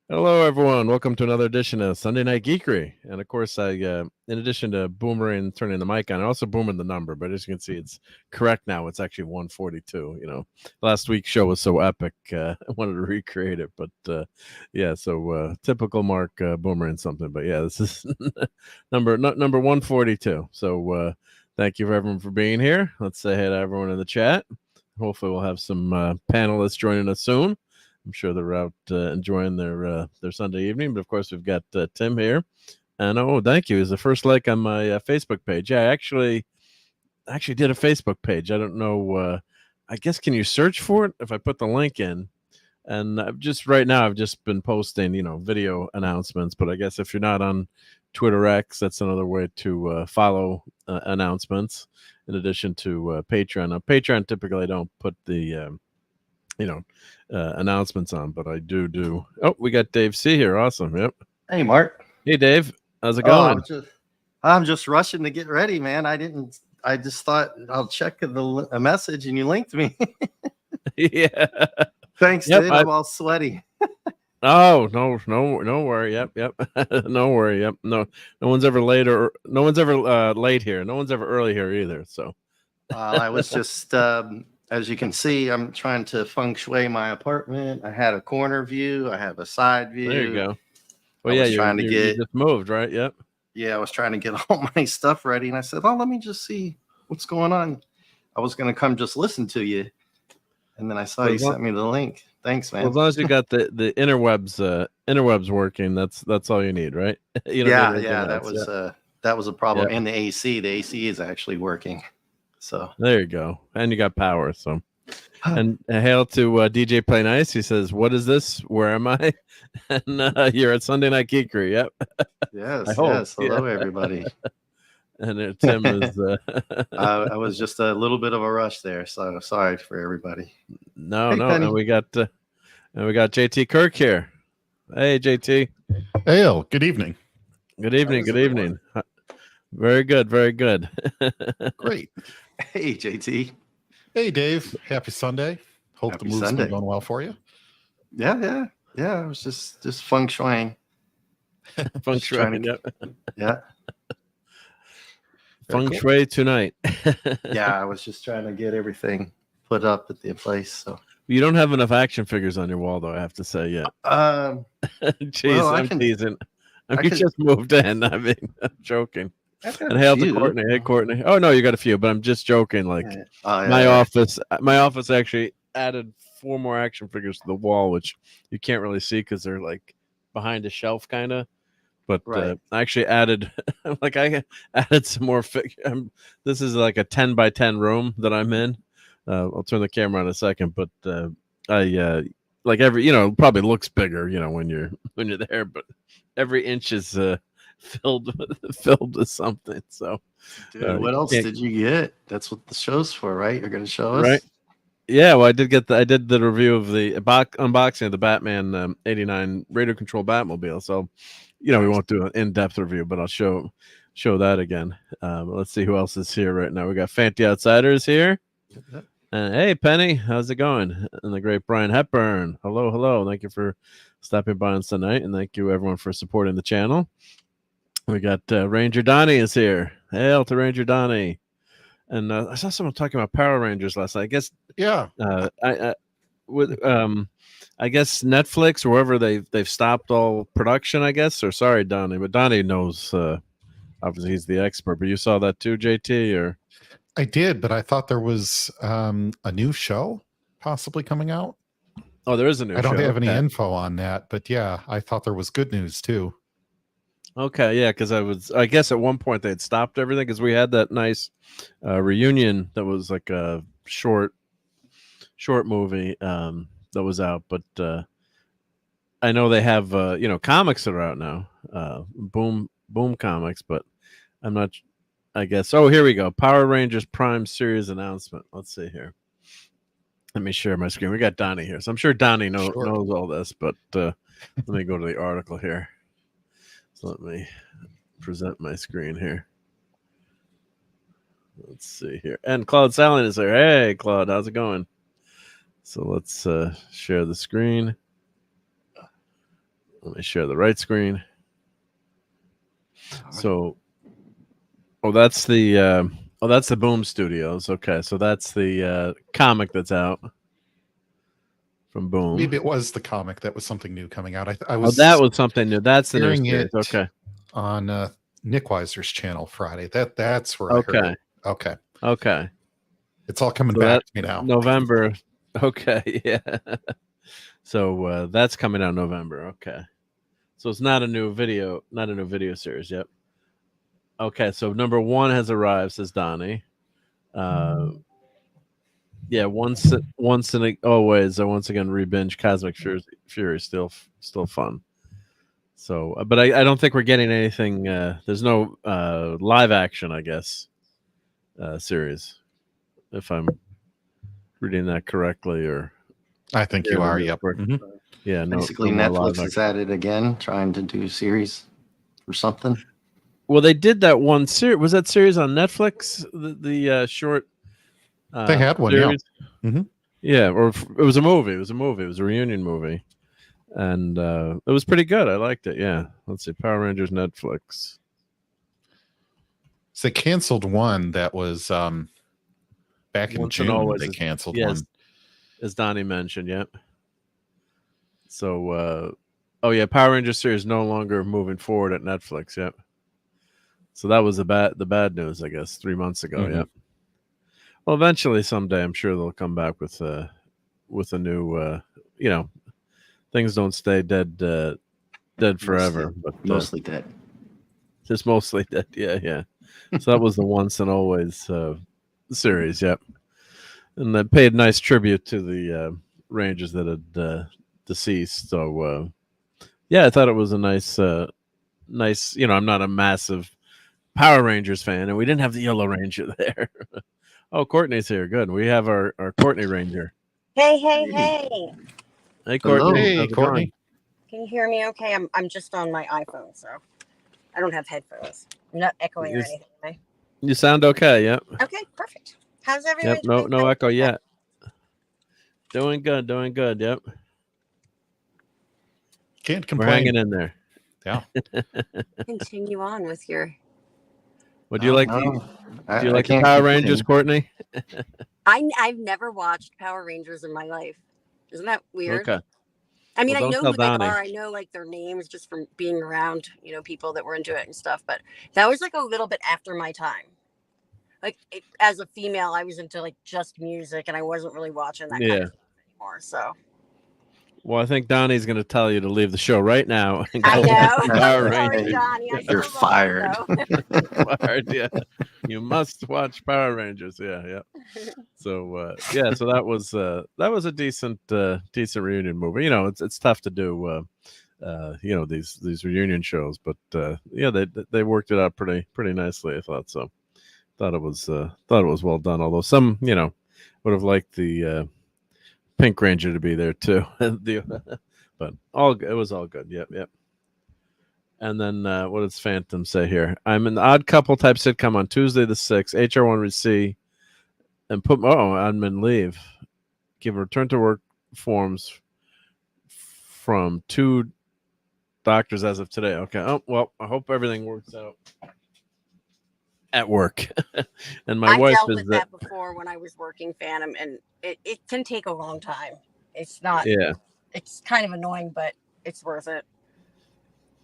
Hello, everyone. Welcome to another edition of Sunday Night Geekery. And of course, in addition to boomering turning the mic on, I also booming the number. But as you can see, it's correct now. It's actually 142. You know, last week's show was so epic. I wanted to recreate it, but yeah. So typical Mark boomering something. But yeah, this is number 142. So thank you for everyone for being here. Let's say hey to everyone in the chat. Hopefully, we'll have some panelists joining us soon. I'm sure they're out enjoying their Sunday evening. But of course, we've got Tim here, and thank you. He's the first like on my Facebook page. Yeah, I actually did a Facebook page. I don't know. I guess can you search for it if I put the link in? And I've just been posting video announcements. But I guess if you're not on Twitter X, that's another way to follow announcements. In addition to Patreon. Now, Patreon typically I don't put the announcements on, but I do. Oh, we got Dave C here. Awesome. Yep. Hey, Mark. Hey, Dave. How's it going? I'm just rushing to get ready, man. I just thought I'll check a message and you linked me. Yeah. Thanks, Dave. I'm all sweaty. Oh, no worry. Yep. No worry. Yep. No one's ever late no one's ever late here. No one's ever early here either. So I was just as you can see, I'm trying to feng shui my apartment. I had a corner view. I have a side view. There you go. Well, you just moved, right? Yep. Yeah, I was trying to get all my stuff ready, and I said, "Oh, let me just see what's going on." I was going to come just listen to you, and then I saw you sent me the link. Thanks, man. Well, as long as you got the interwebs working, that's all you need, right? That was a problem. Yeah. And the AC is actually working. So there you go, and you got power. So, and hail to DJ Play Nice. He says, "What is this? Where am I?" And you're at Sunday Night Geekery. Yep. Yes. Hello, everybody. And Tim is. I was just a little bit of a rush there, so sorry for everybody. No. And we got JT Kirk here. Hey, JT. Hey, good evening. Good evening. Very good. Great. Hey, JT. Hey, Dave. Happy Sunday. Hope the move's been going well for you. Yeah. I was just feng shuiing. Feng shui. Yeah. Feng shui tonight. Yeah, I was just trying to get everything put up at the place. So you don't have enough action figures on your wall, though. I have to say yet. Jeez, I'm teasing. You just moved in. I mean, I'm joking. And hail to Courtney. Hey, Courtney. Oh no, you got a few, but I'm just joking. Like my office actually added 4 more action figures to the wall, which you can't really see because they're like behind a shelf, kind of. But I actually added, I added some more. This is like a 10 by 10 room that I'm in. I'll turn the camera on in a second, but I like every, probably looks bigger, when you're there, but every inch is filled with something. So, dude, what else did you get? That's what the show's for, right? You're going to show us, right? Yeah, well, I did the review of the unboxing of the Batman 89 radio control Batmobile. So, we won't do an in-depth review, but I'll show that again. Let's see who else is here right now. We got Fanty Outsiders here. Hey, Penny, how's it going? And the great Brian Hepburn. Hello. Thank you for stopping by on Sunday night, and thank you everyone for supporting the channel. We got Ranger Donnie is here. Hail to Ranger Donnie. And I saw someone talking about Power Rangers last night. I guess Yeah. I guess Netflix or wherever they've stopped all production. I guess, or sorry, Donnie, but Donnie knows. Obviously, he's the expert. But you saw that too, JT, or? I did, but I thought there was a new show possibly coming out. Oh, there is a new show. I don't have any info on that, but yeah, I thought there was good news too. Okay, yeah, because I guess at one point they'd stopped everything because we had that nice reunion that was like a short movie that was out, but I know they have comics that are out now, Boom Comics, but I'm not. I guess. Oh, here we go. Power Rangers Prime series announcement. Let's see here. Let me share my screen. We got Donnie here, so I'm sure Donnie knows all this. But let me go to the article here. So let me present my screen here. Let's see here. And Claude Salin is there. Hey, Claude, how's it going? So let's share the screen. Let me share the right screen. So, that's the Boom Studios. Okay, so that's the comic that's out from Boom. Maybe it was the comic that was something new coming out. I was. That was something new. That's the new series. Okay, on Nick Weiser's channel Friday. That's where I heard it. Okay. It's all coming back to me now. November. Okay, yeah. So that's coming out in November. Okay. So it's not a new video series. Yep. Okay, so number 1 has arrived, says Donnie. Yeah, once and always. Once again, rebinge Cosmic Fury. Still fun. So, but I don't think we're getting anything. There's no live action, I guess, series, if I'm reading that correctly, or I think you are. Yep. Mm-hmm. Yeah. Basically, Netflix is at it again, trying to do series or something. Well, they did that one series. Was that series on Netflix? The short. They had one. Series? Yeah. Mm-hmm. Yeah, or it was a movie. It was a reunion movie, and it was pretty good. I liked it. Yeah. Let's see, Power Rangers Netflix. So they canceled one that was back in June. They canceled one, as Donnie mentioned. Yep. So, Power Rangers series no longer moving forward at Netflix. Yep. So that was the bad news, I guess, 3 months ago. Mm-hmm. Yep. Well, eventually, someday, I'm sure they'll come back with a new. Things don't stay dead forever, but mostly dead. Just mostly dead. Yeah. So that was the once and always series. Yep. And they paid nice tribute to the Rangers that had deceased. So I thought it was a nice. I'm not a massive Power Rangers fan, and we didn't have the Yellow Ranger there. Oh, Courtney's here. Good. We have our Courtney Ranger. Hey. Hey, Courtney. Hey, Courtney. Can you hear me okay? I'm just on my iPhone, so I don't have headphones. I'm not echoing or anything, am I? You sound okay, yep. Okay, perfect. How's everyone? Yep, no echo yet. Doing good, yep. Can't complain. We're hanging in there. Yeah. Continue on with your... What do you like? Do you like the Power Rangers, Courtney? I've never watched Power Rangers in my life. Isn't that weird? Okay. I mean, I know who they are. I know like their names just from being around, people that were into it and stuff. But that was like a little bit after my time. Like as a female, I was into like just music, and I wasn't really watching that kind of stuff anymore. So. Well, I think Donnie's going to tell you to leave the show right now. I know. Power Sorry, Donnie. You're fired. Fired, yeah. You must watch Power Rangers. Yeah. So, so that was a decent reunion movie. It's tough to do, these reunion shows, but they worked it out pretty nicely. I thought so. Thought it was well done. Although some, would have liked the Pink Ranger to be there too. But it was all good. Yep. And then what does Phantom say here? I'm an odd couple type sitcom on Tuesday the 6th. HR1 receive and put admin leave. Give return to work forms from 2 doctors as of today. Okay. Oh well, I hope everything works out. at work. And my I wife dealt is with that before when I was working Phantom, and it can take a long time. It's not. Yeah. It's kind of annoying, but it's worth it.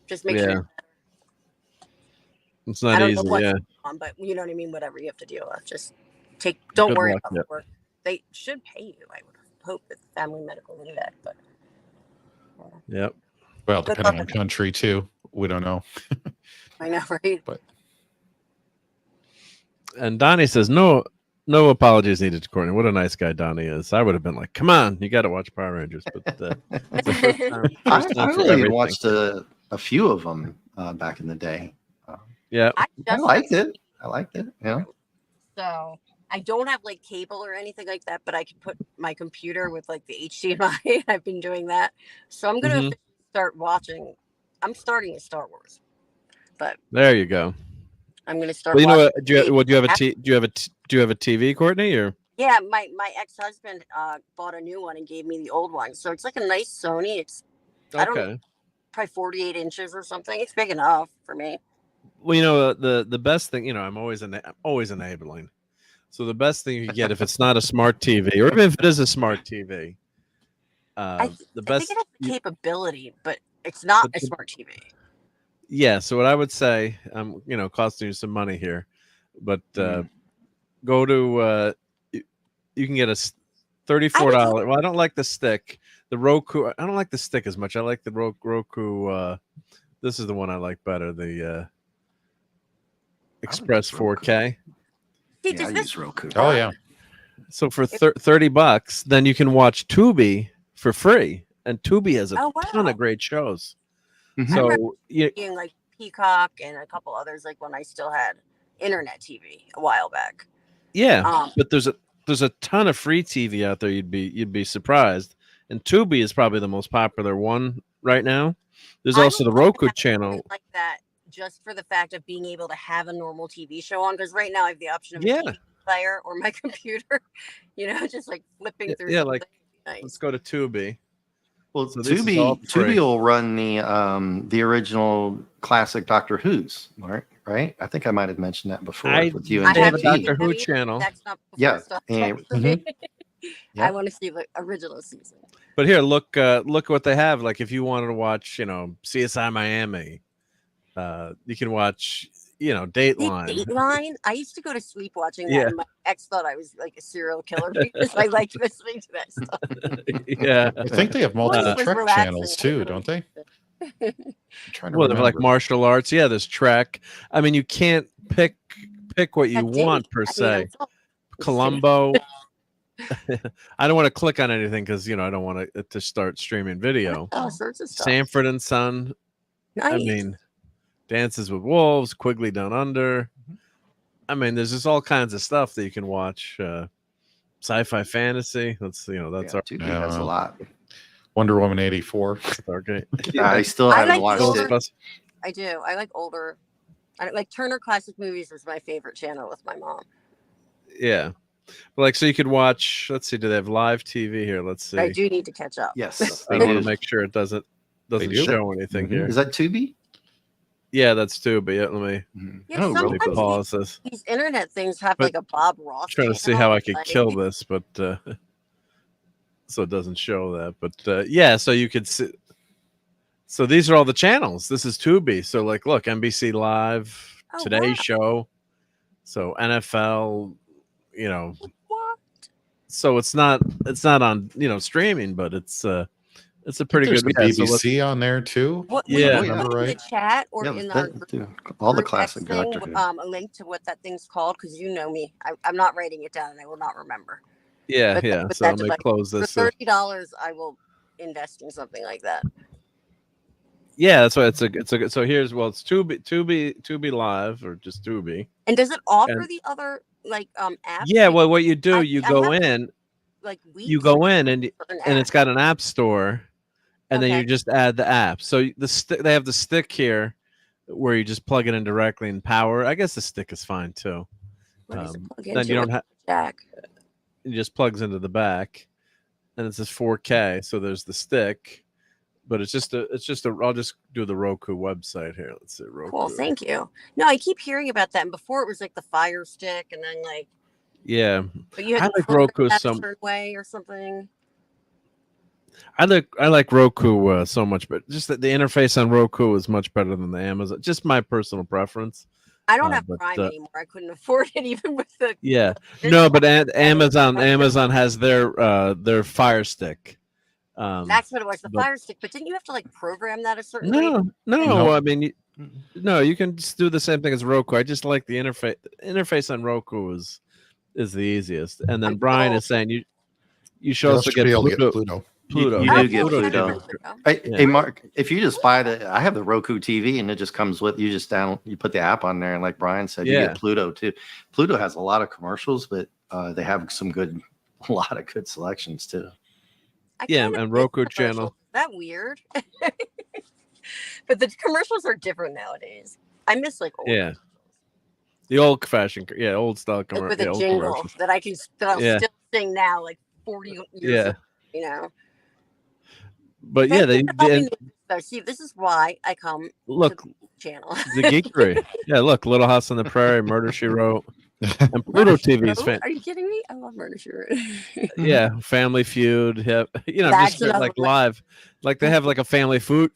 Just make Yeah. sure. It's not easy. Yeah. On, but you know what I mean. Whatever you have to deal with, just don't Good worry luck, about yeah. the work. They should pay you. I would hope with Family Medical Leave Act, but. Yep. Well, depending on country too, we don't know. I know, right? But and Donnie says no apologies needed to Courtney. What a nice guy Donnie is. I would have been like, come on, you got to watch Power Rangers. But I really watched a few of them back in the day. Yeah, I liked it. Yeah. So I don't have like cable or anything like that, but I can put my computer with like the HDMI. I've been doing that, so I'm gonna start watching. I'm starting at Star Wars, but there you go. I'm gonna start. Well, you know what? Do you have a TV, Courtney? Or yeah, my ex-husband bought a new one and gave me the old one, so it's like a nice Sony. It's I don't know, probably 48 inches or something. It's big enough for me. Well, you know the best thing, I'm always enabling. So the best thing you can get if it's not a smart TV, or even if it is a smart TV, I think it has the capability, but it's not a smart TV. Yeah. So what I would say, costing you some money here, but go to you can get a $34. Well, I don't like the stick. The Roku. I don't like the stick as much. I like the Roku. This is the one I like better. The Express 4K. Yeah, I use Roku. Oh yeah. So for $30, then you can watch Tubi for free, and Tubi has a ton of great shows. Mm-hmm. So being like Peacock and a couple others, like when I still had internet TV a while back. Yeah, but there's a ton of free TV out there. You'd be surprised, and Tubi is probably the most popular one right now. There's also the Roku channel like that. Just for the fact of being able to have a normal TV show on, because right now I have the option of a TV player or my computer, just like flipping through. Yeah, like nice. Let's go to Tubi. Well, so Tubi will run the original classic Doctor Who's, right? I think I might have mentioned that before with you. I have a Doctor Who channel. That's not I want to see the original season. But here, look what they have. Like if you wanted to watch, CSI Miami. You can watch, Dateline. Dateline? I used to go to sleep watching that, and my ex thought I was like a serial killer because I liked listening to that stuff. Yeah. I think they have multiple Trek channels too, don't they? They have like martial arts. Yeah, there's Trek. I mean, you can't pick what you want per se. Columbo. I don't want to click on anything because, I don't want to start streaming video. All sorts of stuff. Sanford and Son. Nice. I mean, Dances with Wolves, Quigley Down Under. I mean, there's just all kinds of stuff that you can watch. Sci-fi fantasy. That's Tubi has a lot. Wonder Woman 84. Okay. I still haven't watched it. I do. I like older. I like Turner Classic Movies was my favorite channel with my mom. Yeah. But so you could watch. Let's see. Do they have live TV here? Let's see. I do need to catch up. Yes. I want to make sure it doesn't show anything here. Is that Tubi? Yeah, that's Tubi. Yeah, let me. Sometimes pause this. These internet things have like a Bob Ross. I'm trying to see how I could kill this, but so it doesn't show that. But so you could see. So these are all the channels. This is Tubi. So look, NBC Live, Today Show, so NFL. What? So it's not on streaming, but it's a pretty good. BBC on there too. Yeah, in the chat or in all the classic Doctor Who. A link to what that thing's called, because you know me, I'm not writing it down and I will not remember. Yeah. So let me close this. For $30, I will invest in something like that. Yeah, that's why it's a. So here's it's Tubi Live or just Tubi. And does it offer the other apps? Yeah, well, what you do, you go in and it's got an app store, and then you just add the app. So they have the stick here, where you just plug it in directly and power. I guess the stick is fine too. Then you don't have jack. It just plugs into the back, and it says 4K. So there's the stick. but it's just a. I'll just do the Roku website here. Let's see, Roku. Cool, thank you. No, I keep hearing about that, and before it was like the Fire Stick, and then like yeah, but you had to like program Roku that a some certain way or something. I like Roku so much, but just that the interface on Roku is much better than the Amazon. Just my personal preference. I don't have Prime anymore. I couldn't afford it even with the. Yeah, no, but Amazon has their Fire Stick. That's what it was, the Fire Stick. But didn't you have to like program that a certain way? No. I mean, you can just do the same thing as Roku. I just like the interface. The interface on Roku is the easiest. And then Brian is saying you should also get Pluto. You do get Pluto. Hey, Mark, if you just buy I have the Roku TV and it just comes with, you put the app on there, and like Brian said, you get Pluto too. Pluto has a lot of commercials, but they have a lot of good selections too. And Roku channel. Is that weird? But the commercials are different nowadays. I miss like old. Yeah. The old fashioned, old style commercials. With a jingle that I'll still sing now, like 40 years ago, you know. But see, this is why I come to the channel. The Geekery. Yeah, look, Little House on the Prairie, Murder She Wrote, and Pluto TV is Are you kidding me? I love Murder She Wrote. Yeah, Family Feud. Just like live, like they have like a Family Feud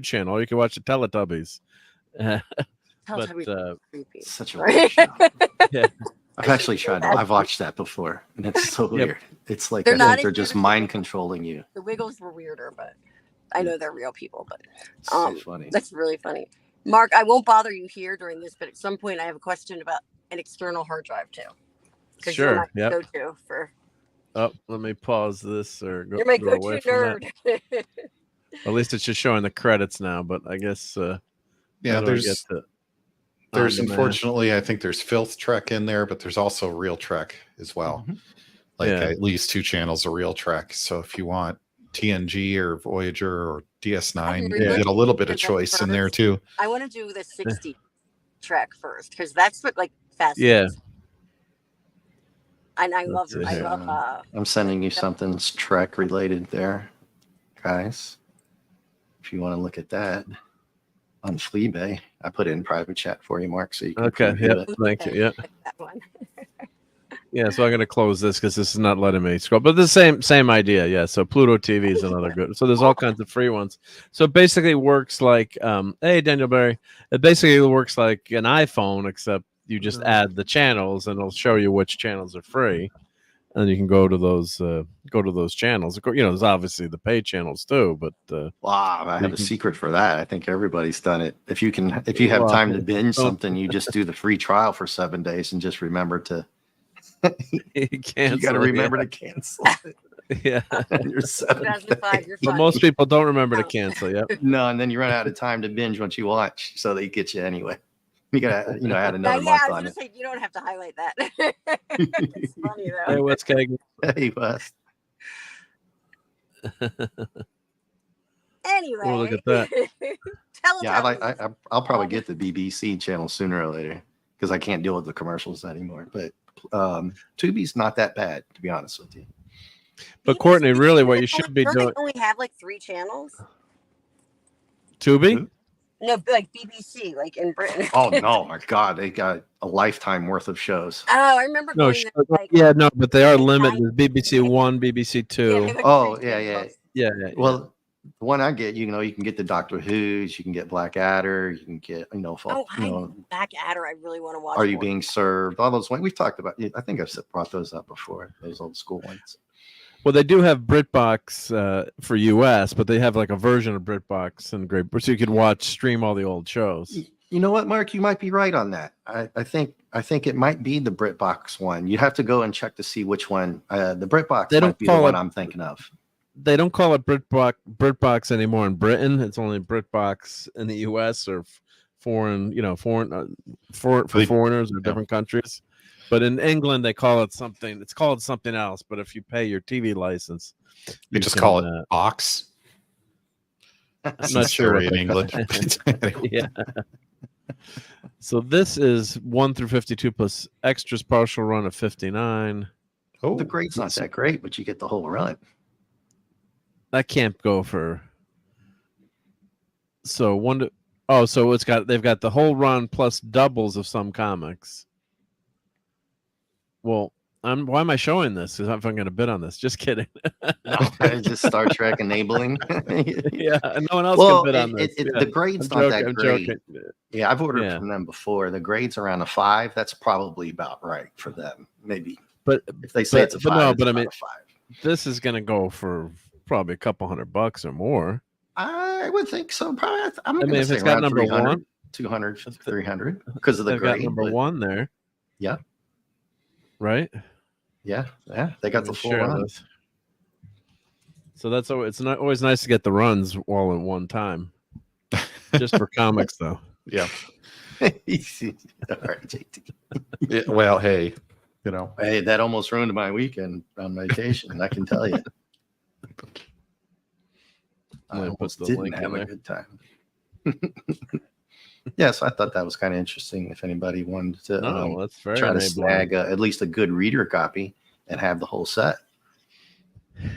channel. You can watch the Teletubbies. Such a weird show. Yeah. I've actually tried. I've watched that before, and it's so weird. It's like they're just mind controlling you. The Wiggles were weirder, but I know they're real people. But so funny. That's really funny. Mark, I won't bother you here during this, but at some point I have a question about an external hard drive too. Sure. Yeah. Go-to for. Oh, let me pause this or go. You're my go-to nerd. At least it's just showing the credits now, but I guess. There's unfortunately, I think there's Filth Trek in there, but there's also Real Trek as well. Mm-hmm. Like at least 2 channels of Real Trek. So if you want TNG or Voyager or DS9, you get a little bit of choice in there too. I want to do the 60 Trek first because that's what fascinates. Yeah. And I love. I'm sending you something Trek related there, guys. If you want to look at that. On Fleabay, I put it in private chat for you, Mark. So you can thank you. Yeah, that one. Yeah, so I'm gonna close this because this is not letting me scroll. But the same idea, yeah. So Pluto TV is another good. So there's all kinds of free ones. So it basically works like, hey Daniel Barry, it basically works like an iPhone, except you just add the channels and it'll show you which channels are free, and you can go to those channels. There's obviously the pay channels too, but wow, I have a secret for that. I think everybody's done it. If you have time to binge something, you just do the free trial for 7 days and just remember to you got to remember to cancel it. Yeah. You're 2005, you're but most people don't remember to cancel. Yeah. No, and then you run out of time to binge once you watch, so they get you anyway. You gotta, add another month on it. You don't have to highlight that. It's funny though. Hey, what's Kagan? Hey, Wes. Anyway, look at that. I'll probably get the BBC channel sooner or later because I can't deal with the commercials anymore. But Tubi's not that bad, to be honest with you. But Courtney, really, what you should be doing. They only have like 3 channels. Tubi? No, like BBC, like in Britain. Oh no, my God, they got a lifetime worth of shows. Oh, I remember. No, but they are limited. BBC One, BBC Two. Yeah. Well, the one I get, you can get the Doctor Who's, you can get Blackadder, you can get, Blackadder. I really want to watch. Are You Being Served? All those ones we've talked about. I think I've brought those up before. Those old school ones. Well, they do have BritBox for US, but they have like a version of BritBox in Great Britain, so you could stream all the old shows. You know what, Mark? You might be right on that. I think it might be the BritBox one. You have to go and check to see which one. The BritBox might be the one I'm thinking of. They don't call it BritBox anymore in Britain. It's only BritBox in the US or foreign for foreigners or different countries. But in England, they call it something. It's called something else. But if you pay your TV license, you just call it box. I'm not sure in England. Yeah. So this is 1 through 52 plus extras partial run of 59. Oh, the grade's not that great, but you get the whole run. That can't go for. So so they've got the whole run plus doubles of some comics. Well, why am I showing this? Because I'm going to bid on this. Just kidding. No, just Star Trek enabling. Yeah, no one else can bid on this. The grade's not that great. Yeah, I've ordered from them before. The grade's around a 5. That's probably about right for them. Maybe. But if they say it's a 5, no, but I mean, this is going to go for probably a couple $100 or more. I would think so. Probably. I mean, if it's got number 1, 200, 300 because of the grade. Got number 1 there. Yeah. Right. Yeah. They got the full run. So it's not always nice to get the runs all at one time, just for comics, though. Yeah. All right, JT. Well, hey, hey, that almost ruined my weekend on vacation. I can tell you. I almost didn't have a good time. Yeah, so I thought that was kind of interesting. If anybody wanted to try to snag at least a good reader copy and have the whole set.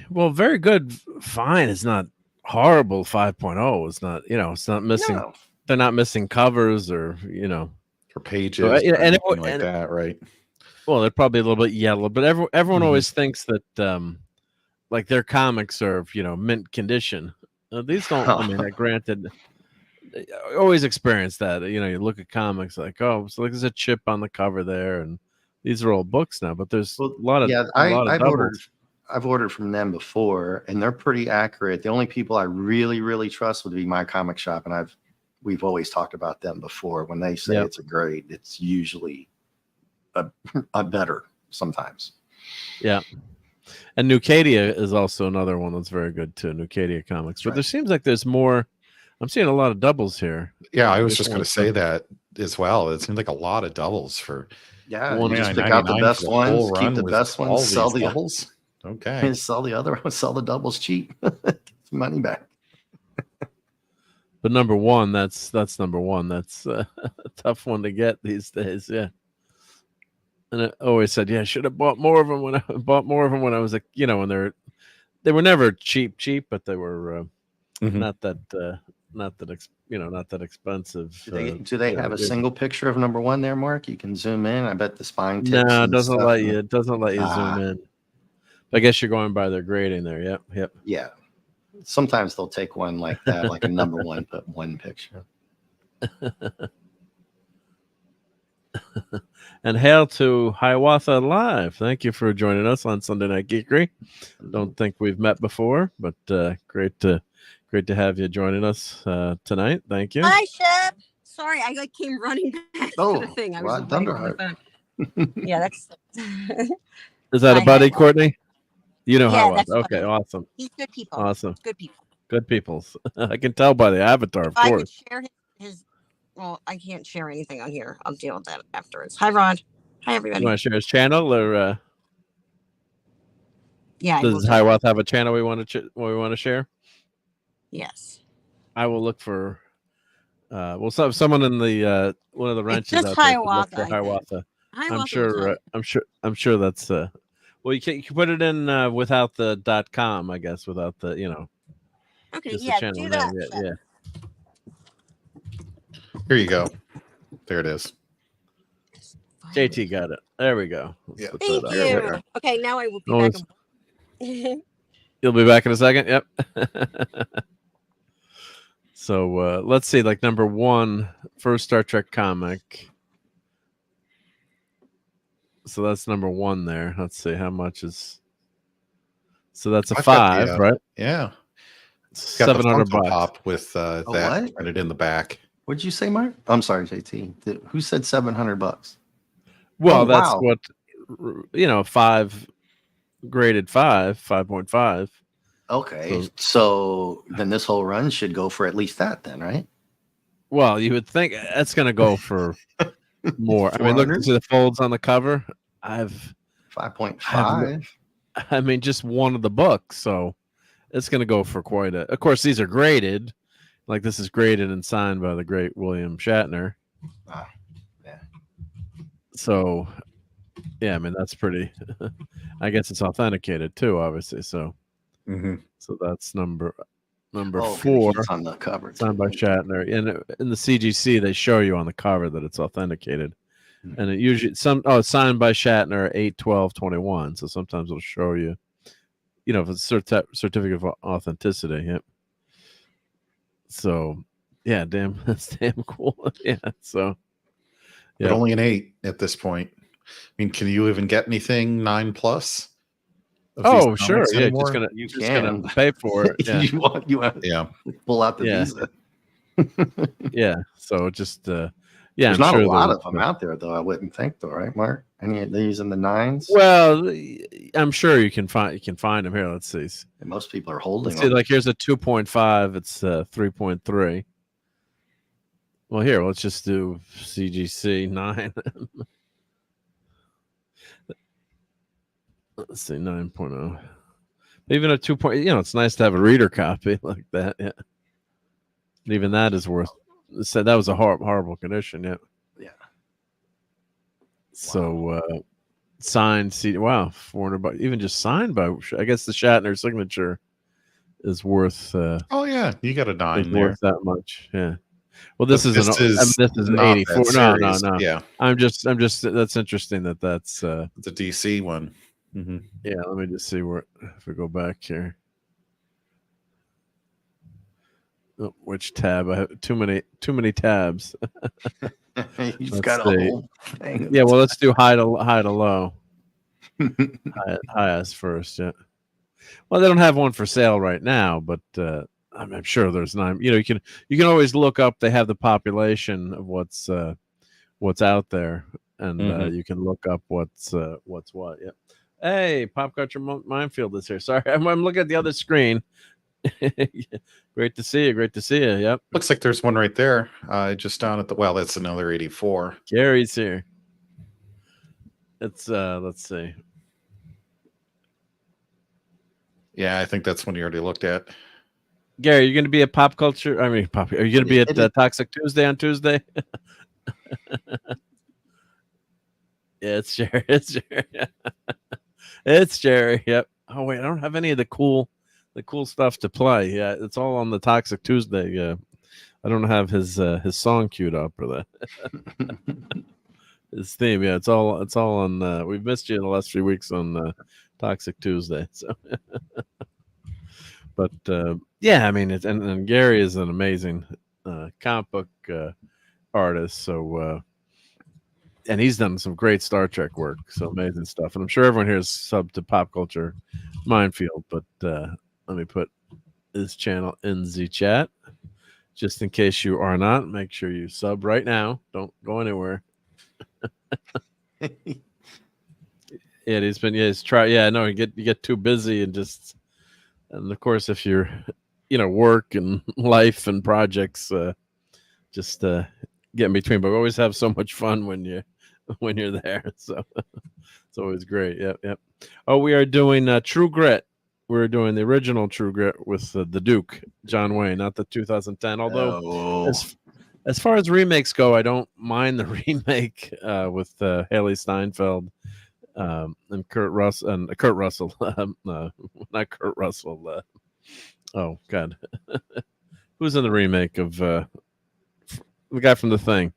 Well, very good. Fine. It's not horrible. 5.0. It's not, it's not missing. No. They're not missing covers or pages or anything like that, right? Well, they're probably a little bit yellow, but everyone always thinks that like their comics are, mint condition. These don't. I mean, granted, I always experience that. You look at comics like, so there's a chip on the cover there, and these are old books now. But there's a lot of I've ordered from them before, and they're pretty accurate. The only people I really, really trust would be My Comic Shop, and we've always talked about them before. When they say it's a grade, it's usually a better sometimes. Yeah. And Nucadia is also another one that's very good too. Nucadia Comics, but there seems like there's more. I'm seeing a lot of doubles here. Yeah, I was just going to say that as well. It seems like a lot of doubles for. Yeah, just pick out the best ones, keep the best ones, sell the doubles. Okay, and sell the other ones, sell the doubles cheap, get some money back. But number 1, that's number 1. That's a tough one to get these days. Yeah. And I always said, I should have bought more of them when I was when they were never cheap, but they were not that expensive. Do they have a single picture of number 1 there, Mark? You can zoom in. I bet the spine tips. No, it doesn't let you. It doesn't let you zoom in. I guess you're going by their grading there. Yep. Yeah. Sometimes they'll take one like that, like a number 1, put 1 picture. And hail to Hiawatha Live. Thank you for joining us on Sunday Night Geekery. Don't think we've met before, but great to have you joining us tonight. Thank you. Hi, Shep. Sorry, I came running back to the thing. I was Thunderheart. Yeah, that's. Is that a buddy, Courtney? You know Hiawatha. Okay, funny. Awesome. He's good people. Awesome. Good people. Good peoples. I can tell by the avatar, of course. I could share his. Well, I can't share anything on here. I'll deal with that afterwards. Hi, Ron. Hi, everybody. You want to share his channel, or does Hiawatha have a channel we want to share? Yes. I will look for. Someone in the one of the wrenches it's just out Hiawatha. There for Hiawatha. I'm sure that's. Well, you can put it in without the .com, I guess, without the Okay, just yeah, the channel do name. that. Yeah. Here you go. There it is. JT got it. There we go. Thank you. Okay, now I will be back. You'll be back in a second. Yep. So let's see, like number 1, first Star Trek comic. So that's number 1 there. Let's see how much is. So that's a 5, right? Yeah. $700 pop with that printed in the back. What'd you say, Mark? I'm sorry, JT. Who said $700? Well, that's what 5 graded 5.5. Okay, so then this whole run should go for at least that, then, right? Well, you would think that's going to go for more. I mean, look at the folds on the cover. I've 5.5. I mean, just one of the books, so it's going to go for quite a. Of course, these are graded. Like this is graded and signed by the great William Shatner. Yeah. So, yeah, I mean that's pretty. I guess it's authenticated too, obviously. So, So that's number 4. He's on the cover. Signed by Shatner. And in the CGC, they show you on the cover that it's authenticated. And it usually it's signed by Shatner 8/12/21. So sometimes it'll show you, if it's certificate of authenticity. Yep. So yeah, that's damn cool. Yeah. So but only an 8 at this point. I mean, can you even get anything 9+? Oh, sure. Yeah, just gonna pay for it. Yeah. you want pull out the Visa. Yeah. So just there's not a lot of them out there, though. I wouldn't think, though, right, Mark? Any of these in the 9s? Well, I'm sure you can find them here. Let's see. And most people are holding. See, like here's a 2.5. It's 3.3. Well, here let's just do CGC 9. Let's see 9.0. Even a 2. It's nice to have a reader copy like that. Yeah. Even that is worth. Said that was a horrible condition. Yeah. Yeah. So signed CD. Wow, $400. Even just signed by. I guess the Shatner signature is worth. Oh yeah, you got a 9 there. Worth that much. Yeah. Well, this is an 84. No. Yeah. I'm just. That's interesting. That's. It's a DC one. Mm-hmm. Yeah. Let me just see if we go back here. Oh, which tab? I have too many tabs. You've got a whole thing. Yeah, well, let's do high to low. Highest first. Yeah. Well, they don't have one for sale right now, but I'm sure there's 9. You can always look up. They have the population of what's out there, and you can look up what's what. Yeah. Hey, Pop Culture Minefield is here. Sorry, I'm looking at the other screen. Great to see you. Yep. Looks like there's one right there. Just down at that's another 84. Gary's here. It's let's see. Yeah, I think that's one you already looked at. Gary, you're going to be at Pop Culture. Are you going to be at Toxic Tuesday on Tuesday? Yeah, it's Jerry. It's Jerry. Yep. Oh wait, I don't have any of the cool stuff to play. Yeah, it's all on the Toxic Tuesday. I don't have his song queued up or that. His theme. Yeah, it's all on. We've missed you in the last few weeks on Toxic Tuesday. So, but yeah, I mean, and Gary is an amazing comic book artist. So. And he's done some great Star Trek work, so amazing stuff. And I'm sure everyone here is sub to Pop Culture Minefield, but let me put his channel in the chat just in case you are not. Make sure you sub right now. Don't go anywhere. He's try. Yeah, no, you get too busy and of course if you're, work and life and projects, just get in between. But we always have so much fun when you're there. So it's always great. Yep. Oh, we are doing True Grit. We're doing the original True Grit with the Duke, John Wayne, not the 2010. Although, as far as remakes go, I don't mind the remake with Haley Steinfeld and Kurt Russell. Not Kurt Russell. Oh God, who's in the remake of the guy from The Thing?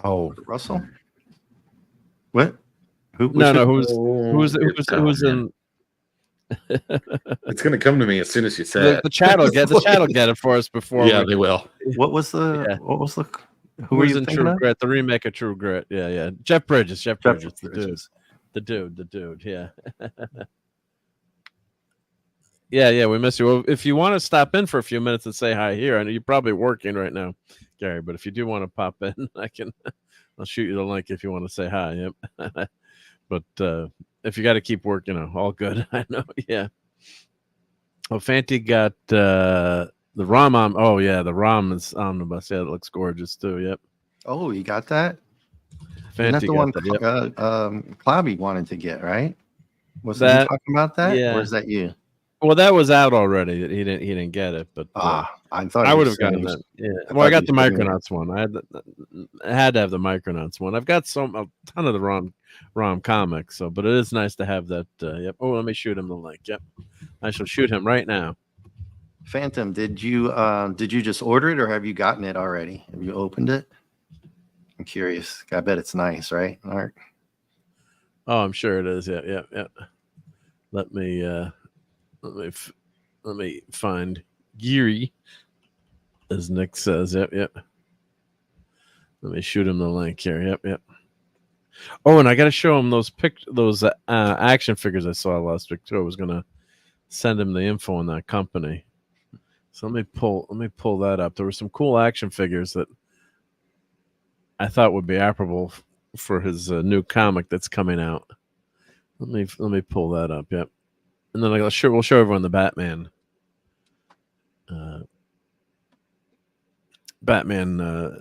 Oh, Russell. What? Who's in? It's going to come to me as soon as you say it. The chat will get it for us before. Yeah, they will. What was the? Who was in True Grit? The remake of True Grit. Yeah. Jeff Bridges. The dude. Yeah. Yeah. We miss you. Well, if you want to stop in for a few minutes and say hi here, I know you're probably working right now, Gary. But if you do want to pop in, I'll shoot you the link if you want to say hi. Yep. But if you got to keep working, all good. I know. Yeah. Oh, Fanti got the ROM on. Oh yeah, the ROM is omnibus. Yeah, it looks gorgeous too. Yep. Oh, you got that? Fanti Isn't that the one Clobby wanted to get, right? Was that talking about that? Yeah. Or is that you? Well, that was out already. He didn't get it, but I thought I would have gotten that. Yeah. Well, I got the Micronauts one. I had to have the Micronauts one. I've got a ton of the ROM comics. So, but it is nice to have that. Yep. Oh, let me shoot him the link. Yep. I shall shoot him right now. Phantom, did you just order it or have you gotten it already? Have you opened it? I'm curious. I bet it's nice, right, Mark? Oh, I'm sure it is. Yeah. Let me find Geary, as Nick says. Yep. Let me shoot him the link here. Yep. Oh, and I got to show him those action figures I saw last week too. I was gonna send him the info on that company. So let me pull that up. There were some cool action figures that I thought would be apropos for his new comic that's coming out. Let me pull that up. Yep. And then we'll show everyone the Batman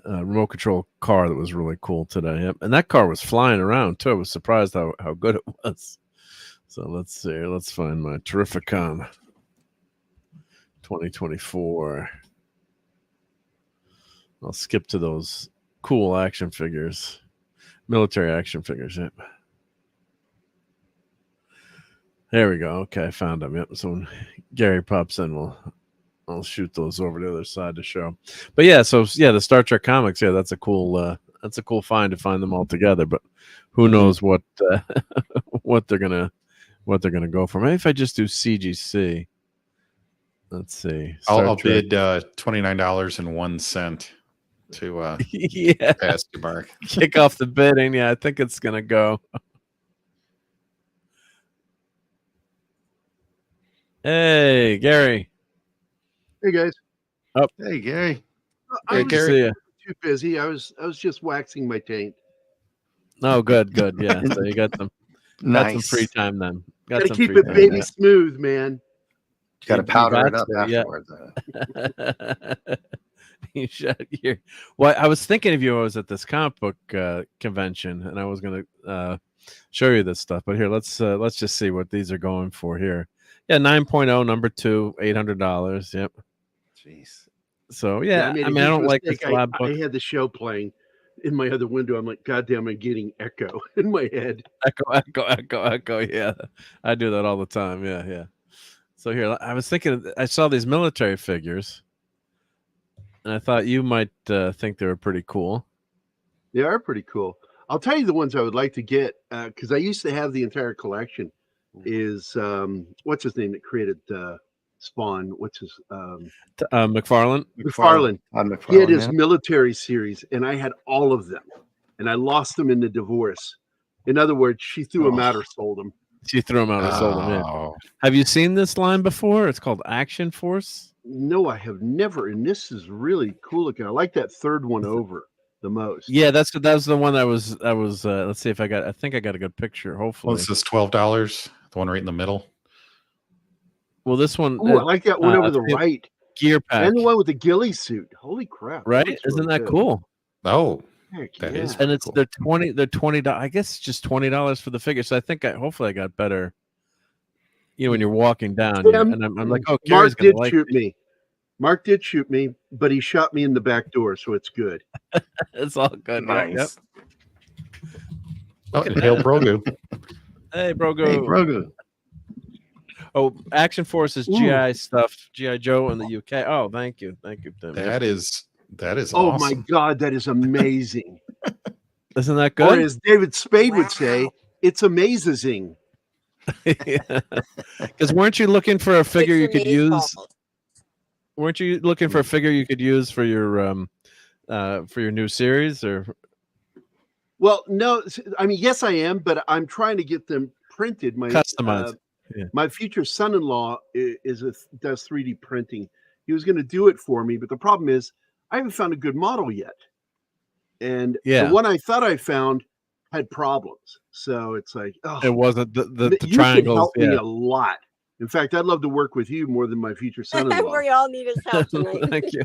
remote control car that was really cool today. Yep. And that car was flying around too. I was surprised how good it was. So let's see. Let's find my Terrificon 2024. I'll skip to those cool action figures, military action figures. Yep. There we go. Okay, I found them. Yep. So when Gary pops in, I'll shoot those over the other side to show. But yeah, the Star Trek comics. Yeah, that's a cool find to find them all together. But who knows what they're gonna go for? Maybe if I just do CGC. Let's see. I'll bid $29.01 to pass you, Mark. Kick off the bidding. Yeah, I think it's gonna go. Hey, Gary. Hey guys. Oh, hey Gary. I'm Gary. Too busy. I was just waxing my taint. Oh, good. Yeah, so you got some some free time then. Gotta keep it baby smooth, man. Got to powder it up afterwards. Well, I was thinking of you. I was at this comic book convention, and I was going to show you this stuff. But here, let's just see what these are going for here. Yeah, 9.0, number 2, $800. Yep. Jeez. So yeah, I don't like these collab books. I had the show playing in my other window. I'm like, God damn, I'm getting echo in my head. Echo. Yeah, I do that all the time. Yeah. So here, I was thinking, I saw these military figures, and I thought you might think they were pretty cool. They are pretty cool. I'll tell you the ones I would like to get, because I used to have the entire collection. Is what's his name that created Spawn? What's his McFarlane? McFarlane. He had his military series, and I had all of them, and I lost them in the divorce. In other words, she threw them out or sold them. She threw them out or sold them. Yeah. Have you seen this line before? It's called Action Force. No, I have never, and this is really cool looking. I like that third one over the most. Yeah, that was the one that was. Let's see if I think I got a good picture. Hopefully, what's this? $12. The one right in the middle. Well, this one. I like that one over the right. Gear pack. And the one with the ghillie suit. Holy crap! Right? Isn't that cool? Oh, that is. And it's cool. They're $20. I guess it's just $20 for the figure. So I think hopefully I got better. When you're walking down, and I'm like, oh, Gary's Mark did shoot me. Mark did shoot me, but he shot me in the back door, so it's good. It's all good. Nice. Yep. Oh, and hail Brogu. Hey, Brogu. Oh, Action Force is GI stuff, GI Joe in the UK. Oh, thank you, Tim. That is oh awesome. My God, that is amazing. Isn't that good? Or as David Spade would say, it's amazing. Because weren't you looking for a figure you could use? Weren't you looking for a figure you could use for your new series? Or well, no, I mean, yes, I am, but I'm trying to get them printed. My customized. My future son-in-law does 3D printing. He was going to do it for me, but the problem is I haven't found a good model yet. And the one I thought I found had problems. So it's like, it wasn't the you triangles. You can help me a lot. In fact, I'd love to work with you more than my future son-in-law. We all need his help tonight. Thank you.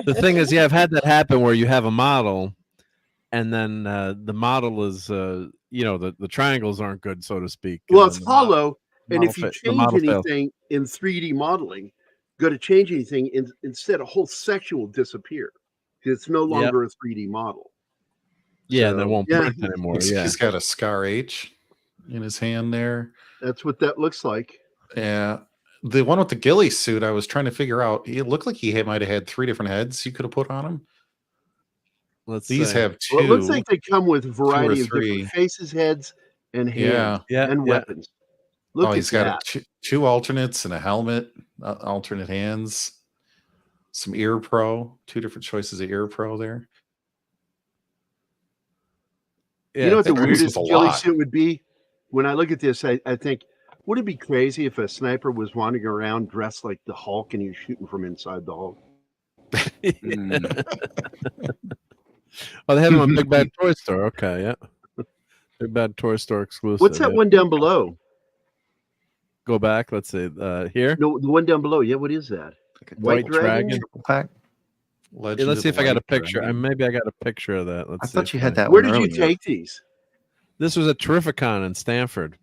The thing is, I've had that happen where you have a model, and then the model is, the triangles aren't good, so to speak. Well, it's hollow, and if you change anything in 3D modeling, go to change anything, instead a whole section will disappear. It's no longer a 3D model. Yeah, so, and it won't print anymore. He's got a Scar H. in his hand there. That's what that looks like. Yeah. The one with the ghillie suit, I was trying to figure out. It looked like he might have had 3 different heads you could have put on him. These have 2. Well, it looks like they come with a variety of different faces, heads, and hands, and weapons. Look he's got 2 alternates and a helmet, alternate hands, some ear pro, 2 different choices of ear pro there. Yeah, you know what the weirdest ghillie suit would be? When I look at this, I think, would it be crazy if a sniper was wandering around dressed like the Hulk and he was shooting from inside the Hulk? Oh, they have them on Big Bad Toy Store. Okay, yeah. Big Bad Toy Store exclusive. What's that one down below? Go back. Let's see. Here? No, the one down below. Yeah, what is that? White Dragon? Pack? Let's see if I got a picture. Maybe I got a picture of that. I thought you had that. Where did you take these? This was at Terrificon in Stanford.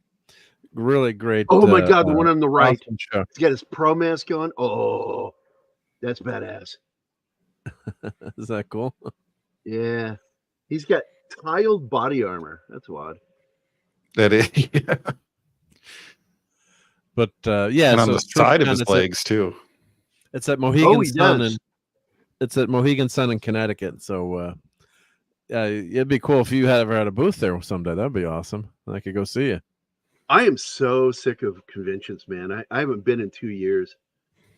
Really great. Oh my God, the one on the right. Awesome. He's got his pro mask on. Oh, that's badass. Is that cool? Yeah. He's got tiled body armor. That's odd. That is. Yeah. But yeah, and on the side of his legs too. It's at Mohegan Sun, and it's at Mohegan Sun in Connecticut. So it'd be cool if you ever had a booth there someday. That'd be awesome. I could go see you. I am so sick of conventions, man. I haven't been in 2 years.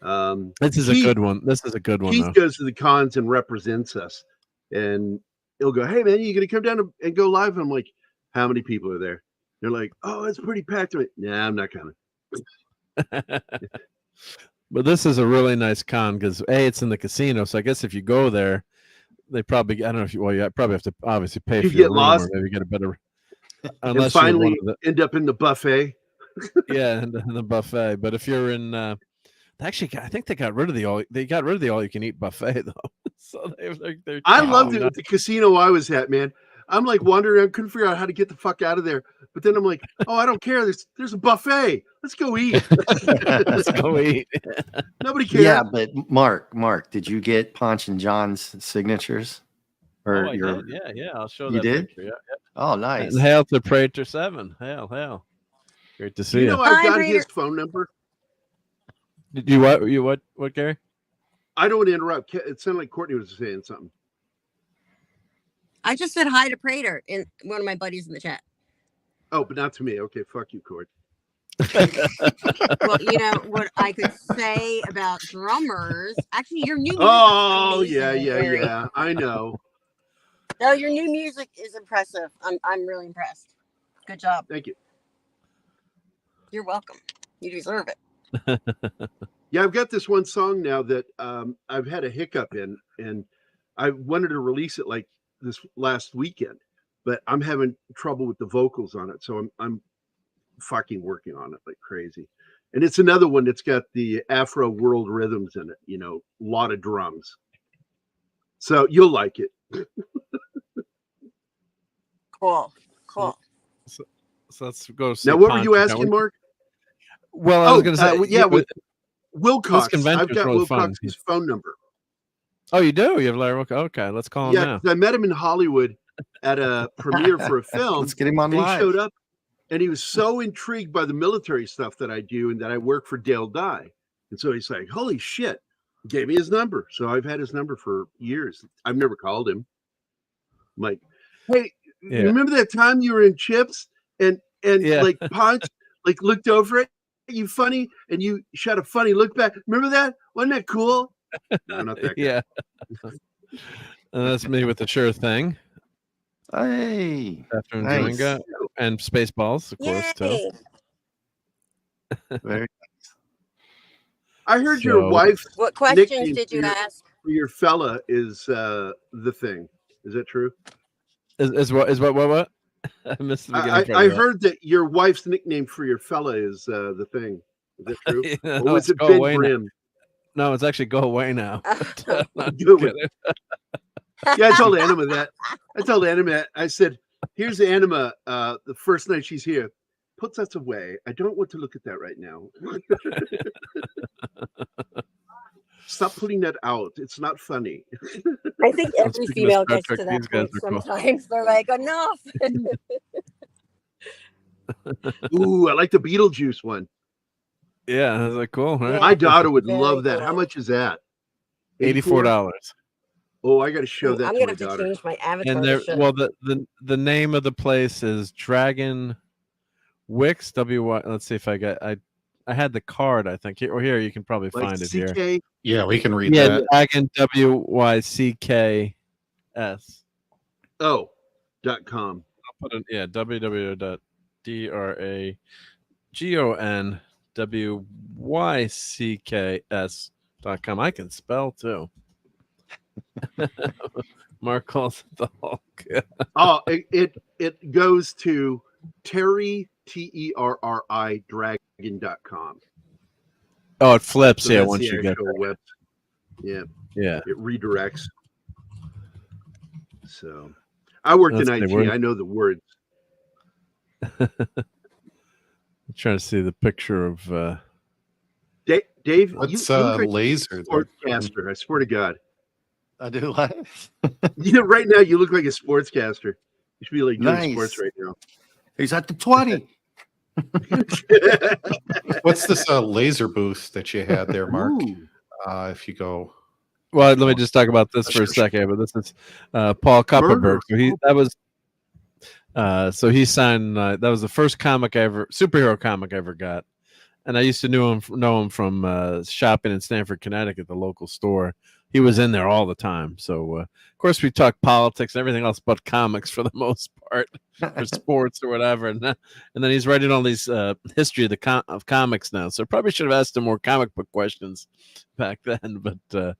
This is a good one. This is a good one. Keith goes to the cons and represents us, and he'll go, "Hey, man, you gonna come down and go live?" And I'm like, "How many people are there?" They're like, "Oh, it's pretty packed." I'm like, "Nah, I'm not coming." But this is a really nice con because it's in the casino. So I guess if you go there, they probably, I don't know if you, you probably have to obviously pay for your room, lost, or maybe get a better. Unless and finally end up in the buffet. Yeah, in the buffet. But if you're in, actually, I think they got rid of the all you can eat buffet though. So they're I loved it at the casino I was at, man. I'm like wandering around, couldn't figure out how to get the fuck out of there. But then I'm like, oh, I don't care. There's a buffet. Let's go eat. Let's go eat. Nobody cares. Yeah, but Mark, did you get Ponch and John's signatures? Or yeah, I'll show that picture. Yeah. Oh, nice. And hail to Prater 7. Hail. Great to see you. You know, I got his phone number. Did you what, Gary? I don't want to interrupt. It sounded like Courtney was saying something. I just said hi to Prater in one of my buddies in the chat. Oh, but not to me. Okay, fuck you, Court. Well, you know what I could say about drummers. Actually, your new music. Oh, yeah. I know. No, your new music is impressive. I'm really impressed. Good job. Thank you. You're welcome. You deserve it. Yeah, I've got this one song now that I've had a hiccup in, and I wanted to release it like this last weekend, but I'm having trouble with the vocals on it, so I'm fucking working on it like crazy. And it's another one that's got the Afro world rhythms in it, you know, a lot of drums. So you'll like it. Cool. So let's go. Now, what were you asking, Mark? Well, I was going to say, with Wilcox. I've got really Wilcox's phone number. Oh, you do? You have Larry Wilcox? Okay, let's call him now. I met him in Hollywood at a premiere for a film. Let's get him on live. He showed up, and he was so intrigued by the military stuff that I do and that I work for Dale Dye. And so he's like, holy shit. Gave me his number. So I've had his number for years. I've never called him. I'm like, hey, remember that time you were in Chips and like Ponch like looked over at you funny and you shot a funny look back? Remember that? Wasn't that cool? No, not that guy. Yeah. That's me with the sure thing. Hey. After nice. And Spaceballs, of course, too. Very nice. I heard your wife. What questions did you ask? Your fella is the thing. Is that true? Is what? I missed the beginning. I heard that your wife's nickname for your fella is the thing. Is that true? Or was it Ben Grimm? No, it's actually Go Away Now. Yeah, I told Anima that. I said, here's Anima the first night she's here. Put that away. I don't want to look at that right now. Stop putting that out. It's not funny. I think every female gets to that point sometimes. They're like, enough. Ooh, I like the Beetlejuice one. Yeah, is that cool? Right? My daughter would Very love that. cool. How much is that? $84. Oh, I got to show that I'm to gonna my have to daughter. change my avatar. And there, well, the name of the place is Dragon Wix. Let's see if I had the card. I think here you can probably Like find it CK? here. Yeah, we can read Yeah, that. Dragon WYCKS. Oh, .com. I'll put in www.dragonwycks.com. I can spell too. Mark calls it the Hulk. Oh, it goes to Terry TERRI dragon.com. Oh, it flips. So yeah, that's once the you get actual there. web. Yeah, Yeah. it redirects. So I worked Let's in IT. see, I know the words. I'm trying to see the picture of Dave, What's you look like laser? a sportscaster. I swear to God. I do like. Right now you look like a sportscaster. You should be like doing Nice. sports right now. He's at the 20. What's this laser booth that you had there, Mark? If you go. well, let me just talk about this for a second. But this is Paul Kupperberg. So he signed. That was the first superhero comic I ever got, and I used to know him from shopping in Stamford, Connecticut, the local store. He was in there all the time. So of course we talk politics and everything else but comics for the most part, or sports or whatever. And then he's writing all these history of comics now. So I probably should have asked him more comic book questions back then. But and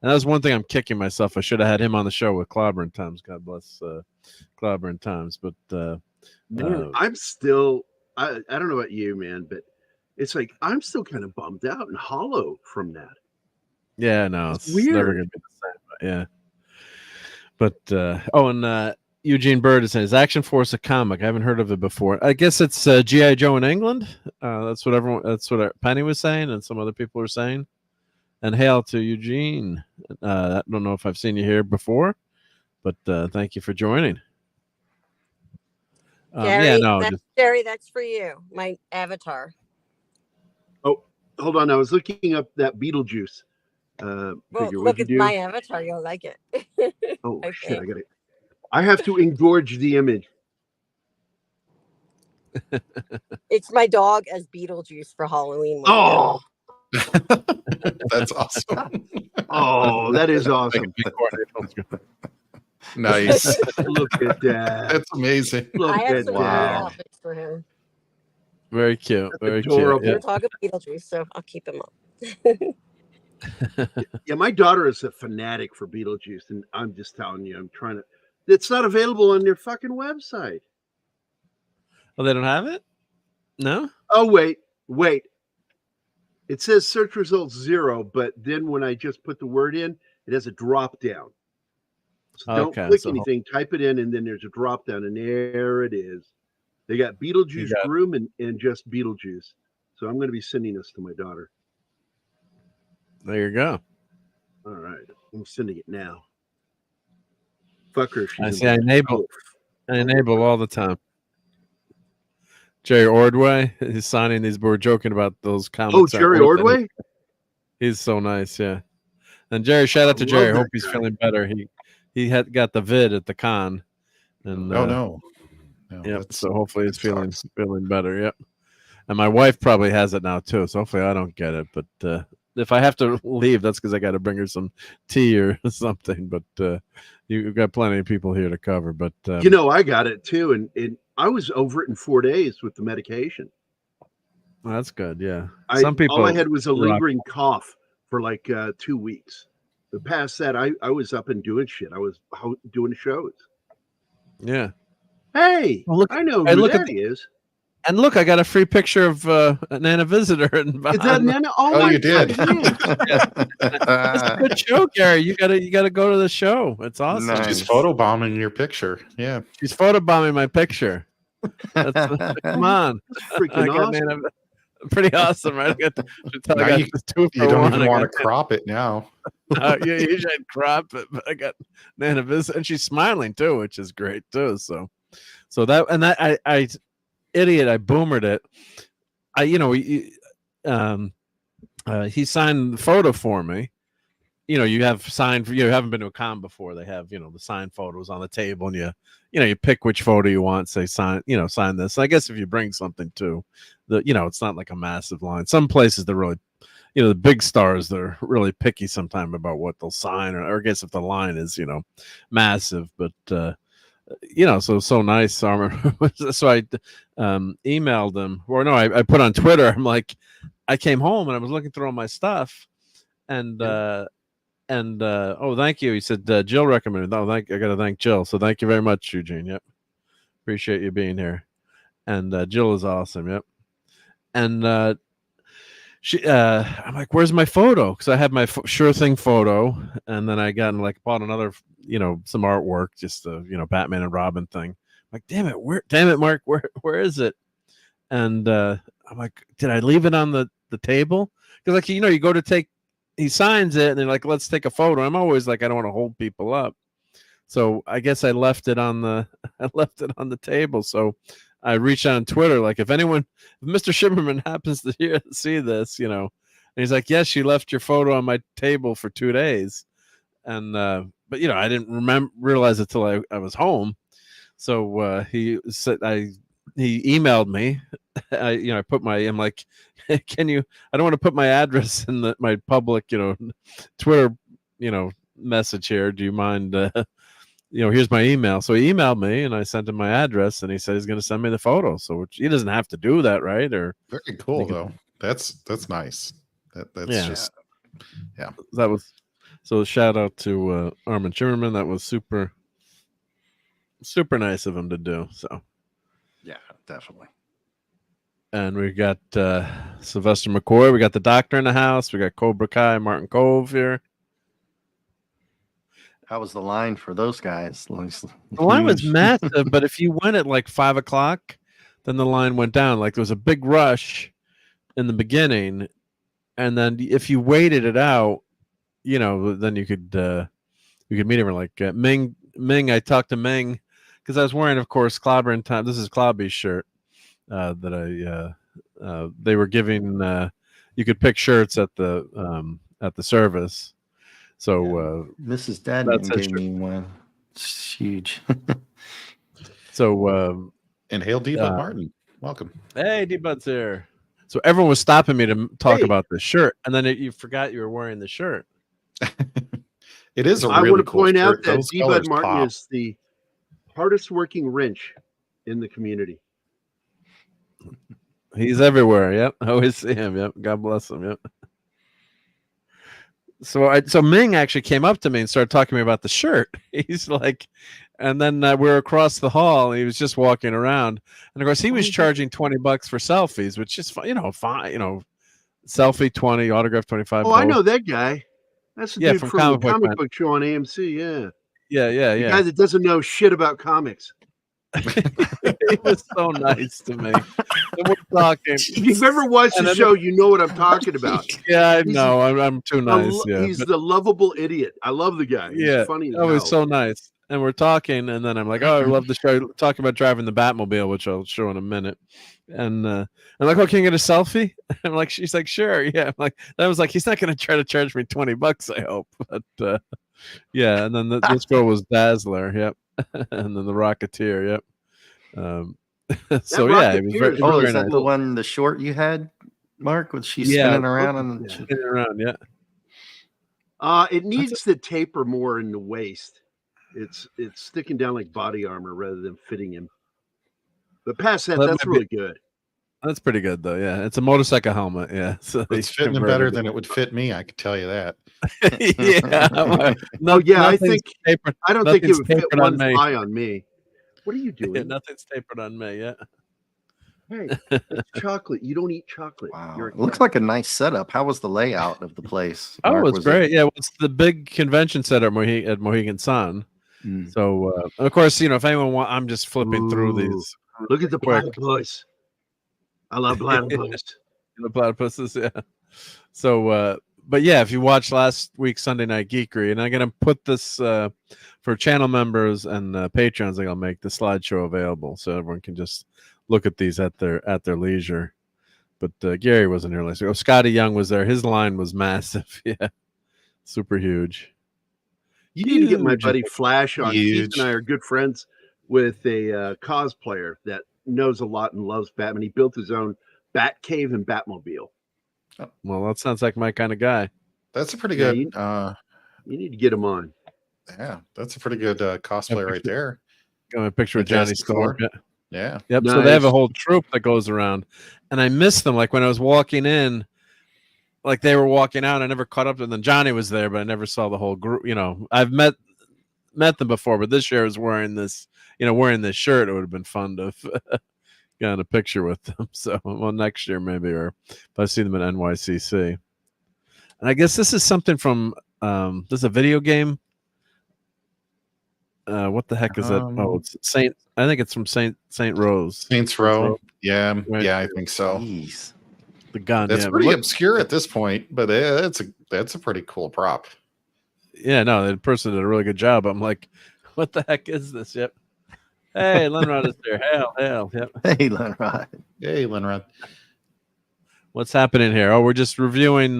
that was one thing I'm kicking myself. I should have had him on the show with Clobber and Times. God bless Clobber and Times. But man, I'm still. I don't know about you, man, but it's like I'm still kind of bummed out and hollow from that. Yeah, no, it's weird. never gonna be the same. But yeah. And Eugene Bird is saying, "Is Action Force a comic? I haven't heard of it before. I guess it's G.I. Joe in England. That's what Penny was saying, and some other people are saying. And hail to Eugene. I don't know if I've seen you here before, but thank you for joining. Gary, Gary, that's for you. My avatar. Oh, hold on. I was looking up that Beetlejuice. Look at my avatar. You'll like it. Oh shit! I got it. I have to engorge the image. It's my dog as Beetlejuice for Halloween. Oh, that's awesome. Oh, that is awesome. Nice. Look at that. That's amazing. I have some outfits for him. Very cute. That's very adorable. cute. Yeah. We're talking Beetlejuice, so I'll keep him up. Yeah, my daughter is a fanatic for Beetlejuice, and I'm just telling you, I'm trying to. It's not available on their fucking website. Oh, they don't have it? No? Oh, wait. It says search results 0, but then when I just put the word in, it has a drop down. So don't click anything, type it in, and then there's a drop down, and there it is. They got Beetlejuice Groom and just Beetlejuice. So I'm going to be sending this to my daughter. There you go. All right. I'm sending it now. Fuck her. I see. I enable all the time. Jerry Ordway, he's signing these. We're joking about those comics. Oh, Jerry Ordway? He's so nice, yeah. And Jerry, shout out to Jerry. I hope he's feeling better. He had got the vid at the con. And no. Yep. So hopefully he's feeling better. Yep. And my wife probably has it now too. So hopefully I don't get it. But if I have to leave, that's because I got to bring her some tea or something. But you've got plenty of people here to cover. But I got it too, and I was over it in 4 days with the medication. Well, that's good. Yeah. All I had was a lingering cough for like 2 weeks. But past that, I was up and doing shit. I was doing shows. Yeah. Hey, well, I know who that is. And look, I got a free picture of Nana Visitor. Is that Nana? Oh, you did. It's a good show, Gary. You gotta go to the show. It's awesome. Nice. She's photobombing your picture. Yeah, she's photobombing my picture. Come on, freaking awesome. Nana, pretty awesome, right? You don't even want to crop it now. Yeah, you should crop it. But I got Nana Visitor, and she's smiling too, which is great too. So that I idiot, I boomered it. He signed the photo for me. You have signed. You haven't been to a con before. They have the signed photos on the table, and you pick which photo you want. Say sign this. I guess if you bring something too, it's not like a massive line. Some places they're really, the big stars, they're really picky sometimes about what they'll sign, or I guess if the line is massive. But so nice, Armor. So I emailed him, or no, I put on Twitter. I'm like, I came home and I was looking through all my stuff, and oh, thank you. He said Jill recommended. Oh, I got to thank Jill. So thank you very much, Eugene. Yep, appreciate you being here. And Jill is awesome. Yep. And I'm like, where's my photo? Because I had my Sure Thing photo, and then I bought another, some artwork, just Batman and Robin thing. I'm like, damn it, Mark, where is it? And I'm like, did I leave it on the table? Because you go to take. He signs it and they're like, let's take a photo. I'm always like, I don't want to hold people up. So I guess I left it on the table. So I reached out on Twitter, like, if Mr. Shimmerman happens to see this, and he's like, yes, you left your photo on my table for 2 days. And, but I didn't realize it till I was home. So he said, he emailed me. I put I'm like, can you? I don't want to put my address in my public, Twitter, message here. Do you mind? Here's my email. So he emailed me, and I sent him my address, and he said he's going to send me the photo. So he doesn't have to do that, right? Or very cool though. That's nice. That's just That was so. Shout out to Armin Sherman. That was super nice of him to do. So. Yeah, definitely. And we got Sylvester McCoy. We got the doctor in the house. We got Cobra Kai, Martin Cove here. How was the line for those guys? The line was massive, but if you went at like 5 o'clock, then the line went down. Like there was a big rush in the beginning, and then if you waited it out, then you could meet him. Like Ming. I talked to Ming. Because I was wearing, of course, Clobber and Tom. This is Clobby's shirt that they were giving. You could pick shirts at the service. So Mrs. Dadman gave me one. It's huge. So and hail D-Bud Martin. Welcome. Hey, D-Bud's here. So everyone was stopping me to talk about the shirt, and then you forgot you were wearing the shirt. It is a really I want to cool point shirt. out that D-Bud Martin is the hardest working wrench in the community. He's everywhere. Yep, I always see him. Yep, God bless him. Yep. So Ming actually came up to me and started talking to me about the shirt. He's like, and then we were across the hall. And he was just walking around, and of course he was charging $20 for selfies, which is fine. Selfie 20, autograph 25. Oh, I know that guy. That's the dude from the comic book show on AMC. Yeah. Yeah. The guy that doesn't know shit about comics. He was so nice to me. And we're talking. If you've ever watched the show, you know what I'm talking about. Yeah, I know. I'm too nice. He's the lovable idiot. I love the guy. He's funny. Oh, he's so nice. And we're talking, and then I'm like, oh, I love the show. Talking about driving the Batmobile, which I'll show in a minute. And I'm like, oh, can you get a selfie? I'm like, she's like, sure. Yeah. I'm like, that was like, he's not going to try to charge me $20, I hope. But yeah. And then this girl was Dazzler. Yep. And then the Rocketeer. Yep. So yeah, it was very, is that the one, the short you had, Mark? Was she spinning around and spinning around? Yeah. It needs to taper more in the waist. It's sticking down like body armor rather than fitting him. But past that, that's really good. That's pretty good though. Yeah, it's a motorcycle helmet. Yeah, so it's fitting him better than it would fit me. I can tell you that. Yeah. I don't think it would fit one fly on me. What are you doing? Yeah, nothing's tapered on me. Yeah. Hey, it's chocolate. You don't eat chocolate. Wow. It looks like a nice setup. How was the layout of the place? Oh, it was great. Yeah, it's the big convention center at Mohegan Sun. So, of course, if anyone wants, I'm just flipping through these. Look at the platypus. I love platypus. The platypuses, yeah. So, but yeah, if you watched last week's Sunday Night Geekery, and I'm going to put this for channel members and patrons, I'll make the slideshow available so everyone can just look at these at their leisure. But Gary wasn't here last week. Oh, Scotty Young was there. His line was massive. Yeah, super huge. You need to get my buddy Flash on. Keith and I are good friends with a cosplayer that knows a lot and loves Batman. He built his own Bat Cave and Batmobile. Oh, well, that sounds like my kind of guy. That's a pretty good. You need to get him on. Yeah, that's a pretty good cosplay right there. Got a picture of Johnny Storm. Yeah. Yep. Nice. So they have a whole troop that goes around, and I missed them. Like when I was walking in, like they were walking out. I never caught up to them. Then Johnny was there, but I never saw the whole group. You know, I've met them before, but this year I was wearing this. You know, wearing this shirt. It would have been fun to get a picture with them. So, well, next year maybe, or if I see them at NYCC. And I guess this is something from this is a video game. What the heck is that? Oh, it's Saint. I think it's from Saint Rose. Saints Row. Yeah, right. Yeah, I think so. Jeez. The gun. That's pretty obscure at this point, but that's a pretty cool prop. Yeah, no, the person did a really good job. I'm like, what the heck is this? Yep. Hey, Lenrod is there. Hail. Yep. Hey, Lenrod. Hey, Lenrod. What's happening here? Oh, we're just reviewing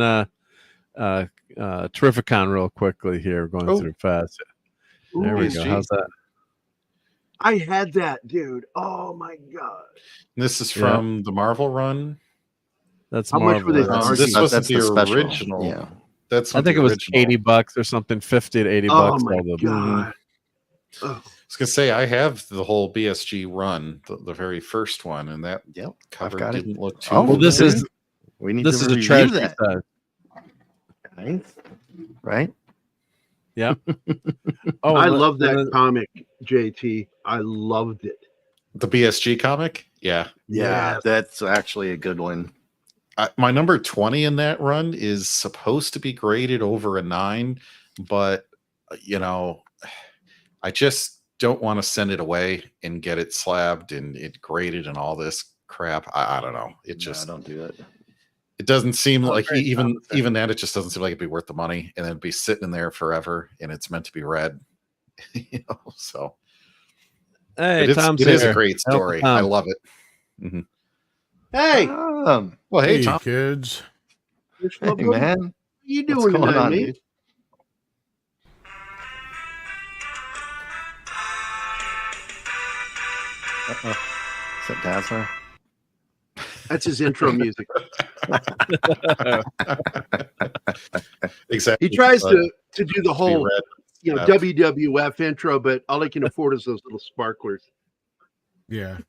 Terrificon real quickly here, going through fast. There we go. How's that? I had that, dude. Oh my god! This is from the Marvel run. That's how Marvel. much were they? This wasn't the original. Yeah, I think it was $80 or something, 50 to $80. Oh my god! I was gonna say I have the whole BSG run, the very first one, and that cover didn't look too. Oh, well, this is a treasure. Right? Yeah. Oh, I love that comic, JT. I loved it. The BSG comic? Yeah. Yeah, that's actually a good one. My number 20 in that run is supposed to be graded over a 9, but you know, I just don't want to send it away and get it slabbed and it graded and all this crap. I don't know. It just don't do it. It doesn't seem like even that. It just doesn't seem like it'd be worth the money, and it'd be sitting in there forever. And it's meant to be read, you know. So, hey, it is a great story. I love it. Mm-hmm. Hey, well, hey, Tom. Kids. Hey, man, what you doing tonight, mate? Is that Dazzler? That's his intro music. Exactly. He tries to do the whole WWF intro, but all he can afford is those little sparklers. Yeah.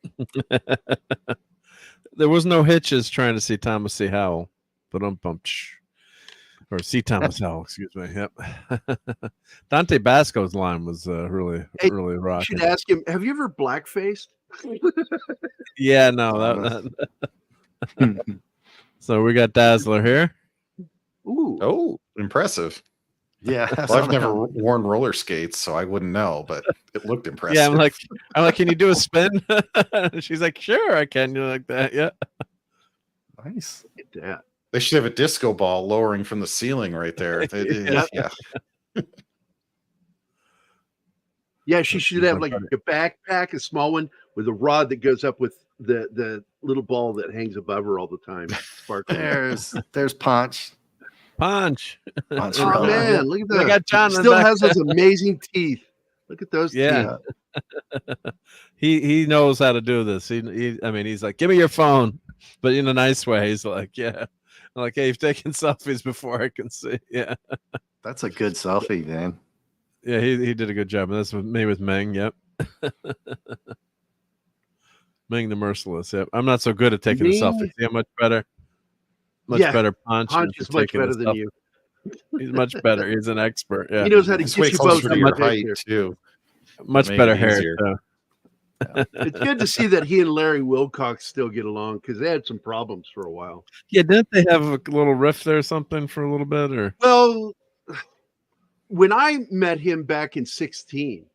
There was no hitches trying to see Thomas C. Howell, but or see Thomas Howell. Excuse me. Yep. Dante Basco's line was really rocking. You should ask him. Have you ever blackfaced? Yeah, no. So we got Dazzler here. Ooh. Oh, impressive. Yeah. Well, I've never worn roller skates, so I wouldn't know, but it looked impressive. Yeah, I'm like, can you do a spin? She's like, sure, I can. You're like that. Yeah. Nice. Yeah. They should have a disco ball lowering from the ceiling right there. Yeah. Yeah, she should have like a backpack, a small one with a rod that goes up with the little ball that hangs above her all the time. Sparkling. There's Punch. Punch. Oh man, look at that. I got John still has those amazing teeth. Look at those teeth. He knows how to do this. He's like, give me your phone, but in a nice way. He's like, yeah. I'm like, hey, you've taken selfies before I can see. Yeah. That's a good selfie, man. Yeah, he did a good job. And that's with me with Meng. Yep. Meng the Merciless. Yep. I'm not so good at taking a selfie. See how much better? Better Punch. Punch is much better than you. He's much better. He's an expert. Yeah. He knows how to get you both to your height too. Much better hair. So. Yeah. It's good to see that he and Larry Wilcox still get along because they had some problems for a while. Yeah, didn't they have a little rift there or something for a little bit? Or well, when I met him back in 2016,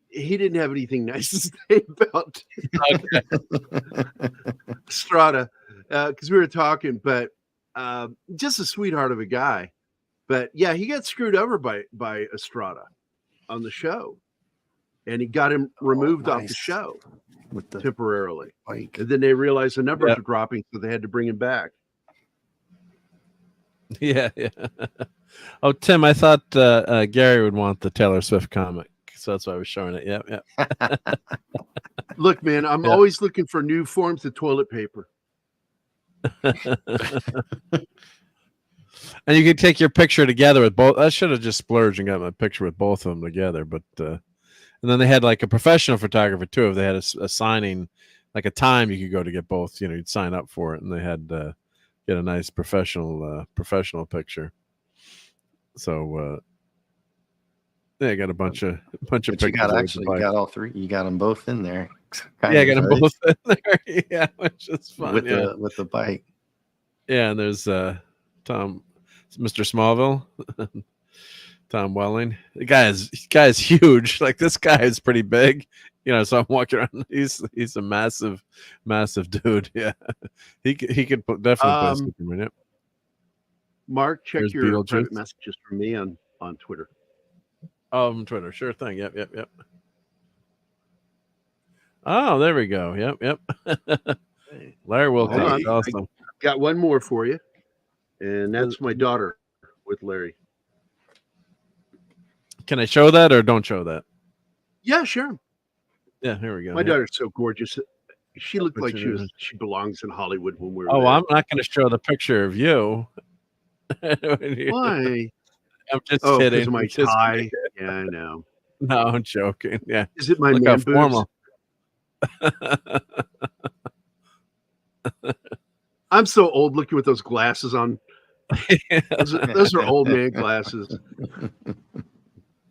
he didn't have anything nice to say about Estrada because we were talking, but just a sweetheart of a guy. But yeah, he got screwed over by Estrada on the show, and he got him removed off the show. temporarily. Bike. And then they realized the numbers were dropping, so they had to bring him back. Yeah. Oh, Tim, I thought Gary would want the Taylor Swift comic, so that's why I was showing it. Yeah. Look, man, I'm always looking for new forms of toilet paper. And you could take your picture together with both. I should have just splurged and got my picture with both of them together. But and then they had like a professional photographer too. If they had a signing, like a time you could go to get both. You'd sign up for it, and they had get a nice professional picture. So yeah, I got a bunch of pictures. You got all three. You got them both in there. I got them both in there. Yeah, which is fun. With the bike. Yeah, and there's Tom, Mr. Smallville, Tom Welling. The guy is huge. Like, this guy is pretty big. So I'm walking around. He's a massive dude. Yeah, he could definitely play Superman. Yep. Mark, check your private messages from me on Twitter. On Twitter, sure thing. Yep. Oh, there we go. Yep. Larry Wilkins. Awesome. Got one more for you, and that's my daughter with Larry. Can I show that or don't show that? Yeah, sure. Yeah, here we go. My daughter's so gorgeous. She looked like she belongs in Hollywood when we were there. I'm not going to show the picture of you. Why? I'm just kidding. Because of my tie. Yeah, I know. No, I'm joking. Yeah. Is it my man boobs? I'm so old looking with those glasses on. Those are old man glasses.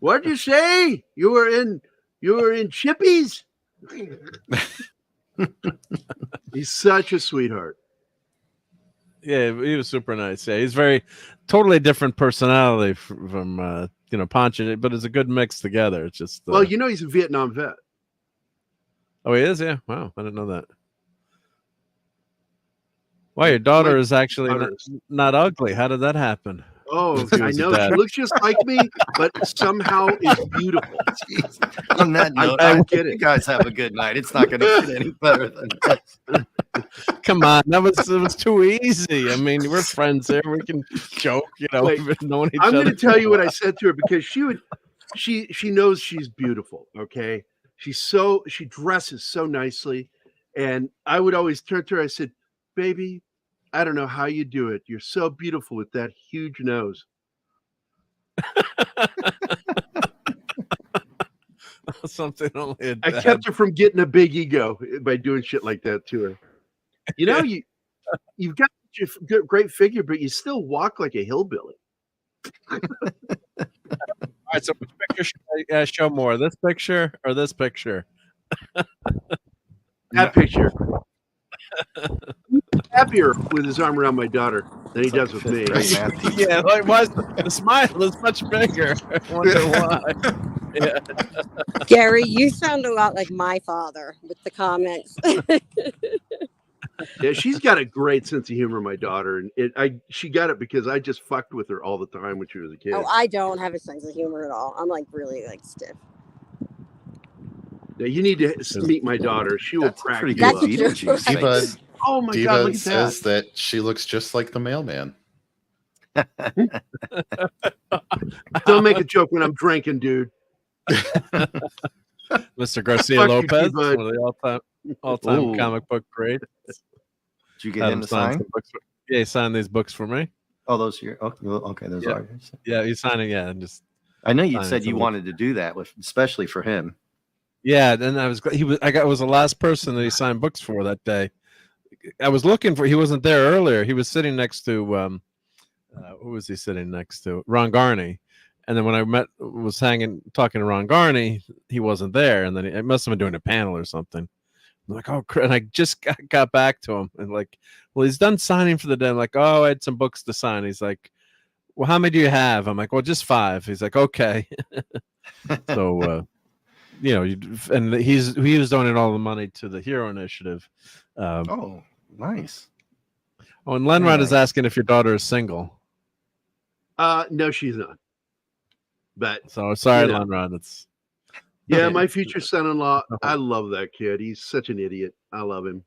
What did you say? You were in Chippies? He's such a sweetheart. Yeah, he was super nice. Yeah, he's totally different personality from Pancho, but it's a good mix together. It's just well, he's a Vietnam vet. Oh, he is? Yeah. Wow, I didn't know that. Wow, your daughter is actually not ugly. How did that happen? Oh, I know. She looks just like me, but somehow is beautiful. Jeez. On that note, I get it. You guys have a good night. It's not going to get any better than this. Come on, it was too easy. I mean, we're friends here. We can joke, we've been knowing each other. I'm going to tell you what I said to her, because she knows she's beautiful. Okay, she dresses so nicely, and I would always turn to her. I said, "Baby, I don't know how you do it. You're so beautiful with that huge nose." Something only I kept her from getting a big ego by doing shit like that to her. You've got a great figure, but you still walk like a hillbilly. All right, so which picture should I show more? This picture or this picture? That picture. Happier with his arm around my daughter than he does with me. Yeah, the smile is much bigger. I wonder why. Yeah. Gary, you sound a lot like my father with the comments. Yeah, she's got a great sense of humor, my daughter, and she got it because I just fucked with her all the time when she was a kid. Oh, I don't have a sense of humor at all. I'm really stiff. Yeah, you need to meet my daughter. She will crack you up. Oh my God! Look at says that she looks just like the mailman. Don't make a joke when I'm drinking, dude. Mr. Garcia Lopez, one of the all-time comic book greats. Did you get him to sign? Yeah, he signed these books for me. Oh, those here. Okay, those are. Yeah, he's signing. Yeah, I know you said you wanted to do that especially for him. Yeah, and I was the last person that he signed books for that day. I was looking for. He wasn't there earlier. He was sitting next to who was he sitting next to? Ron Garney. And then when I was talking to Ron Garney, he wasn't there. And then I must have been doing a panel or something. I'm like, oh, and I just got back to him and like, well, he's done signing for the day. I'm like, oh, I had some books to sign. He's like, well, how many do you have? I'm like, well, just 5. He's like, okay. So, and he was donating all the money to the Hero Initiative. Oh, nice. Oh, and Lenrod is asking if your daughter is single. No, she's not. But so sorry, Lenrod. Yeah, my future son-in-law. I love that kid. He's such an idiot. I love him.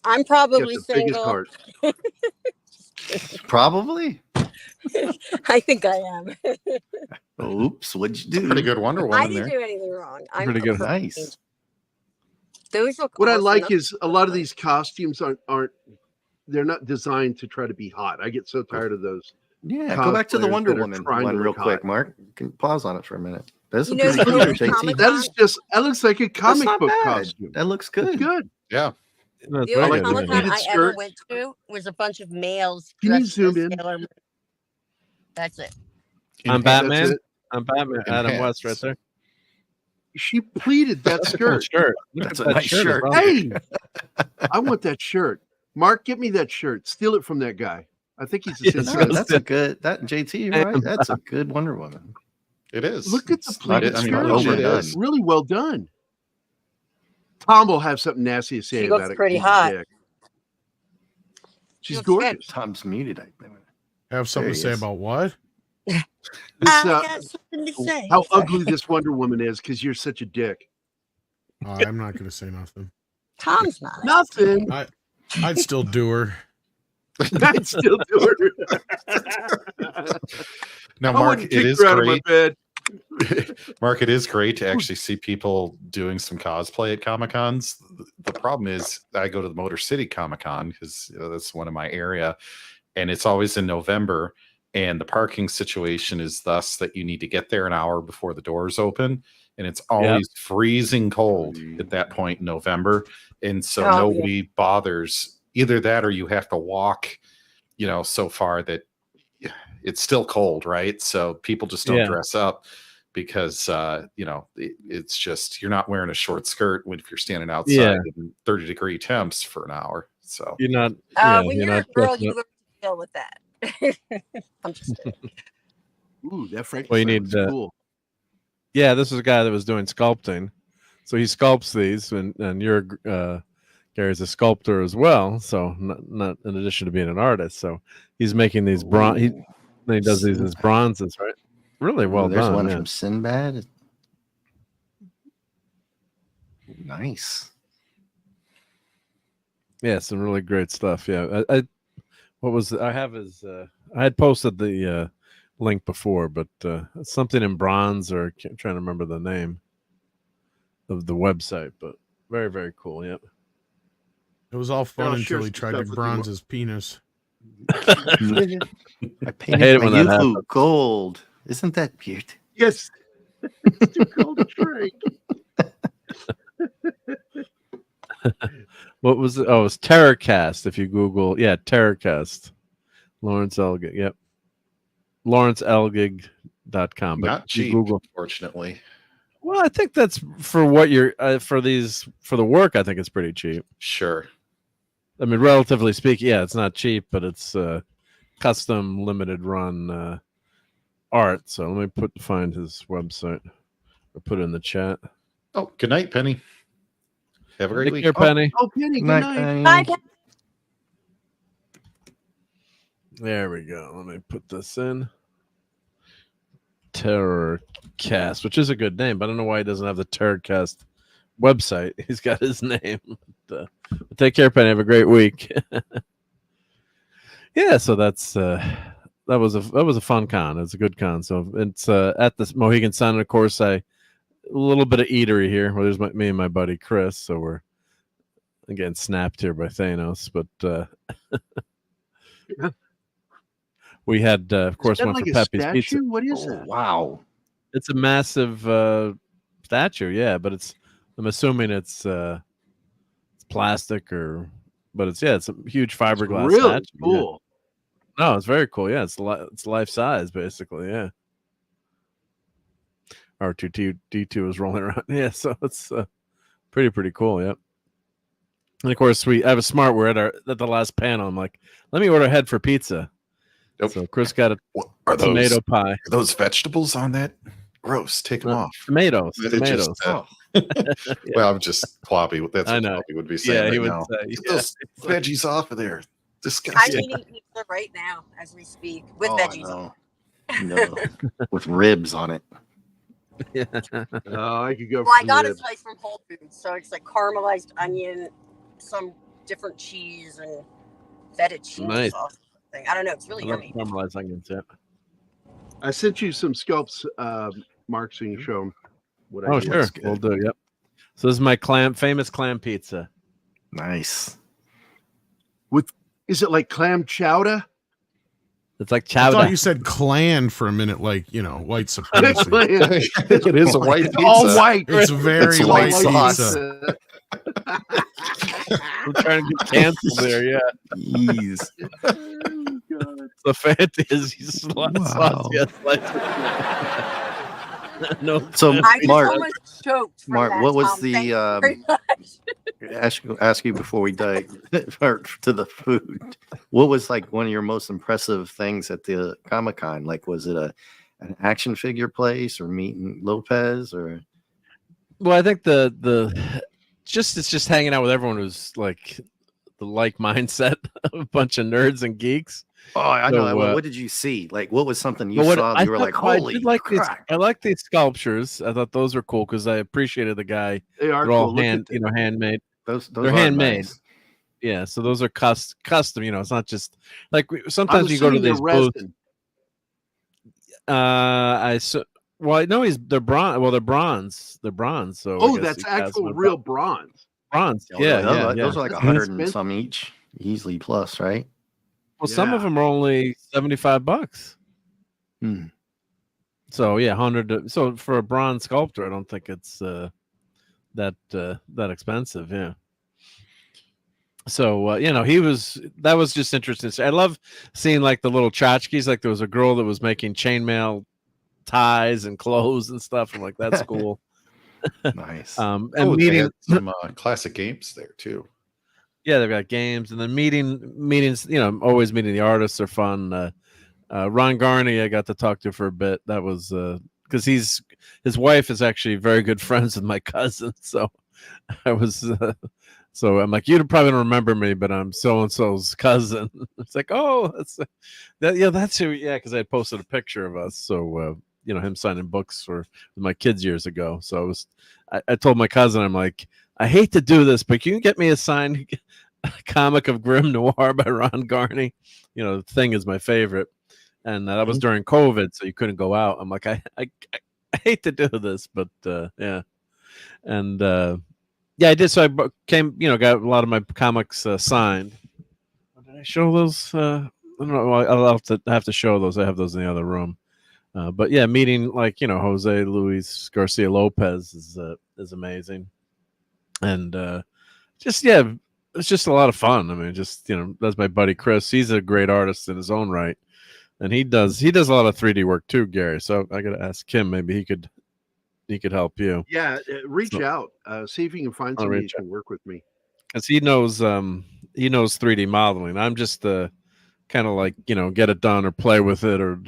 I'm probably single. Probably. I think I am. Oops, what'd you do? Pretty good Wonder Woman. I didn't do anything wrong. I'm pretty good. Nice. Those look what awesome. I like is a lot of these costumes aren't they're not designed to try to be hot. I get so tired of those. Yeah, go back to the Wonder Woman one real quick, Mark. You can pause on it for a minute. That's that looks like a comic book costume. That looks good. It's good. Yeah. The only Comic-Con I ever went to was a bunch of males. Can you zoom in? That's it. I'm Batman. I'm Batman. Adam West right there. She pleated that skirt. That's a nice shirt. Hey, I want that shirt. Mark, get me that shirt. Steal it from that guy. I think he's the same size. That's a good. That JT, right? That's a good Wonder Woman. It is. Look at the pleated skirt. Overdone. Really well done. Tom will have something nasty to say about it. She looks pretty hot. She's gorgeous. Tom's muted. Have something to say about what? I got something to say. How ugly this Wonder Woman is because you're such a dick. I'm not going to say nothing. Tom's not. Nothing. I'd still do her. I'd still do her. Now, Mark, it is great. Mark, it is great to actually see people doing some cosplay at Comic-Cons. The problem is I go to the Motor City Comic-Con because that's one in my area, and it's always in November, and the parking situation is thus that you need to get there an hour before the doors open, and it's always freezing cold at that point in November, and so nobody bothers. Either that or you have to walk, so far that it's still cold, right? So people just don't dress up because, it's just, you're not wearing a short skirt if you're standing outside in 30-degree temps for an hour. So you're not. When you're a girl, you learn to deal with that. I'm just kidding. Ooh, that Frank. Well, you need cool. Yeah, this is a guy that was doing sculpting, so he sculpts these, and you're Gary's a sculptor as well, so not in addition to being an artist. So he's making these bronze. He does these as bronzes, right? Really well there's done. There's one from Sinbad. Nice. Yeah, some really great stuff. Yeah, I had posted the link before, but something in bronze, or I'm trying to remember the name of the website, but very, very cool. Yep. It was all fun until he tried to bronze his penis. I painted my youth gold. Isn't that cute? Yes. It's too cold to drink. What was it? Oh, it's Terrorcast. If you Google, Terrorcast. Lawrence Elgig. Yep. LawrenceElgig.com. Not cheap, Google, unfortunately. Well, I think that's for what you're for the work. I think it's pretty cheap. Sure. I mean, relatively speaking, it's not cheap, but it's custom, limited run art. So let me find his website or put it in the chat. Oh, good night, Penny. Have a great week. Take care, Penny. Oh, Penny, good night. Bye. There we go. Let me put this in. Terrorcast, which is a good name, but I don't know why he doesn't have the Terrorcast website. He's got his name. But take care, Penny. Have a great week. So that's that was a fun con. It's a good con. So it's at the Mohegan Sun, and of course a little bit of eatery here. Well, there's me and my buddy Chris. So we're again snapped here by Thanos, but we had of course went for Pepe's Pizza. What is that? Wow, it's a massive statue. But I'm assuming it's plastic but it's a huge fiberglass. Really statue. cool. No, it's very cool. Yeah, it's life size basically. Yeah. R2D2 is rolling around. Yeah, so it's pretty cool. Yep. And of course, I have a smart. We're at the last panel. I'm like, let me order ahead for pizza. Nope. So Chris got a tomato pie. Are those vegetables on that? Gross. Take them off. Tomatoes. Well, I'm just Plobby. That's what Plobby would be saying. Yeah, he would say. Get those veggies off of there. Disgusting. I'm eating pizza right now as we speak with veggies on. No, with ribs on it. Yeah. Oh, I could go. Well, I got a slice from Whole Foods, so it's like caramelized onion, some different cheese, and feta cheese sauce thing. I don't know. It's really yummy. Caramelized onions, yeah. I sent you some sculpts, Mark, so you can show them what I did. Sure. We'll do. Yep. So this is my famous clam pizza. Nice. Is it like clam chowder? It's like chowder. I thought you said clan for a minute, like, white supremacy. It is a white pizza. All white. It's very white pizza. I'm trying to get canceled there, yeah. Jeez. The fantasy sauce, yes. No. So I Mark, almost choked. Mark, what was the ask you before we dive to the food? What was like one of your most impressive things at the Comic-Con? Like, was it an action figure place or meeting Lopez or? Well, I think it's just hanging out with everyone who's like the mindset of a bunch of nerds and geeks. Oh, I know. What did you see? Like, what was something you saw that you were like, holy crap. I like these sculptures. I thought those were cool because I appreciated the guy. They are They're all cool. handmade. They're handmade. Nice. Yeah, so those are custom. It's not just like sometimes you go to these booths. Well, no, they're bronze. Well, they're bronze. They're bronze. So that's actual real bronze. Bronze. Those are like 100 and some each, easily plus, right? Well, some of them are only $75. So yeah, 100. So for a bronze sculptor, I don't think it's that expensive. Yeah. So that was just interesting. I love seeing like the little tchotchkes. Like there was a girl that was making chainmail ties and clothes and stuff. I'm like, that's cool. Nice. And meeting some classic games there too. Yeah, they've got games, and then meetings. Always meeting the artists are fun. Ron Garney, I got to talk to for a bit. That was because his wife is actually very good friends with my cousin. So I was. So I'm like, you probably don't remember me, but I'm so and so's cousin. It's like, oh, that's who. Yeah, because I had posted a picture of us. So him signing books with my kids years ago. So I told my cousin, I'm like, I hate to do this, but you can get me a signed comic of Grim Noir by Ron Garney. The Thing is my favorite, and that was during COVID, so you couldn't go out. I'm like, I hate to do this, but yeah, and I did. So I got a lot of my comics signed. Did I show those? I don't know. I'll have to show those. I have those in the other room. But yeah, meeting like Jose Luis Garcia Lopez is amazing. And it's just a lot of fun. I mean, that's my buddy Chris. He's a great artist in his own right, and he does a lot of 3D work too, Gary. So I got to ask him. Maybe he could help you. Yeah, reach out. See if you can find somebody who can work with me. Because he knows 3D modeling. I'm just kind of like get it done or play with it or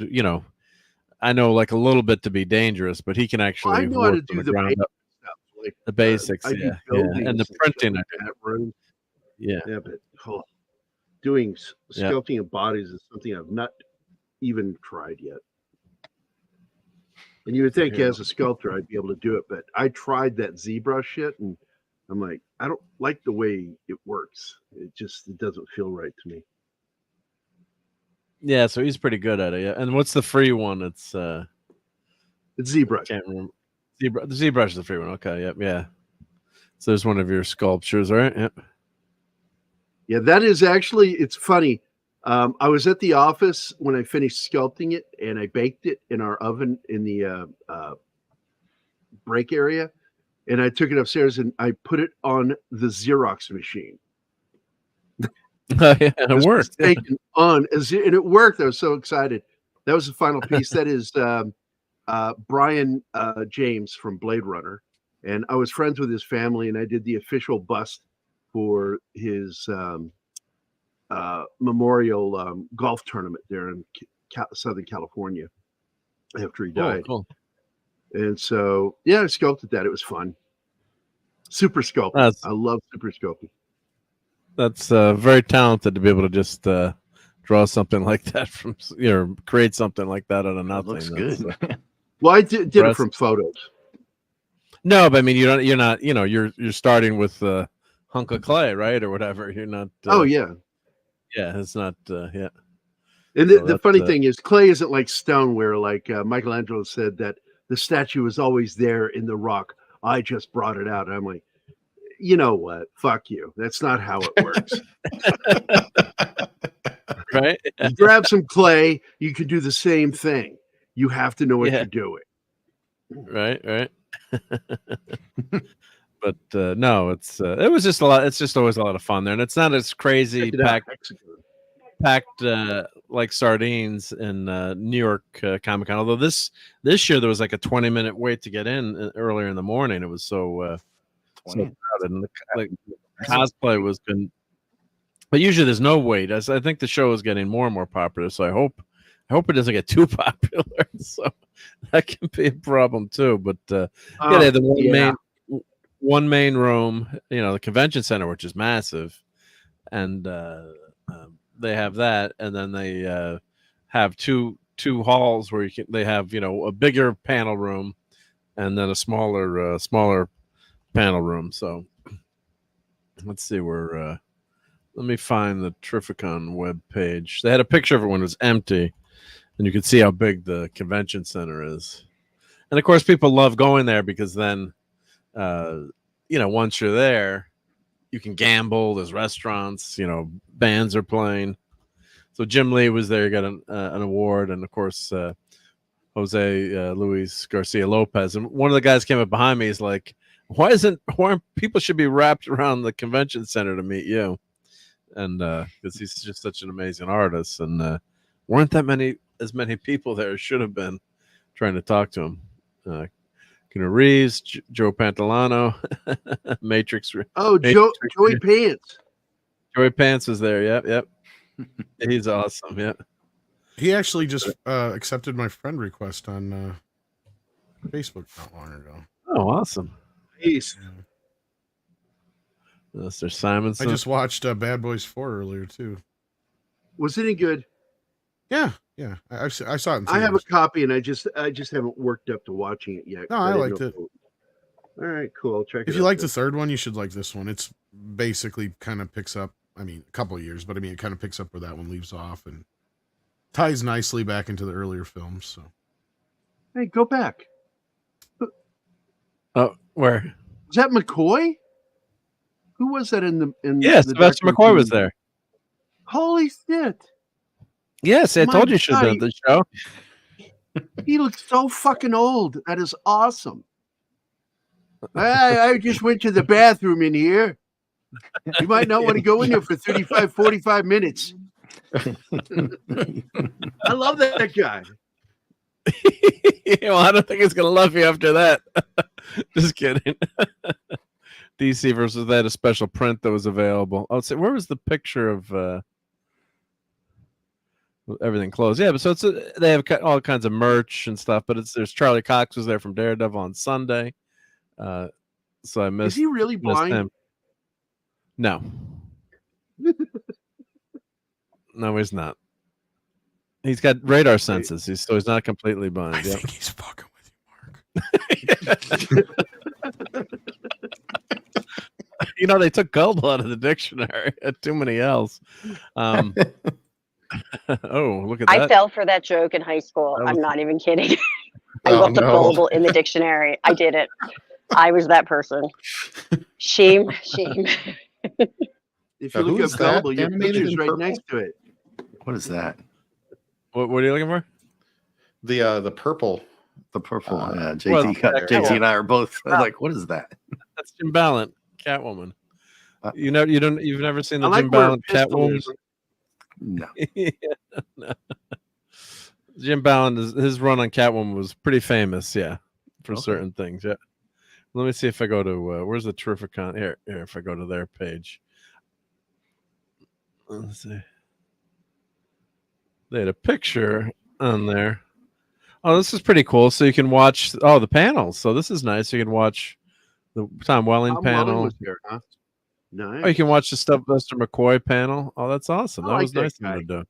I know like a little bit to be dangerous, but he can actually. I know how to do the ground up. Like, the basics, yeah, and the printing. Yeah, but doing sculpting of bodies is something I've not even tried yet. And you would think as a sculptor I'd be able to do it, but I tried that ZBrush shit, and I'm like, I don't like the way it works. It doesn't feel right to me. Yeah, so he's pretty good at it. Yeah, and what's the free one? It's ZBrush. Can't remember. The ZBrush is the free one. Okay, yep, yeah. So there's one of your sculptures, right? Yep. Yeah, that is actually. It's funny. I was at the office when I finished sculpting it, and I baked it in our oven in the break area, and I took it upstairs and I put it on the Xerox machine. Yeah, it worked. And it worked. I was so excited. That was the final piece. That is Brian James from Blade Runner, and I was friends with his family, and I did the official bust for his memorial golf tournament there in Southern California after he died. Cool. And so, I sculpted that. It was fun. Super sculpting. I love super sculpting. That's very talented to be able to just draw something like that from, create something like that out of nothing. Looks good. Well, I did it from photos. No, but I mean, you're not. You're starting with a hunk of clay, right, or whatever. You're not. Oh yeah. Yeah, it's not. Yeah. And the funny thing is, clay isn't like stone, where like Michelangelo said that the statue is always there in the rock. I just brought it out. And I'm like, you know what? Fuck you. That's not how it works. Right? You grab some clay, you can do the same thing. You have to know what you're doing. Right. But no, it was just a lot. It's just always a lot of fun there, and it's not as crazy packed like sardines in New York Comic Con. Although this year there was like a 20-minute wait to get in earlier in the morning. It was so crowded, and the cosplay was good. But usually there's no wait. I think the show is getting more and more popular. So I hope it doesn't get too popular. So that can be a problem too. But they have the one main room, the convention center, which is massive, and they have that, and then they have two halls where they have a bigger panel room, and then a smaller panel room. So let's see where. Let me find the Terrificon web page. They had a picture of it when it was empty, and you could see how big the convention center is. And of course, people love going there because then, once you're there, you can gamble. There's restaurants. Bands are playing. So Jim Lee was there. He got an award, and of course, Jose Luis Garcia Lopez. And one of the guys came up behind me. He's like, "Why aren't people should be wrapped around the convention center to meet you?" And because he's just such an amazing artist, and weren't as many people there as should have been trying to talk to him. Keanu Reeves, Joe Pantalano, Matrix. Oh, Joey Pants. Joey Pants was there. Yep. He's awesome. Yeah. He actually just accepted my friend request on Facebook not long ago. Oh, awesome. Peace. Mr. Simonson. I just watched Bad Boys 4 earlier too. Was it any good? Yeah. I saw it in theaters. I have a copy, and I just haven't worked up to watching it yet. No, I liked it. All right, cool. I'll check it out. If you like the third one, you should like this one. It's basically kind of picks up, a couple of years, but it kind of picks up where that one leaves off and ties nicely back into the earlier films. So, hey, go back. Oh, where? Was that McCoy? Who was that in the? Yes, Sylvester McCoy was there. Holy shit! Yes, I told you should have done the show. He looks so fucking old. That is awesome. I just went to the bathroom in here. You might not want to go in there for 35, 45 minutes. I love that guy. Well, I don't think he's going to love you after that. Just kidding. DC versus that, a special print that was available. Oh, so where was the picture of everything closed? Yeah, but so they have all kinds of merch and stuff, but there's Charlie Cox was there from Daredevil on Sunday. So I missed. Is he really blind? Him. No. No, he's not. He's got radar senses, so he's not completely blind. I think he's fucking with you, Mark. They took gullible out of the dictionary. Too many L's. Oh, look at that. I fell for that joke in high school. I'm not even kidding. I looked up gullible in the dictionary. I did it. I was that person. Shame. If you look up gullible, your picture's right next to it. What is that? What are you looking for? The purple. The purple. JT and I are both like, what is that? That's Jim Ballant, Catwoman. You've never seen the Jim Ballant Catwoman? No. No. Jim Ballant, his run on Catwoman was pretty famous, for certain things. Yeah. Let me see if I go to where's the Terrificon? Here, if I go to their page. Let's see. They had a picture on there. Oh, this is pretty cool. So you can watch the panels. So this is nice. You can watch the Tom Welling panel. Was there, huh? Nice. Oh, you can watch the Sylvester McCoy panel. Oh, that's awesome. That was nice of them to do.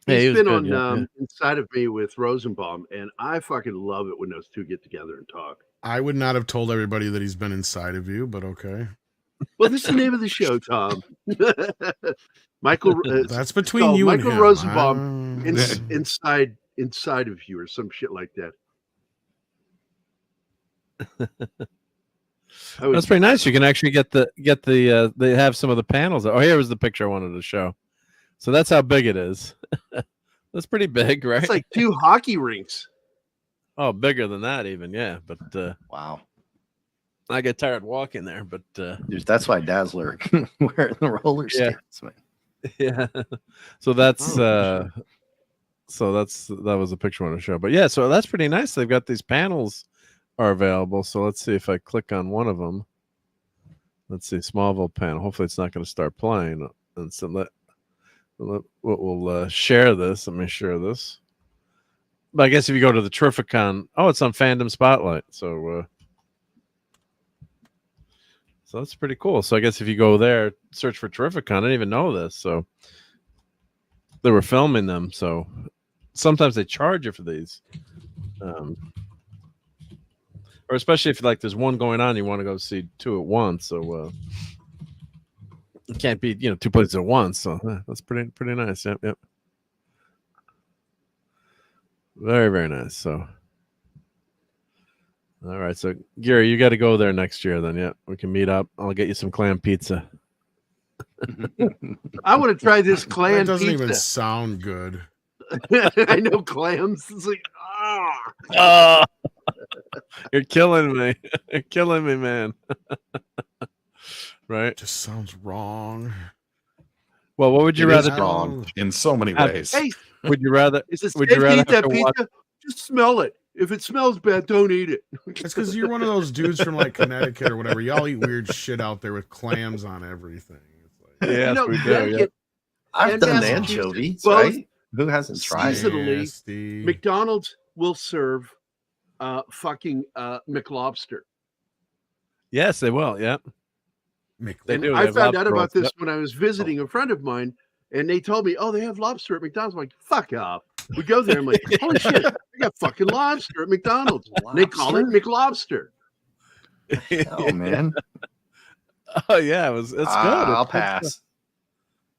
He's been on Inside of Me with Rosenbaum, and I fucking love it when those two get together and talk. I would not have told everybody that he's been inside of you, but okay. Well, this is the name of the show, Tom. Michael. That's between you Michael and him. Rosenbaum inside of you, or some shit like that. That's pretty nice. You can actually get the they have some of the panels. Oh, here was the picture I wanted to show. So that's how big it is. That's pretty big, right? It's like 2 hockey rinks. Oh, bigger than that even, yeah. But wow. I get tired walking there, but dude, that's why Dazzler wearing the roller skates. Yeah. So that's that was a picture I want to show. But yeah, so that's pretty nice. They've got these panels are available. So let's see if I click on one of them. Let's see, Smallville panel. Hopefully it's not going to start playing. And so we'll share this. Let me share this. But I guess if you go to the Terrificon, it's on Fandom Spotlight. So that's pretty cool. So I guess if you go there, search for Terrificon. I didn't even know this. So they were filming them. So sometimes they charge you for these. Or especially if like there's one going on, you want to go see 2 at once. So it can't be 2 places at once. So that's pretty nice. Yep. Very, very nice. So all right. So Gary, you got to go there next year. Then we can meet up. I'll get you some clam pizza. I want to try this clam. That doesn't pizza. Even sound good. I know clams. It's like you're killing me. You're killing me, man. Right? Just sounds wrong. Well, what would you rather do? Wrong in so many ways. Hey, would you rather? Would you rather eat that pizza? Just smell it. If it smells bad, don't eat it. It's because you're one of those dudes from like Connecticut or whatever. Y'all eat weird shit out there with clams on everything. It's like, yeah, we do. I've done anchovies, right? Who hasn't tried seasonally, McDonald's will serve fucking McLobster. Yes, they will. Yeah. They do. I found out about this when I was visiting a friend of mine, and they told me, they have lobster at McDonald's. I'm like, fuck off. We go there. I'm like, holy shit, I got fucking lobster at McDonald's. They call it McLobster. Oh, man. Oh, yeah. It's good. I'll pass.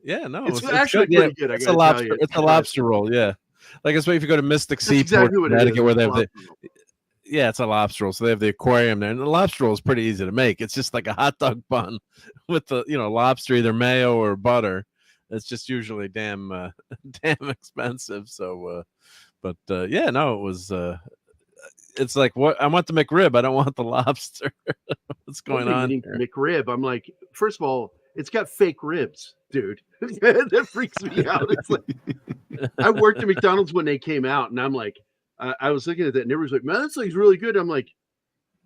Yeah, no. It's actually good. pretty good. It's a lobster. It's a lobster roll. Yeah. Like it's if you go to Mystic Seaport, Connecticut, where they have it's a lobster roll. So they have the aquarium there, and the lobster roll is pretty easy to make. It's just like a hot dog bun with the lobster, either mayo or butter. It's just usually damn expensive. So, it was. It's like what I want the McRib. I don't want the lobster. What's going on here? McRib. I'm like, first of all, it's got fake ribs, dude. That freaks me out. It's like I worked at McDonald's when they came out, and I'm like, I was looking at that, and everyone's like, man, that looks really good. I'm like,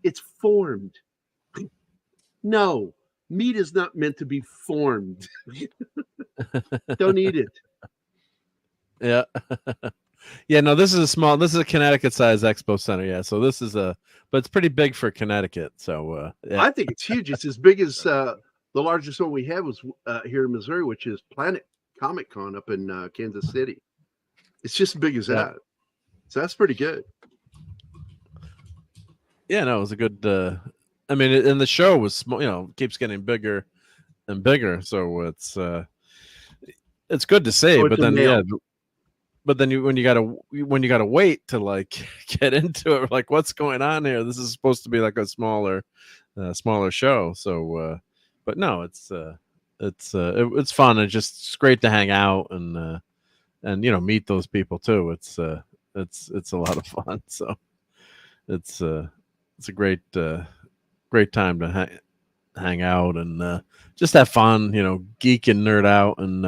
it's formed. No, meat is not meant to be formed. Don't eat it. Yeah. Yeah, no, this is a Connecticut size expo center. Yeah. So this is but it's pretty big for Connecticut. So I think it's huge. It's as big as the largest one we had was here in Missouri, which is Planet Comic Con up in Kansas City. It's just as big as that. So that's pretty good. Yeah, no, it was a good. I mean, and the show was small. Keeps getting bigger and bigger. So it's good to see. But then but then when you gotta wait to like get into it, like what's going on here? This is supposed to be like a smaller show. So, but no, it's fun and it's great to hang out and meet those people too. It's a lot of fun. So it's a great time to hang out and just have fun, geek and nerd out. And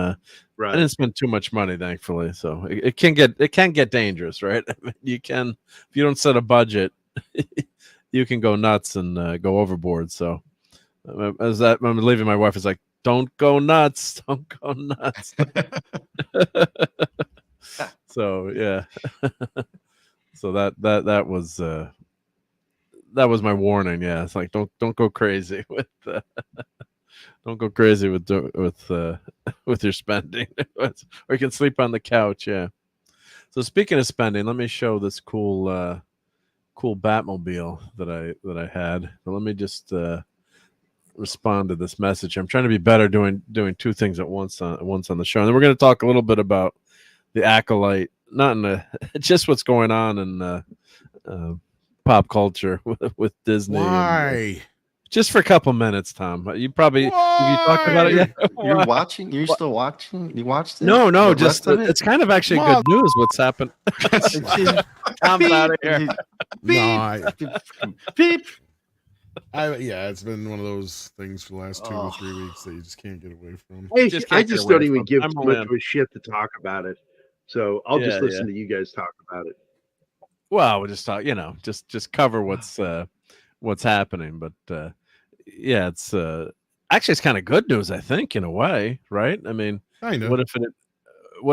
right. I didn't spend too much money, thankfully. So it can get dangerous, right? I mean, if you don't set a budget, you can go nuts and go overboard. So I'm leaving, my wife is like, don't go nuts. Don't go nuts. So yeah. So that was my warning. Yeah, it's like don't go crazy with Don't go crazy with your spending, or you can sleep on the couch. Yeah. So speaking of spending, let me show this cool Batmobile that I had. But let me just respond to this message. I'm trying to be better doing two things at once on the show, and then we're going to talk a little bit about the Acolyte, not in the just what's going on in pop culture with Disney. Why? Just for a couple minutes, Tom. You probably have you talked about it yet? You're watching? You're still watching? You watched it? No, just it's kind of actually good news. What's happened? Tom's out of here. Beep. It's been one of those things for the last 2 to 3 weeks that you just can't get away from. I just don't even give too much of a shit to talk about it. So I'll just listen to you guys talk about it. Well, we'll just talk, just cover what's happening. But it's actually it's kind of good news, I think, in a way, right? I mean, I know. What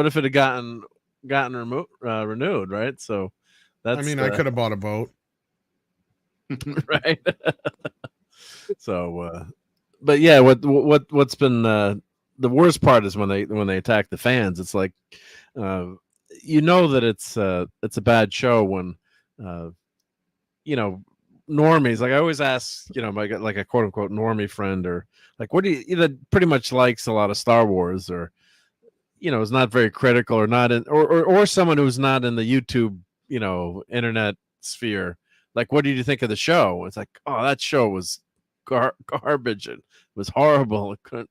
if it had gotten renewed, right? So that's. I mean, I could have bought a boat. Right. So, but yeah, what's been the worst part is when they attack the fans. It's like, that it's a bad show when, normies. Like I always ask, like a quote unquote normie friend, or like, what do you that pretty much likes a lot of Star Wars, or is not very critical, or not in, or someone who's not in the YouTube, internet sphere. Like, what did you think of the show? It's like, oh, that show was garbage. It was horrible. It couldn't,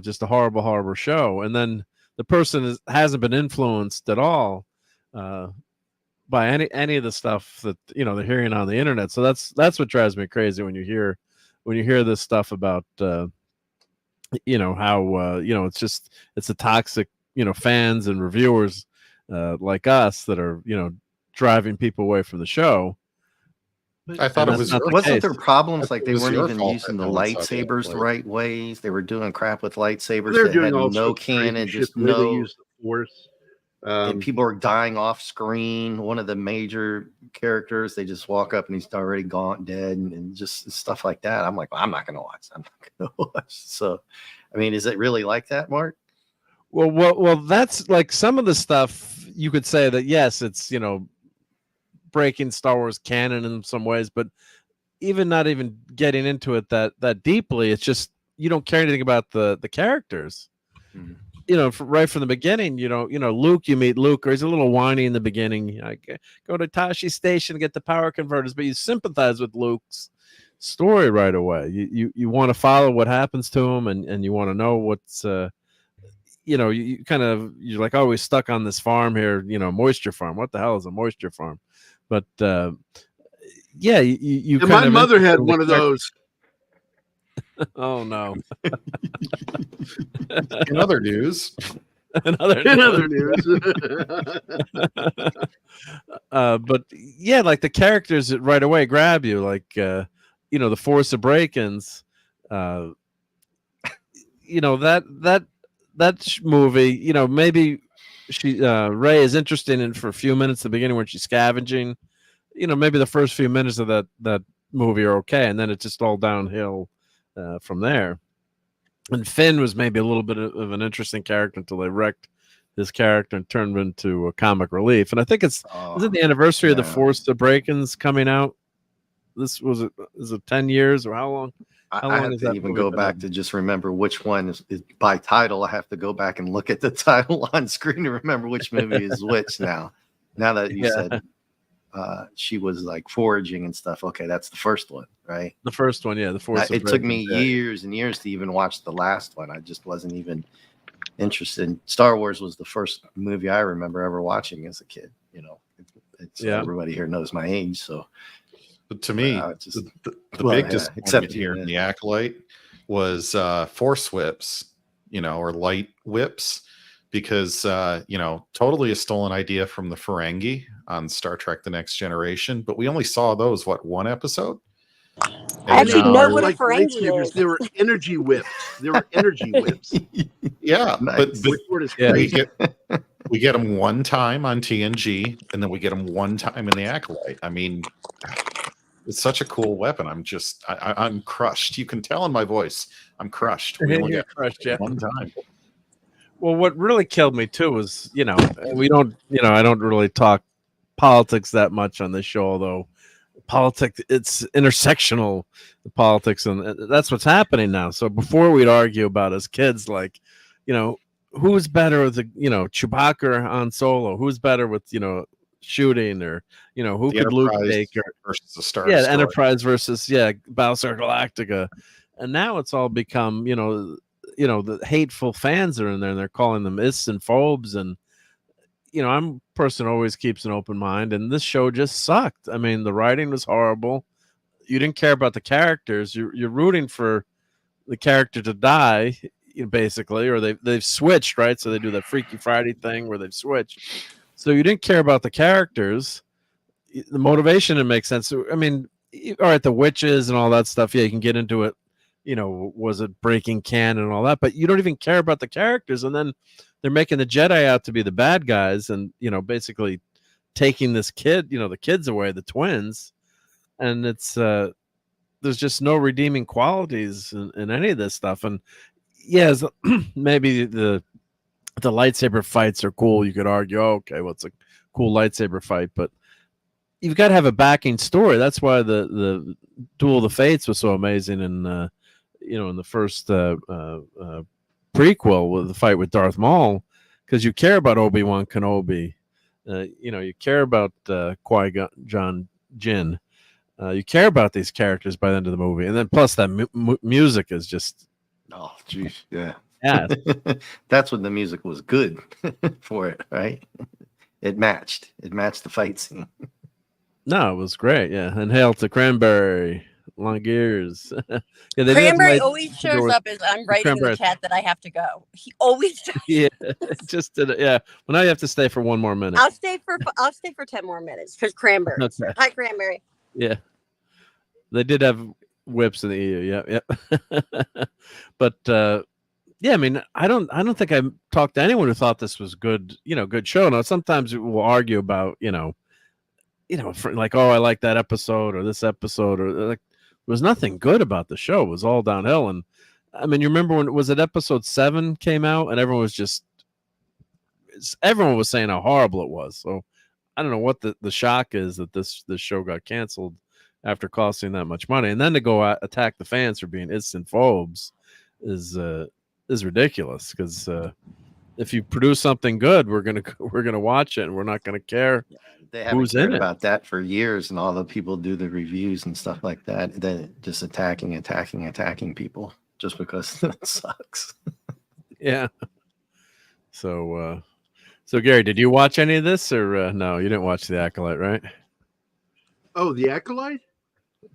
just a horrible show. And then the person hasn't been influenced at all by any of the stuff that they're hearing on the internet. So that's what drives me crazy when you hear this stuff about how it's a toxic fans and reviewers like us that are driving people away from the show. I thought it wasn't there problems like they weren't even using the lightsabers the right ways? They were doing crap with lightsabers. They're doing had no cannon, just no. They use the Force. And people are dying off screen. One of the major characters, they just walk up and he's already gone, dead, and just stuff like that. I'm like, well, I'm not going to watch. I'm not going to watch. So, I mean, is it really like that, Mark? Well, that's like some of the stuff you could say that yes, it's breaking Star Wars canon in some ways, but not even getting into it that deeply. It's just you don't care anything about the characters. Mm-hmm. Right from the beginning, Luke, you meet Luke, or he's a little whiny in the beginning. Go to Tashi Station, get the power converters, but you sympathize with Luke's story right away. You want to follow what happens to him, and you want to know what's you're like, oh, he's stuck on this farm here, moisture farm. What the hell is a moisture farm? But you my mother had one of those. Oh no. In other news. But like the characters that right away grab you, like the Force Awakens, that movie, maybe Rey is interested in for a few minutes at the beginning when she's scavenging. Maybe the first few minutes of that movie are okay, and then it's just all downhill from there. And Finn was maybe a little bit of an interesting character until they wrecked his character and turned him into a comic relief. And I think is it the anniversary of the Force Awakens coming out? Is it 10 years or how long? I have to even go back to just remember which one is by title. I have to go back and look at the title on screen to remember which movie is which now. Now that you said she was like foraging and stuff. Okay, that's the first one, right? The first one, yeah. The Force. It took me years and years to even watch the last one. I just wasn't even interested. Star Wars was the first movie I remember ever watching as a kid. Everybody here knows my age, so. But to me, the big disappointment here in the Acolyte was force whips, or light whips, because totally a stolen idea from the Ferengi on Star Trek: The Next Generation. But we only saw those one episode. I actually know what a Ferengi is. They were energy whips. Yeah, nice. but we get them one time on TNG, and then we get them one time in the Acolyte. I mean, It's such a cool weapon. I'm crushed. You can tell in my voice. I'm crushed. We only got crushed, yeah. one time. Well, what really killed me too was, we don't, I don't really talk politics that much on this show, although politics, it's intersectional politics, and that's what's happening now. So before we'd argue about as kids, like, who's better with Chewbacca or Han Solo? Who's better with, shooting, or who The could Luke Enterprise take, or versus the Star yeah, Destroyer. Enterprise versus Battlestar Galactica, and now it's all become the hateful fans are in there, and they're calling them ists and phobes, and I'm a person who always keeps an open mind, and this show just sucked. I mean, the writing was horrible. You didn't care about the characters. You're rooting for the character to die, basically, or they've switched, right? So they do that Freaky Friday thing where they've switched. So you didn't care about the characters. The motivation didn't make sense. I mean, all right, the witches and all that stuff. Yeah, you can get into it. Was it breaking canon and all that? But you don't even care about the characters. And then they're making the Jedi out to be the bad guys, and basically taking this kid, the kids away, the twins. And it's there's just no redeeming qualities in any of this stuff. And yes, maybe the lightsaber fights are cool. You could argue, okay, well, it's a cool lightsaber fight, but you've got to have a backing story. That's why the Duel of the Fates was so amazing, in in the first prequel with the fight with Darth Maul, because you care about Obi-Wan Kenobi, you care about Qui-Gon Jinn, you care about these characters by the end of the movie, and then plus that music is just geez, yeah. That's when the music was good for it, right? It matched the fight scene. No, it was great. Yeah, and hail to Cranberry, long ears. Cranberry always shows up as I'm writing in the chat that I have to go. He always does. Yeah, just did it. Yeah. Well, now you have to stay for one more minute. I'll stay for 10 more minutes because Cranberry. Okay. Hi, Cranberry. Yeah, they did have whips in the EU. Yeah. But yeah, I mean, I don't think I talked to anyone who thought this was good. Good show. Now, sometimes we'll argue about like, oh, I like that episode or this episode, or like, there was nothing good about the show. It was all downhill. And I mean, you remember when episode 7 came out, and everyone was saying how horrible it was. So I don't know what the shock is that this show got canceled after costing that much money, and then to go attack the fans for being instant phobes is ridiculous. Because if you produce something good, we're gonna watch it, and we're not gonna care. They haven't cared about that for years, and all the people do the reviews and stuff like that. They're just attacking people just because it sucks. Yeah. So Gary, did you watch any of this, or no? You didn't watch The Acolyte, right? Oh, The Acolyte?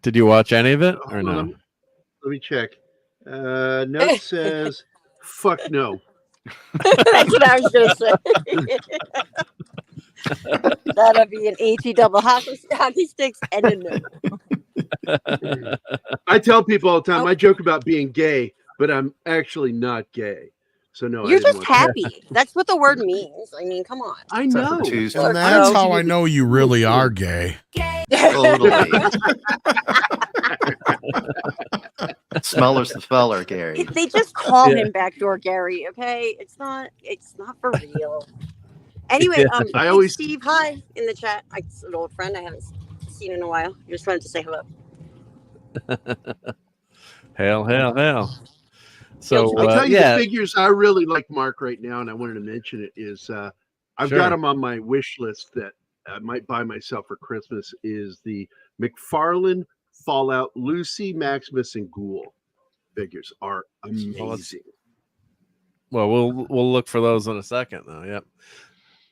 Did you watch any of it, or no? Let me check. Note says, "Fuck no." That's what I was gonna say. That'll be an AT double hockey sticks and a no. I tell people all the time, I joke about being gay, but I'm actually not gay. So no, you're just happy. That's what the word means. I mean, come on. I know. And that's how I know you really are gay. Totally. Smellers the feller, Gary. They just call him Backdoor Gary. Okay, it's not for real. Anyway, I always Steve, hi in the chat. It's an old friend I haven't seen in a while. Just wanted to say hello. Hail. So I'll tell you the figures I really like, Mark, right now, and I wanted to mention it is I've got them on my wish list that I might buy myself for Christmas. Is the McFarlane Fallout Lucy, Maximus, and Ghoul figures are amazing. Well, we'll look for those in a second, though. Yep.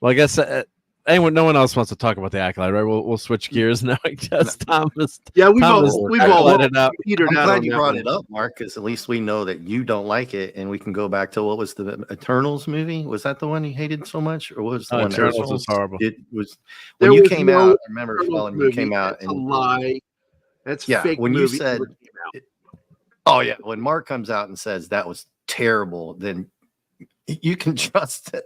Well, I guess no one else wants to talk about The Acolyte, right? We'll switch gears now. I guess Thomas. Yeah, we've all it out. I'm glad you brought it up, Mark, because at least we know that you don't like it, and we can go back to what was the Eternals movie? Was that the one you hated so much, or what was the one? Eternals was horrible. It was when you came out. I remember when you came out. That's a lie. That's fake. When you said, "Oh yeah," when Mark comes out and says that was terrible, then you can trust it.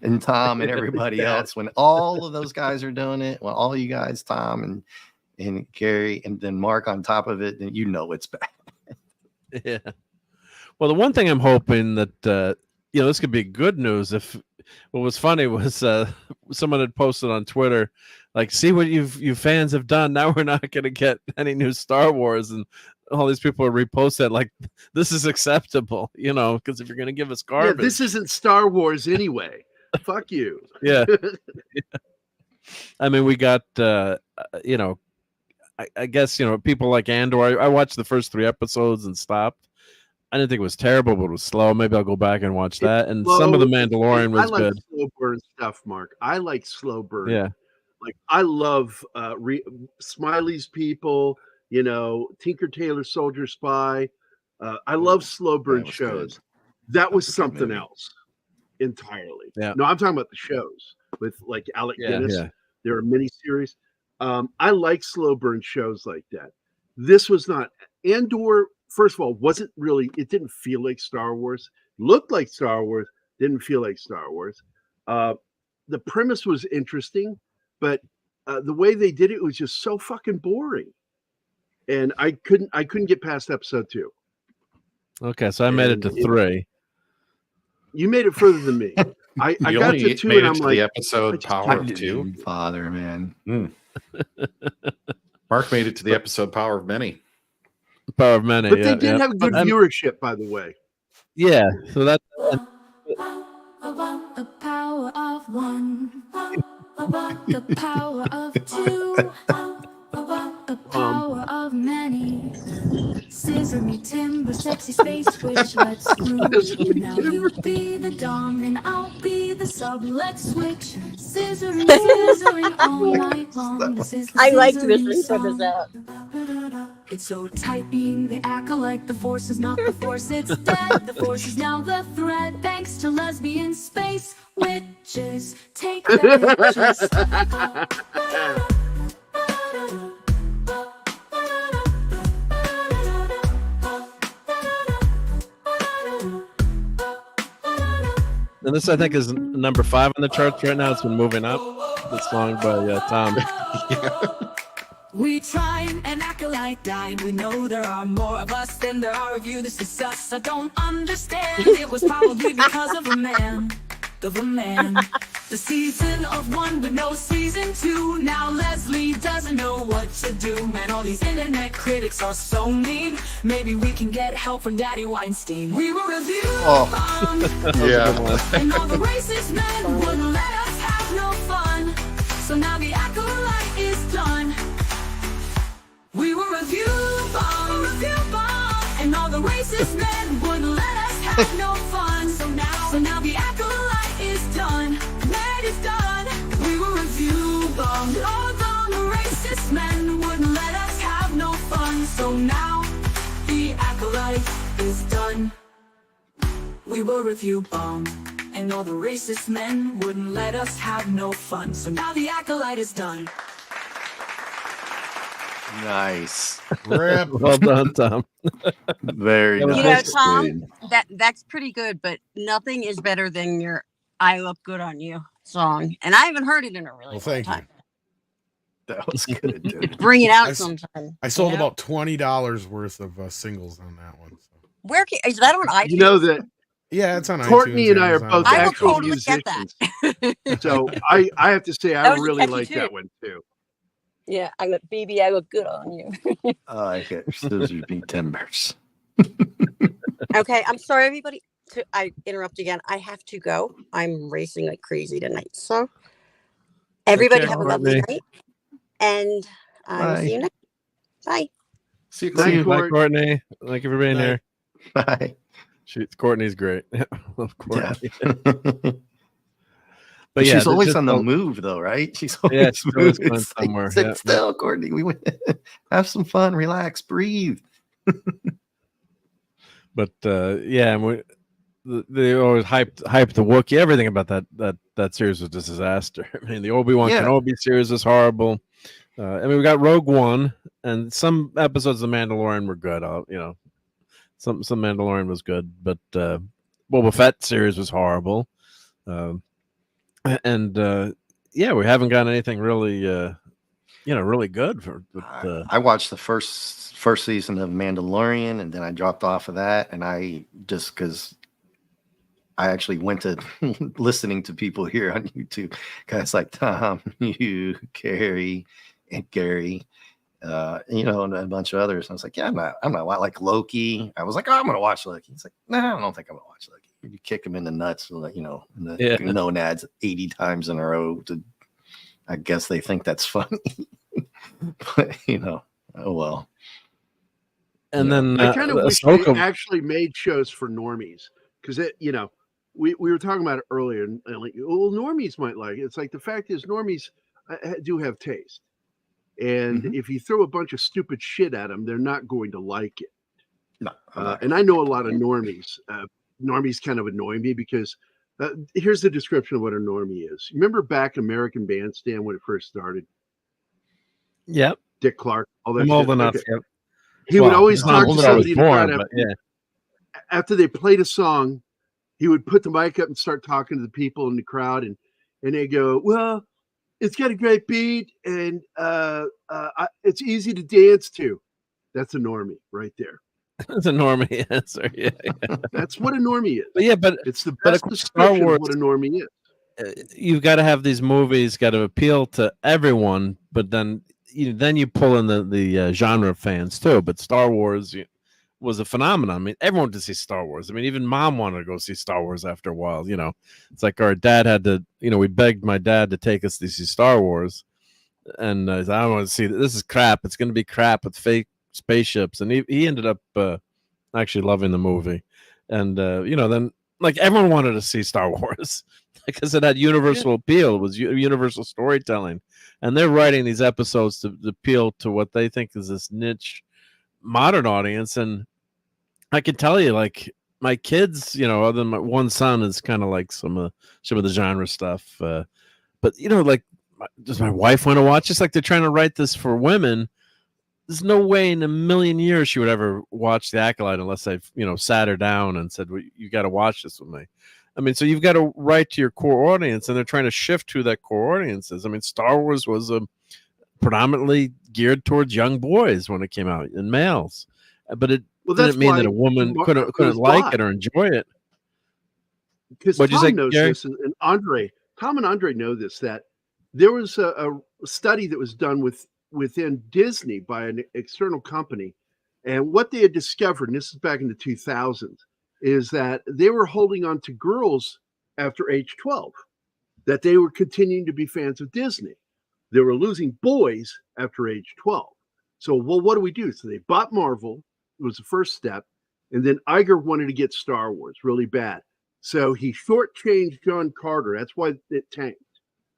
And Tom and everybody else, when all of those guys are doing it, when all you guys, Tom and Gary, and then Mark on top of it, then you know it's bad. Yeah. Well, the one thing I'm hoping that this could be good news. If what was funny was someone had posted on Twitter, like, see what you fans have done. Now we're not going to get any new Star Wars, and all these people are reposted like this is acceptable, because if you're going to give us garbage, this isn't Star Wars anyway. Fuck you. Yeah. I mean, we got I guess people like Andor. I watched the first 3 episodes and stopped. I didn't think it was terrible, but it was slow. Maybe I'll go back and watch that. And some of the Mandalorian was good. I like slow burn stuff, Mark. I like slow burn. Yeah. Like I love Smiley's People, Tinker Tailor Soldier Spy. I love slow burn shows. Good. That was something else entirely. Yeah. No, I'm talking about the shows with like Alec Guinness. Yeah. There are miniseries. I like slow burn shows like that. This was not. Andor, first of all, it didn't feel like Star Wars. Looked like Star Wars, didn't feel like Star Wars. The premise was interesting, but the way they did it was just so fucking boring. And I couldn't get past episode 2. Okay, so I made it to 3. You made it further than me. I got to 2 and I'm like, the episode Power of 2. Father, man. Mark made it to the episode Power of Many. Power of Many. But they did have good viewership, by the way. Yeah, so that. The power of 1. The power of 2. The power of many. Scissor me timber, sexy space switch, let's groove. Now you be the dom and I'll be the sub, let's switch. Scissoring all night long. This is the I like this scissoring this out. It's so tight being the acolyte. The force is not the force, it's dead. The force is now the thread. Thanks to lesbian space witches. Take the pictures. And this, I think, is number 5 on the charts right now. It's been moving up. This song by Tom. Yeah. We try and acolyte die. We know there are more of us than there are of you. This is us. I don't understand. It was probably because of a man. The season of 1 with no season 2. Now Leslie doesn't know what to do. Man, all these internet critics are so mean. Maybe we can get help from Daddy Weinstein. We were reviewed yeah. And all the racist men wouldn't let us have no fun. So now the acolyte is done. We were review bomb, and all the racist men wouldn't let us have no fun. So now the acolyte is done. That is done. We were review bombed. All the racist men wouldn't let us have no fun. So now the acolyte is done. We were review bombed, and all the racist men wouldn't let us have no fun. So now the acolyte is done. Nice. Well done, Tom. Very nice. Tom, that's pretty good, but nothing is better than your I Look Good on You song. And I haven't heard it in a really long time. That was good, dude. Bring it out sometime. I sold about $20 worth of singles on that one. So. Where is that on iTunes? You know that. Yeah, it's on Courtney iTunes, and I are both actual totally musicians. So I have to say I really like that one too. Yeah, I look good on you. I get scissors beat timbers. Okay, I'm sorry, everybody. I interrupt again. I have to go. I'm racing like crazy tonight. So everybody have a lovely night. And see you next. Bye. See you. Bye, Courtney. Thank you for being here. Bye. Courtney's great. Love Courtney. Yeah. But she's always on the move, though, right? She's always moving somewhere. Sit still, Courtney. We went have some fun, relax, breathe. But they always hyped the Wookiee. Everything about that series was just a disaster. I mean, the Obi-Wan Kenobi series was horrible. We got Rogue One, and some episodes of The Mandalorian were good. Some Mandalorian was good, but Boba Fett series was horrible. We haven't gotten anything really really good for I watched the first season of Mandalorian, and then I dropped off of that, and I just because I actually went to listening to people here on YouTube, guys like Tom, you, Carrie, and Gary, and a bunch of others. And I was like, yeah, I'm not like Loki. I was like, oh, I'm gonna watch Loki. He's like, no, I don't think I'm gonna watch Loki. You kick him in the nuts, in the gonads 80 times in a row. I guess they think that's funny, but oh well. And then I kind of wish they actually made shows for normies, because we were talking about it earlier, and like, well, normies might like it. It's like the fact is normies do have taste, and if you throw a bunch of stupid shit at them, they're not going to like it. No, and I know a lot of normies. Normies kind of annoy me because here's the description of what a normie is. Remember back American Bandstand when it first started? Yep. Dick Clark. All that I'm old enough. Okay. Yep. He would always talk to somebody in the crowd after they played a song. He would put the mic up and start talking to the people in the crowd, and they go, well, it's got a great beat, and it's easy to dance to. That's a normie right there. That's a normie answer. Yeah. That's what a normie is. But it's the best description of what a normie is. You've got to have these movies got to appeal to everyone, but then you pull in the genre fans too. But Star Wars was a phenomenon. I mean, everyone wanted to see Star Wars. I mean, even Mom wanted to go see Star Wars after a while. It's like our dad had to. We begged my dad to take us to see Star Wars, and I don't want to see this is crap. It's going to be crap with fake spaceships, and he ended up actually loving the movie. And then like everyone wanted to see Star Wars because it had universal appeal. It was universal storytelling, and they're writing these episodes to appeal to what they think is this niche modern audience. And I can tell you, like, my kids, other than my one son, is kind of like some of the genre stuff, but like, does my wife want to watch? It's like they're trying to write this for women. There's no way in a million years she would ever watch The Acolyte unless I've, sat her down and said, well, you got to watch this with me. I mean, so you've got to write to your core audience, and they're trying to shift who that core audience is. I mean, Star Wars was predominantly geared towards young boys when it came out, and males. But it didn't mean that a woman couldn't like it or enjoy it. Because Tom knows this, and Tom and Andre know this, that there was a study that was done within Disney by an external company, and what they had discovered, and this is back in the 2000s, is that they were holding on to girls after age 12, that they were continuing to be fans of Disney. They were losing boys after age 12. So, well, what do we do? So they bought Marvel. It was the first step. And then Iger wanted to get Star Wars really bad. So he shortchanged John Carter. That's why it tanked,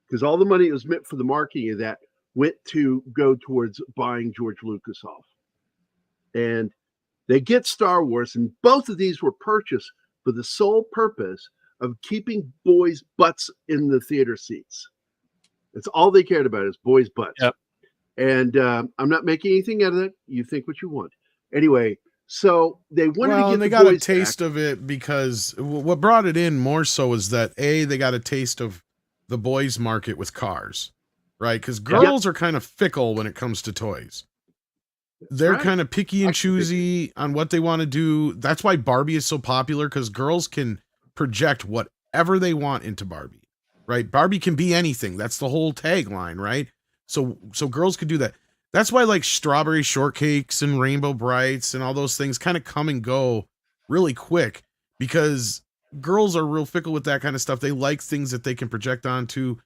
because all the money that was meant for the marketing of that went to go towards buying George Lucas off. And they get Star Wars, and both of these were purchased for the sole purpose of keeping boys' butts in the theater seats. That's all they cared about, is boys' butts. Yep. And I'm not making anything out of it. You think what you want. Anyway, so they wanted to get and they got a taste of it, because what brought it in more so is that they got a taste of the boys' market with cars, right? Because girls are kind of fickle when it comes to toys. They're kind of picky and choosy on what they want to do. That's why Barbie is so popular, because girls can project whatever they want into Barbie, right? Barbie can be anything. That's the whole tagline, right? So girls could do that. That's why like strawberry shortcakes and rainbow brights and all those things kind of come and go really quick, because girls are real fickle with that kind of stuff. They like things that they can project onto,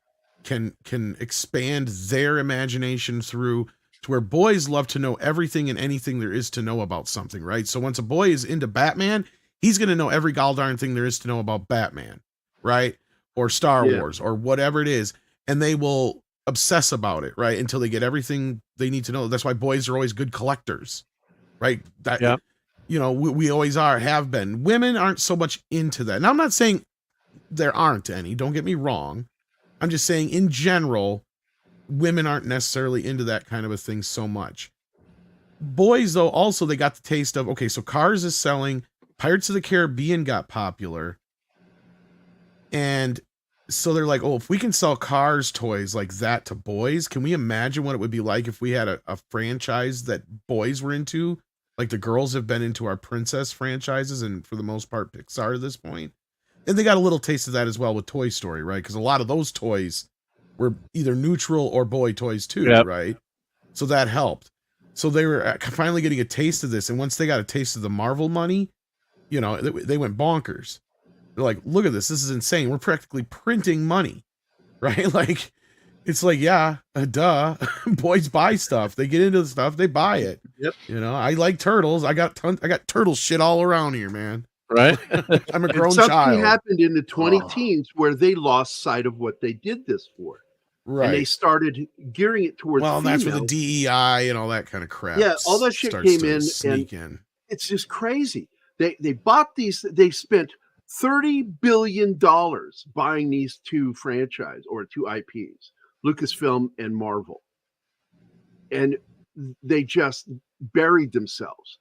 can expand their imagination through, to where boys love to know everything and anything there is to know about something, right? So once a boy is into Batman, he's going to know every goldarn thing there is to know about Batman, right? Or Star Wars or whatever it is. And they will obsess about it, right? Until they get everything they need to know. That's why boys are always good collectors, right? We always have been. Women aren't so much into that. Now, I'm not saying there aren't any, don't get me wrong. I'm just saying in general, women aren't necessarily into that kind of a thing so much. Boys, though, also they got the taste of, okay, so Cars is selling, Pirates of the Caribbean got popular, and so they're like, oh, if we can sell Cars toys like that to boys, can we imagine what it would be like if we had a franchise that boys were into? Like the girls have been into our princess franchises, and for the most part, Pixar at this point. And they got a little taste of that as well with Toy Story, right? Because a lot of those toys were either neutral or boy toys too, right? So that helped. So they were finally getting a taste of this. And once they got a taste of the Marvel money, you know, they went bonkers. They're like, look at this. This is insane. We're practically printing money, right? Like, it's like, yeah, duh. Boys buy stuff. They get into the stuff. They buy it. Yep. You know, I like turtles. I got turtle shit all around here, man. Right. I'm a grown something child. Something happened in the 20 teens where they lost sight of what they did this for. Right. And they started gearing it towards females. That's where the DEI and all that kind of crap. Yeah, all that shit came in. It's just crazy. They bought these, they spent $30 billion buying these two franchise or two IPs, Lucasfilm and Marvel. And they just buried themselves.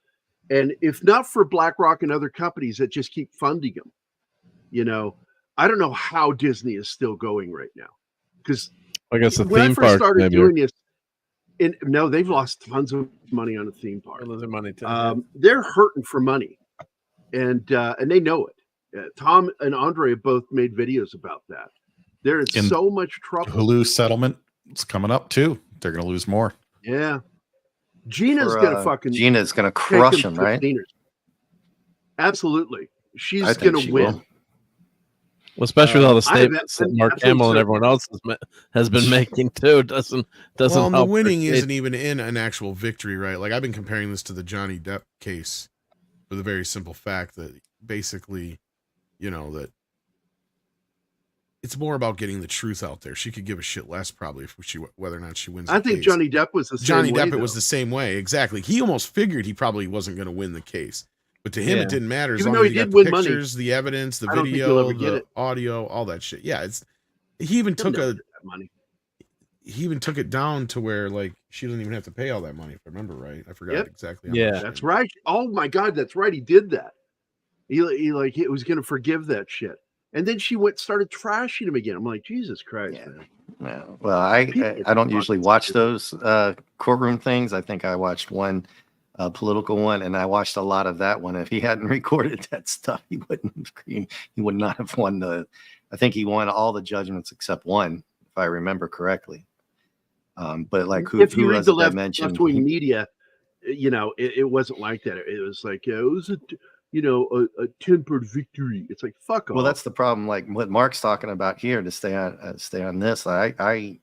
And if not for BlackRock and other companies that just keep funding them, you know, I don't know how Disney is still going right now. Because I guess the when theme I first park started doing this, no, they've lost tons of money on a theme park. Losing money too. They're hurting for money, and they know it. Tom and Andre have both made videos about that. They're in so much trouble. Hulu settlement is coming up too. They're going to lose more. Yeah. Gina's gonna crush them, right? Absolutely, she's gonna win. Well, especially with all the statements that Mark Hamill and everyone else has been making too. Doesn't well, the winning isn't even in an actual victory, right? Like I've been comparing this to the Johnny Depp case for the very simple fact that basically, you know, that it's more about getting the truth out there. She could give a shit less probably if whether or not she wins. I think case. Johnny Depp was the same way. It was the same way. Exactly. He almost figured he probably wasn't going to win the case, but to him it didn't matter as long as he got the pictures, the evidence, the video, the audio, all that shit. Yeah, he even took it down to where like she doesn't even have to pay all that money. If I remember right, I forgot exactly. How much that's right. Oh my God, that's right. He did that. He was going to forgive that shit. And then she started trashing him again. I'm like, Jesus Christ, man. Yeah. Well, I don't usually watch those courtroom things. I think I watched one political one, and I watched a lot of that one. If he hadn't recorded that stuff, he would not have won I think he won all the judgments except one, if I remember correctly. But like if you read the left-wing media, you know, it wasn't like that. It was like it was a tempered victory. It's like fuck off. Well, that's the problem. Like what Mark's talking about here, to stay on this. I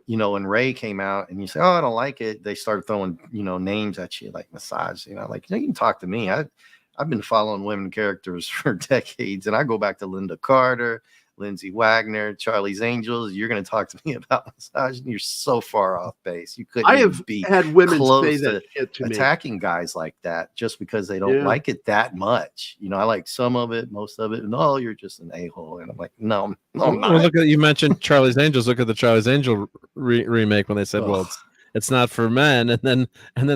when Ray came out and you say, oh, I don't like it, they start throwing names at you like massage. Like you can talk to me. I've been following women characters for decades, and I go back to Linda Carter, Lindsay Wagner, Charlie's Angels. You're going to talk to me about massage, and you're so far off base. You couldn't. I have had women say that to me. Attacking guys like that just because they don't like it that much. I like some of it, most of it. No, you're just an a-hole, and I'm like, no, I'm not. Well, look at you mentioned Charlie's Angels. Look at the Charlie's Angel remake when they said, well, it's not for men, and then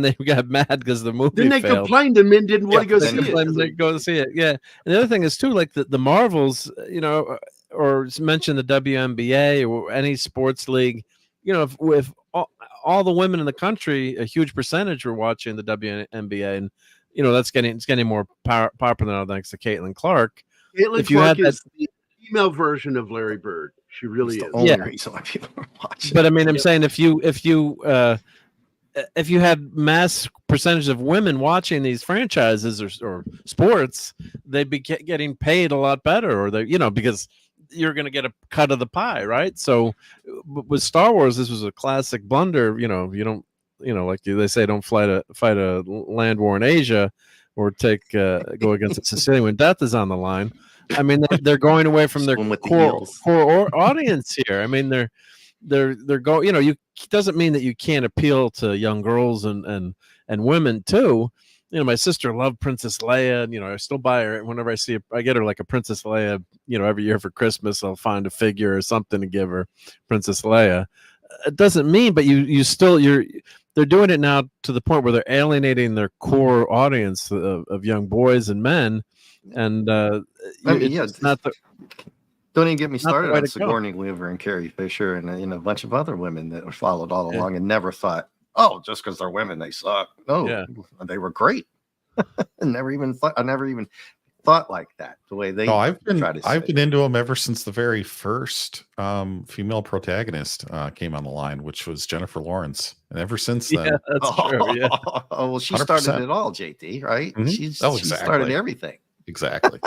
they got mad because the movie then they failed. Complained and men didn't want to go see it. They go to see it. Yeah, and the other thing is too, like the Marvels, or mention the WNBA or any sports league, if all the women in the country, a huge percentage were watching the WNBA, and it's getting more popular now thanks to Caitlin Clark. Caitlin Clark is the female version of Larry Bird. She really is. The only reason why people are watching. But I mean, I'm saying if you had mass percentage of women watching these franchises or sports, they'd be getting paid a lot better, or because you're going to get a cut of the pie, right? So with Star Wars, this was a classic blunder. You don't, like they say, don't fight a land war in Asia or go against a Sicilian when death is on the line. I mean, they're going away from their core audience here. I mean, they're going. You doesn't mean that you can't appeal to young girls and women too. My sister loved Princess Leia, and I still buy her whenever I see her. I get her like a Princess Leia. Every year for Christmas, I'll find a figure or something to give her, Princess Leia. It doesn't mean, but they're doing it now to the point where they're alienating their core audience of young boys and men. And it's not the. Don't even get me started on Sigourney Weaver and Carrie Fisher and a bunch of other women that were followed all along and never thought, oh, just because they're women, they suck. No, they were great. I never even thought like that. The way they I've been into them ever since the very first female protagonist came on the line, which was Jennifer Lawrence, and ever since then, yeah, that's true. Yeah. Oh well, she 100%. Started it all, JT. Right? Mm-hmm. She started everything. Exactly.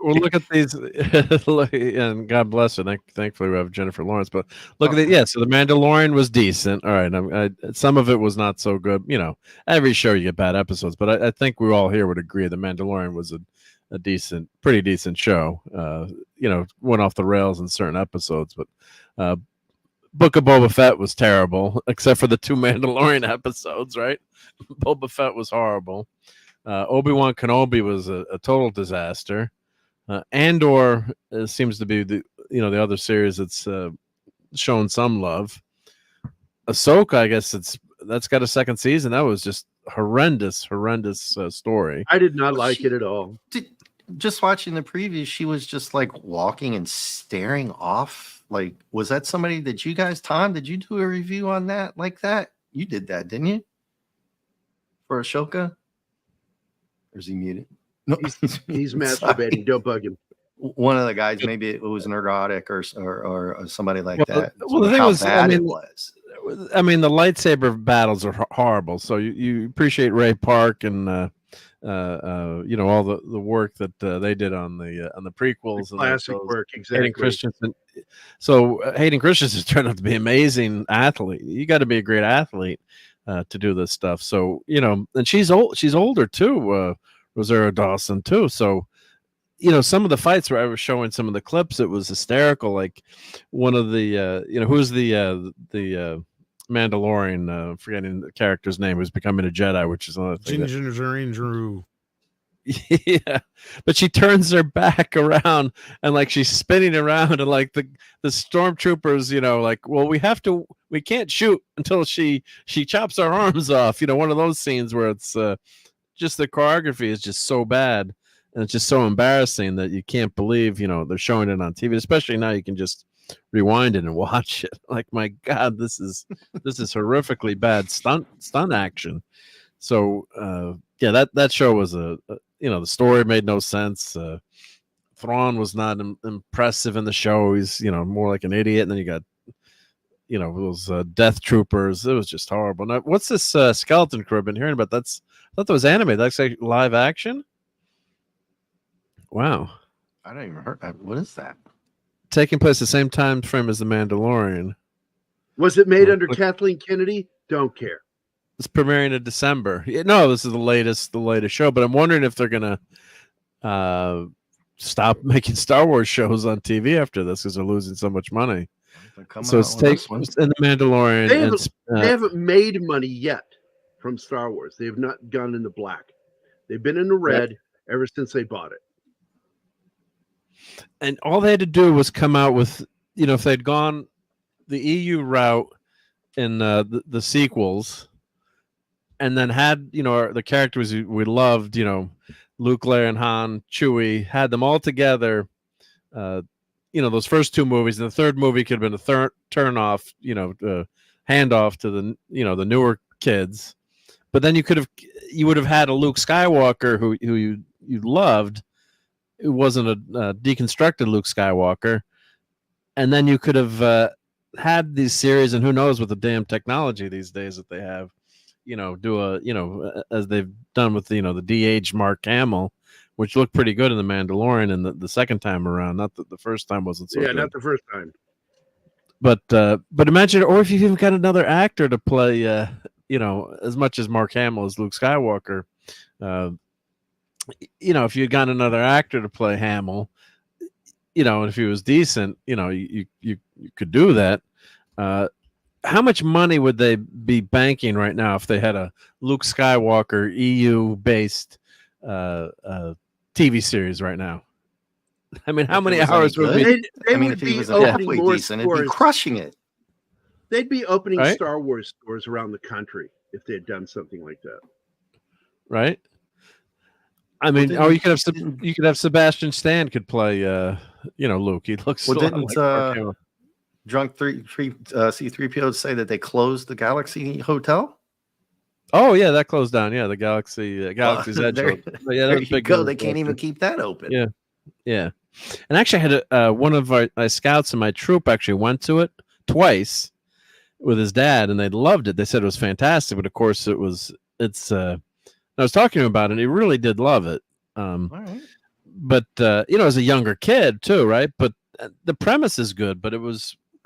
Well, look at these, and God bless her. Thankfully, we have Jennifer Lawrence. But look at it. Yeah, so The Mandalorian was decent. All right, some of it was not so good. Every show you get bad episodes, but I think we all here would agree The Mandalorian was a pretty decent show. Went off the rails in certain episodes, but Book of Boba Fett was terrible, except for the 2 Mandalorian episodes. Right, Boba Fett was horrible. Obi-Wan Kenobi was a total disaster. Andor seems to be the other series that's shown some love. Ahsoka, I guess that's got a second season. That was just horrendous story. I did not like it at all. Just watching the preview, she was just like walking and staring off. Like, was that somebody that you guys, Tom, did you do a review on that like that? You did that, didn't you? For Ahsoka? Or is he muted? No, he's masturbating. Don't bug him. One of the guys, maybe it was neurotic or somebody like that. Well, the thing was, it was. I mean, the lightsaber battles are horrible. So you appreciate Ray Park and all the work that they did on the prequels, the classic work, exactly. Hayden Christensen. So Hayden Christensen turned out to be an amazing athlete. You got to be a great athlete to do this stuff. So and she's older too. Rosario Dawson too. So some of the fights where I was showing some of the clips, it was hysterical. Like one of the who's the Mandalorian, forgetting the character's name, who's becoming a Jedi, which is another thing. Ginger. Yeah, but she turns her back around and like she's spinning around, and like the stormtroopers, like, well, we can't shoot until she chops our arms off. One of those scenes where it's just the choreography is just so bad, and it's just so embarrassing that you can't believe they're showing it on TV. Especially now, you can just rewind it and watch it. Like, my God, this is horrifically bad stunt action. So that show was the story made no sense. Thrawn was not impressive in the show. He's more like an idiot. And then you got those death troopers. It was just horrible. Now, what's this skeleton crew I've been hearing about? I thought that was animated. That's like live action. Wow, I don't even heard that. What is that? Taking place the same time frame as The Mandalorian. Was it made under Kathleen Kennedy? Don't care. It's premiering in December. No, this is the latest show. But I'm wondering if they're gonna stop making Star Wars shows on TV after this because they're losing so much money. So it's in The Mandalorian. They haven't made money yet from Star Wars. They have not gone in the black. They've been in the red ever since they bought it. And all they had to do was come out with, if they'd gone the EU route in the sequels, and then had the characters we loved, Luke, Leia, and Han, Chewie, had them all together. Those first 2 movies, and the third movie could have been a turn off, hand off to the the newer kids. But then you would have had a Luke Skywalker who you loved. It wasn't a deconstructed Luke Skywalker, and then you could have had these series, and who knows with the damn technology these days that they have, do as they've done with the de-aged Mark Hamill, which looked pretty good in The Mandalorian, and the second time around, not the first time wasn't so good. Not the first time. But imagine, or if you've even got another actor to play, as much as Mark Hamill as Luke Skywalker. If you'd gotten another actor to play Hamill, and if he was decent, you could do that. How much money would they be banking right now if they had a Luke Skywalker EU-based TV series right now? I mean, how many hours would be? If he was halfway decent, it'd be crushing it. They'd be opening Star Wars stores around the country if they had done something like that. Right. I mean, you could have Sebastian Stan could play, Luke. He looks. Well, didn't Drunk C-3PO say that they closed the Galaxy Hotel? Oh yeah, that closed down. Yeah, the Galaxy's Edge. There you go. They can't even keep that open. Yeah, yeah. And actually, I had one of my scouts in my troop actually went to it twice with his dad, and they loved it. They said it was fantastic, but of course, I was talking to him about it. And he really did love it. All right. But as a younger kid too, right? But the premise is good. But I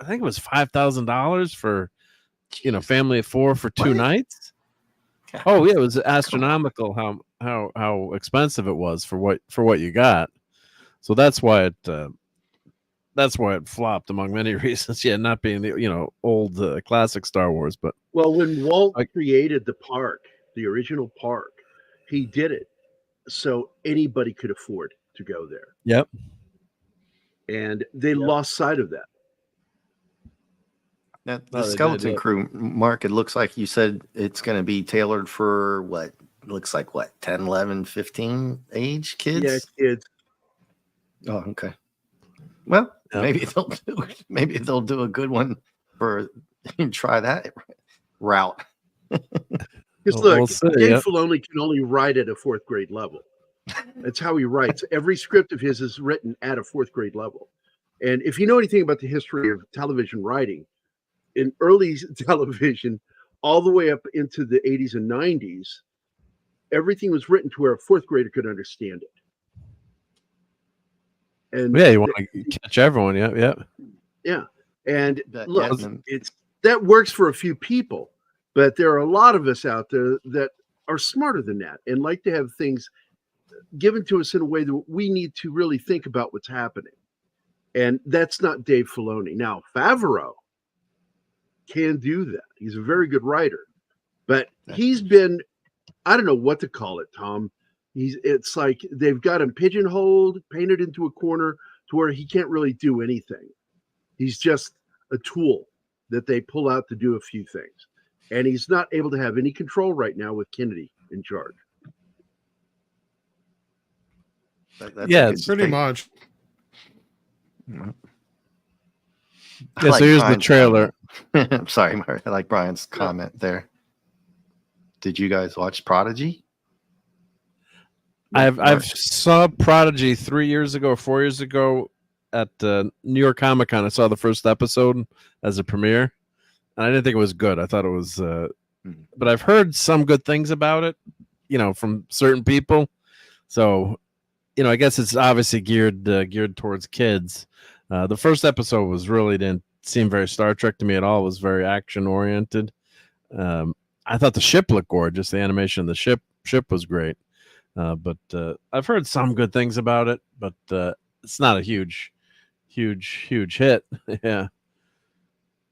think it was $5,000 for, family of 4 for 2 nights. Oh yeah, it was astronomical how expensive it was for what you got. So that's why it flopped among many reasons. Yeah, not being the old classic Star Wars, but when Walt created the park, the original park, he did it so anybody could afford to go there. Yep. And they lost sight of that. Now, the skeleton crew, Mark, it looks like you said it's going to be tailored for what looks like 10, 11, 15 age kids? Yeah, kids. Oh, okay. Well, maybe they'll do a good one for try that route. Because look, Dave Filoni can only write at a 4th grade level. That's how he writes. Every script of his is written at a 4th grade level. And if you know anything about the history of television writing, in early television, all the way up into the 80s and 90s, everything was written to where a 4th grader could understand it. And you want to catch everyone. Yeah. And look, that works for a few people, but there are a lot of us out there that are smarter than that and like to have things given to us in a way that we need to really think about what's happening. And that's not Dave Filoni. Now, Favreau can do that. He's a very good writer, but he's been, I don't know what to call it, Tom. It's like they've got him pigeonholed, painted into a corner to where he can't really do anything. He's just a tool that they pull out to do a few things. And he's not able to have any control right now with Kennedy in charge. That's pretty much. Yeah, so here's the trailer. I'm sorry, Mark. I like Brian's comment there. Did you guys watch Prodigy? I've saw Prodigy 3 years ago or 4 years ago at New York Comic Con. I saw the first episode as a premiere, and I didn't think it was good. I thought it was, but I've heard some good things about it, from certain people. So, I guess it's obviously geared towards kids. The first episode didn't seem very Star Trek to me at all. It was very action oriented. I thought the ship looked gorgeous. The animation of the ship was great. But I've heard some good things about it, but it's not a huge hit. Yeah.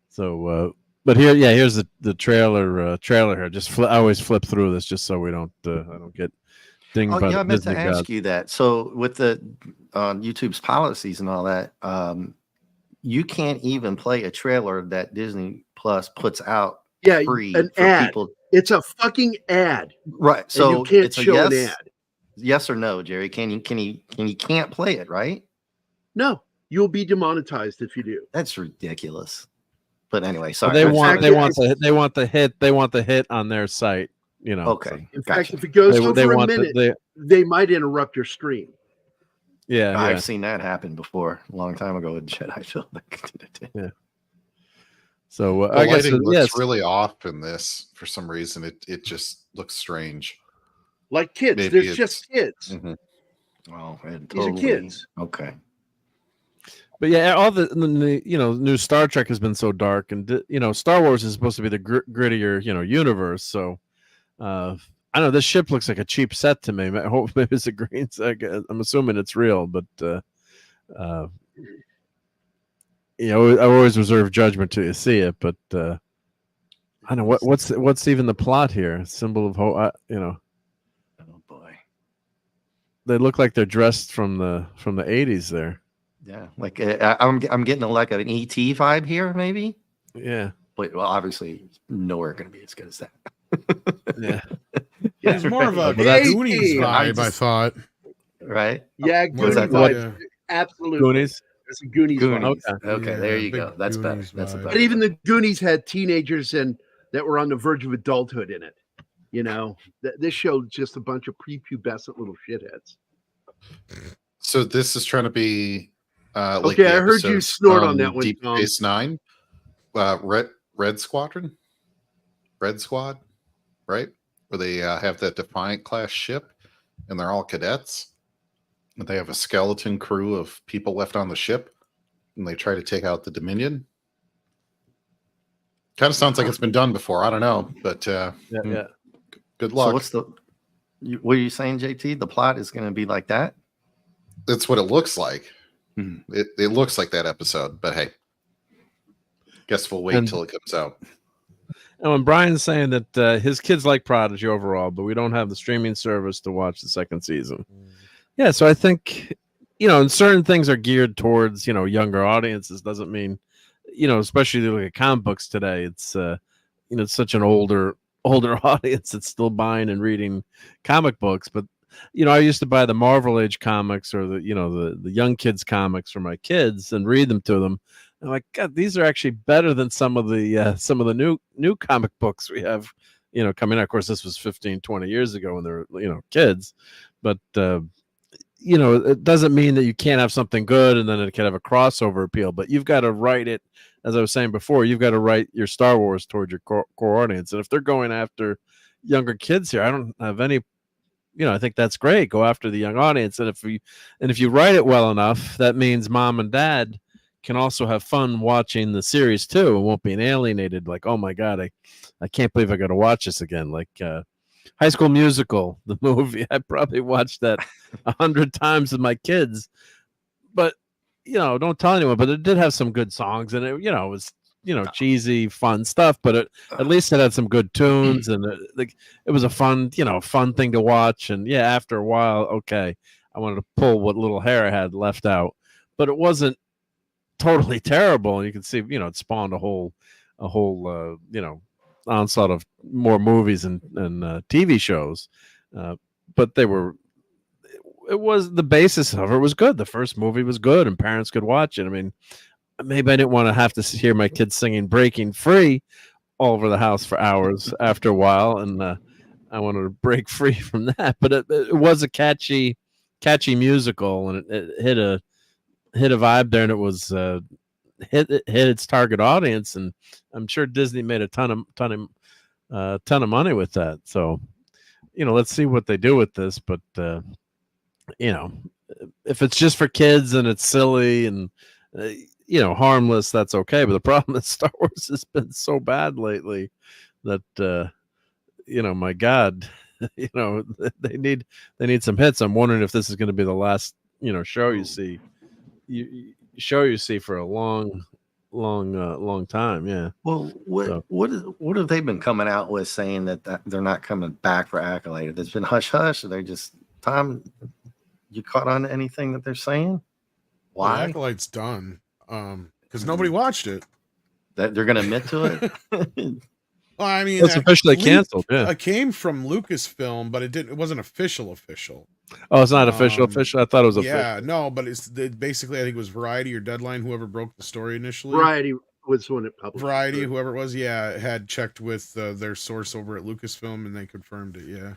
So, but here's the trailer here. I always flip through this just so I don't get dinged by I meant to ask you that. So with the YouTube's policies and all that, you can't even play a trailer that Disney Plus puts out free an for ad. People. It's a fucking ad, right? So you can't it's show an ad. Yes or no, Jerry? You can't play it, right? No, you'll be demonetized if you do. That's ridiculous. But anyway, sorry. They want the hit on their site. Okay. So. In fact, if it goes over a minute, they might interrupt your stream. Yeah, I've seen that happen before a long time ago with Jedi Film. Yeah. So I guess it looks really off in this for some reason. It just looks strange. Like kids, there's just kids. Mm-hmm. Oh, these are kids. Okay. But yeah, all the new Star Trek has been so dark, and Star Wars is supposed to be the grittier universe. So I don't know. This ship looks like a cheap set to me. I hope maybe it's a green set. I'm assuming it's real, but I always reserve judgment till you see it. But I don't know what's even the plot here. Symbol of hope. Oh boy, they look like they're dressed from the 80s there. Yeah, like I'm getting like an ET vibe here, maybe. Yeah, but obviously nowhere going to be as good as that. Yeah. It was more of a Goonies vibe, I thought. Right? Yeah, Goonies vibe. Absolutely. Goonies. It's a Goonies vibe. Okay, Yeah, there you big go. That's better. Goonies That's a vibe. better. But even the Goonies had teenagers and that were on the verge of adulthood in it. You know, this showed just a bunch of prepubescent little shitheads. So this is trying to be like I heard you snort on that one, Deep Tom. Space Nine, Red Squad, right? Where they have that Defiant class ship, and they're all cadets, and they have a skeleton crew of people left on the ship, and they try to take out the Dominion. Kind of sounds like it's been done before. I don't know, but yeah. Good luck. So what are you saying, JT? The plot is going to be like that? That's what it looks like. It looks like that episode, but hey, guess we'll wait until it comes out. And when Brian's saying that his kids like Prodigy overall, but we don't have the streaming service to watch the second season. Yeah, so I think, and certain things are geared towards, younger audiences. Doesn't mean, especially if you look at comic books today, it's, it's such an older audience that's still buying and reading comic books. But, I used to buy the Marvel Age comics or the young kids comics for my kids and read them to them. I'm like, God, these are actually better than some of the new comic books we have, coming out. Of course, this was 15, 20 years ago when they were, kids. But, it doesn't mean that you can't have something good and then it can have a crossover appeal. But you've got to write it, as I was saying before, you've got to write your Star Wars toward your core audience. And if they're going after younger kids here, I don't have any, I think that's great. Go after the young audience. And if you write it well enough, that means mom and dad can also have fun watching the series too and won't be alienated like, oh my God, I can't believe I got to watch this again. Like High School Musical, the movie, I probably watched that 100 times with my kids, but don't tell anyone, but it did have some good songs and it was, cheesy, fun stuff, but at least it had some good tunes and it was a fun thing to watch. And yeah, after a while, okay, I wanted to pull what little hair I had left out, but it wasn't totally terrible. And you can see, it spawned a whole onslaught of more movies and TV shows. But it was the basis of it was good. The first movie was good and parents could watch it. I mean, maybe I didn't want to have to hear my kids singing Breaking Free all over the house for hours after a while. And I wanted to break free from that, but it was a catchy musical and it hit a vibe there, and it was hit its target audience, and I'm sure Disney made a ton of money with that. So, let's see what they do with this. But if it's just for kids and it's silly and harmless, that's okay. But the problem is Star Wars has been so bad lately that my God, they need some hits. I'm wondering if this is going to be the last show you see. You see for a long time. Yeah. Well, what have they been coming out with saying that they're not coming back for Accolade? It's been hush hush. Or they just Tom, you caught on to anything that they're saying? Why? Acolyte's done. Because nobody watched it. That they're going to admit to it. Well, I mean, it's officially canceled. Yeah, it came from Lucasfilm, but it wasn't official. Oh, it's not official. I thought it was official. Yeah, no, but it's basically I think it was Variety or Deadline, whoever broke the story initially. Variety was when it published. Variety, whoever it was, had checked with their source over at Lucasfilm, and they confirmed it. Yeah,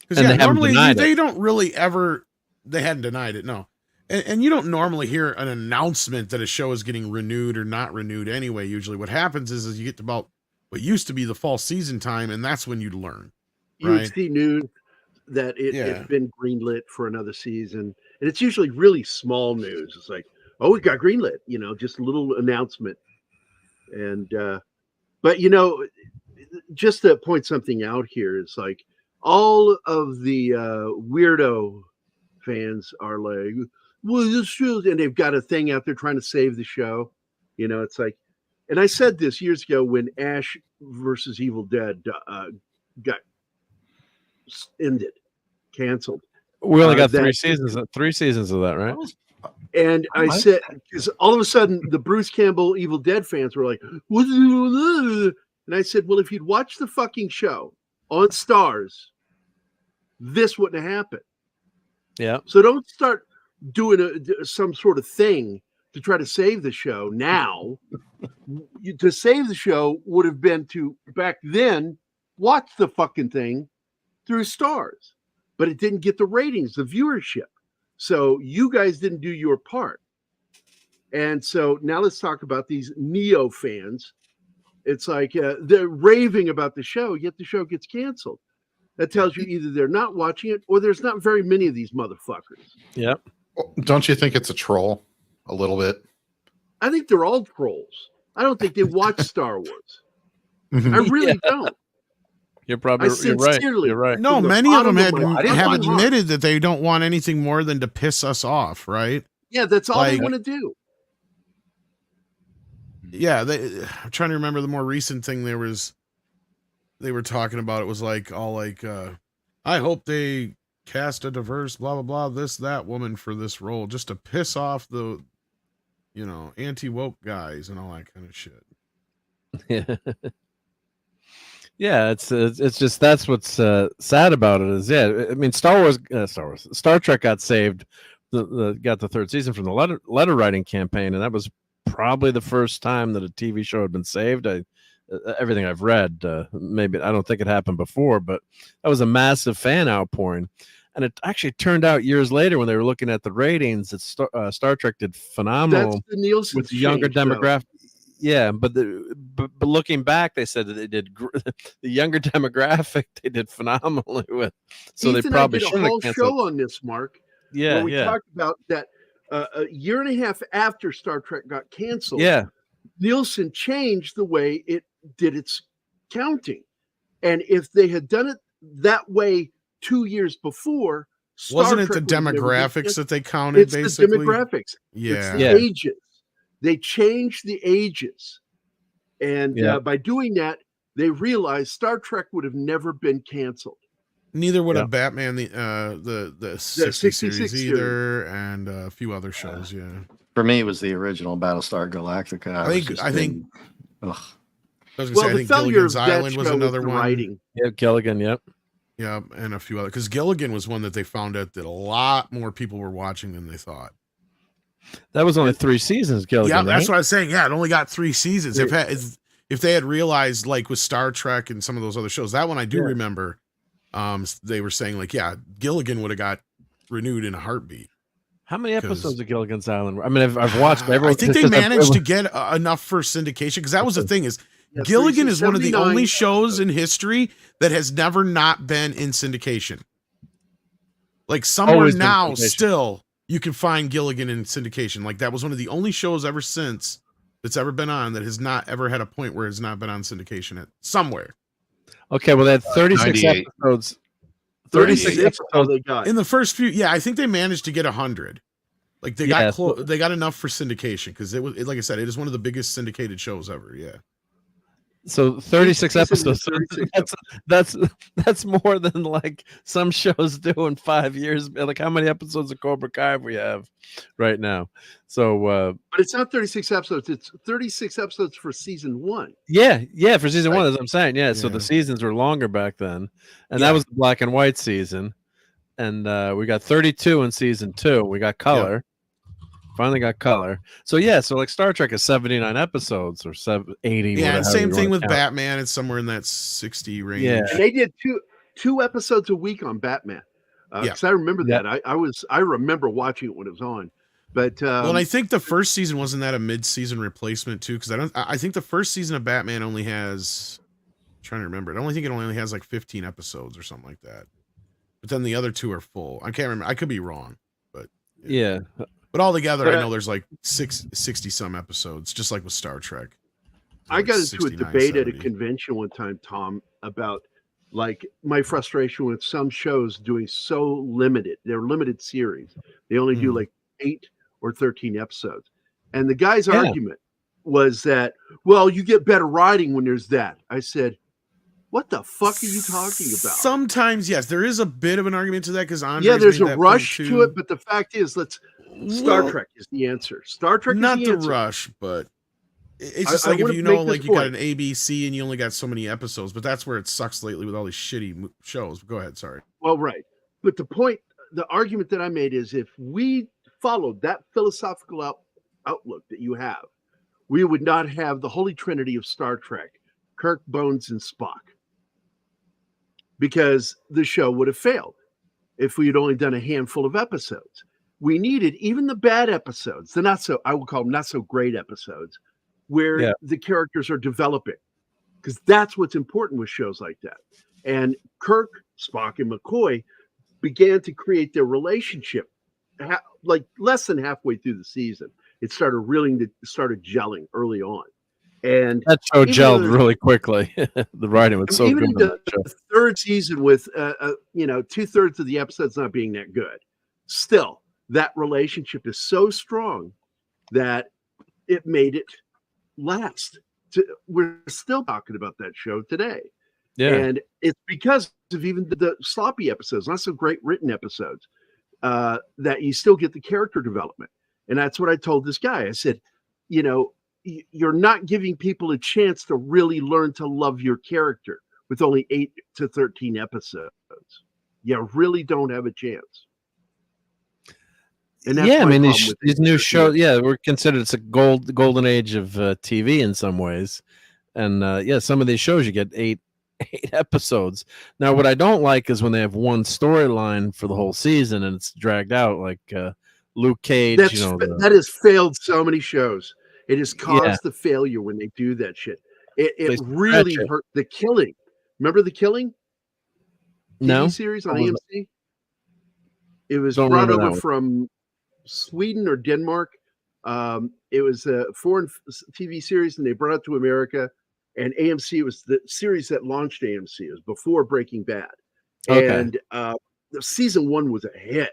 because normally they don't really ever. They hadn't denied it. No. And you don't normally hear an announcement that a show is getting renewed or not renewed anyway. Usually what happens is you get to about what used to be the fall season time, and that's when you'd learn. You would see news that it's been greenlit for another season. And it's usually really small news. It's like, oh, it got greenlit, just a little announcement. And, but, just to point something out here, it's like all of the weirdo fans are like, well, this true, and they've got a thing out there trying to save the show. It's like, and I said this years ago when Ash versus Evil Dead got ended, canceled. We only got 3 seasons. 3 seasons of that, right? And I said, because all of a sudden the Bruce Campbell Evil Dead fans were like, "What?" And I said, well, if you'd watch the fucking show on Stars this wouldn't have happened. Yeah. So don't start doing some sort of thing to try to save the show now. To save the show would have been to, back then, watch the fucking thing through Stars. But it didn't get the ratings, the viewership. So you guys didn't do your part. And so now let's talk about these Neo fans. It's like they're raving about the show, yet the show gets canceled. That tells you either they're not watching it or there's not very many of these motherfuckers. Yep. Don't you think it's a troll a little bit? I think they're all trolls. I don't think they watch Star Wars. I really don't. You're probably you're right. You're right. No, many of them have admitted that they don't want anything more than to piss us off, right? Yeah, that's all they want to do. Yeah, I'm trying to remember the more recent thing they were talking about. It was like all like, I hope they cast a diverse blah blah blah this that woman for this role just to piss off the, you know, anti-woke guys and all that kind of shit. Yeah. Yeah, it's just that's what's sad about it is I mean Star Trek got saved, got the third season from the letter writing campaign, and that was probably the first time that a TV show had been saved. Everything I've read, maybe I don't think it happened before, but that was a massive fan outpouring, and it actually turned out years later when they were looking at the ratings that Star Trek did phenomenal. That's the Nielsen with the younger demographic. Yeah, but looking back, they said that they did the younger demographic. They did phenomenally with. So Ethan they probably did should a have whole canceled. show on this, Mark. Yeah, where we talked about that a year and a half after Star Trek got canceled. Yeah, Nielsen changed the way it did its counting, and if they had done it that way 2 years before, wasn't it the demographics that they counted? It's basically, the demographics. Yeah, it's the ages. They changed the ages, and by doing that, they realized Star Trek would have never been canceled. Neither would have Batman the 60 series either, and a few other shows. Yeah, for me, it was the original Battlestar Galactica. I think. Ugh. I was gonna say, I think Gilligan's Island was another one. Writing. Yeah, Gilligan. Yep. Yeah, and a few other, because Gilligan was one that they found out that a lot more people were watching than they thought. That was only 3 seasons, Gilligan. Yeah, that's right? what I was saying. Yeah, it only got 3 seasons. If they had realized, like with Star Trek and some of those other shows, that one I do remember. They were saying like, yeah, Gilligan would have got renewed in a heartbeat. How many episodes of Gilligan's Island? I mean, I've watched. I think they managed to get enough for syndication, because that was the thing is. Gilligan is one of the only shows in history that has never not been in syndication. Like somewhere now, still you can find Gilligan in syndication. Like that was one of the only shows ever since that's ever been on that has not ever had a point where it's not been on syndication at somewhere. Okay, well, they had 36 episodes. 36 episodes they got in the first few. Yeah, I think they managed to get 100. Like they got they got enough for syndication, because it was, like I said, it is one of the biggest syndicated shows ever. Yeah. So 36 episodes. That's more than like some shows do in 5 years. Like how many episodes of Cobra Kai we have right now? So, but it's not 36 episodes. It's 36 episodes for season 1. Yeah, for season 1, as I'm saying. Yeah, so the seasons were longer back then, and that was the black and white season. And we got 32 in season 2. We got color. Yeah. Finally got color. So so like Star Trek is 79 episodes or 80. Yeah, and same thing with Batman. It's somewhere in that 60 range. Yeah, and they did two episodes a week on Batman. Because I remember that. I remember watching it when it was on. But well, and I think the first season wasn't that a mid-season replacement too? Because I think the first season of Batman only has. I'm trying to remember. I think it only has like 15 episodes or something like that. But then the other 2 are full. I can't remember. I could be wrong, but yeah. But altogether, I know there's like 60 some episodes, just like with Star Trek. I got into a debate at a convention one time, Tom, about like my frustration with some shows doing so limited. They're limited series. They only do like 8 or 13 episodes. And the guy's argument was that, well, you get better writing when there's that. I said, what the fuck are you talking about? Sometimes, yes, there is a bit of an argument to that, because there's a rush to it, but the fact is, Star Trek is the answer. Star Trek not is the rush, but It's just like if you know, like you got an ABC and you only got so many episodes, but that's where it sucks lately with all these shitty shows. Go ahead, sorry. Well, right. But the argument that I made is if we followed that philosophical outlook that you have, we would not have the holy trinity of Star Trek, Kirk, Bones, and Spock. Because the show would have failed if we had only done a handful of episodes. We needed even the bad episodes, the I would call them not so great episodes, where the characters are developing, because that's what's important with shows like that. And Kirk, Spock, and McCoy began to create their relationship like less than halfway through the season. It started gelling early on. And that show gelled really quickly. The writing was so even good. The third season with 2/3 of the episodes not being that good, still that relationship is so strong that it made it last. We're still talking about that show today. Yeah. And it's because of even the sloppy episodes, not so great written episodes, that you still get the character development. And that's what I told this guy. I said, you're not giving people a chance to really learn to love your character with only 8 to 13 episodes. You really don't have a chance. And that's these new shows, we're considered it's a golden age of TV in some ways. And some of these shows you get eight episodes. Now, what I don't like is when they have one storyline for the whole season and it's dragged out, like Luke Cage. That has failed so many shows. It has caused the failure when they do that shit. It really hurt. The Killing. Remember The Killing? TV series on AMC? It was brought over from Sweden or Denmark. It was a foreign TV series, and they brought it to America. And AMC was the series that launched AMC. It was before Breaking Bad. Okay. And the season 1 was a hit.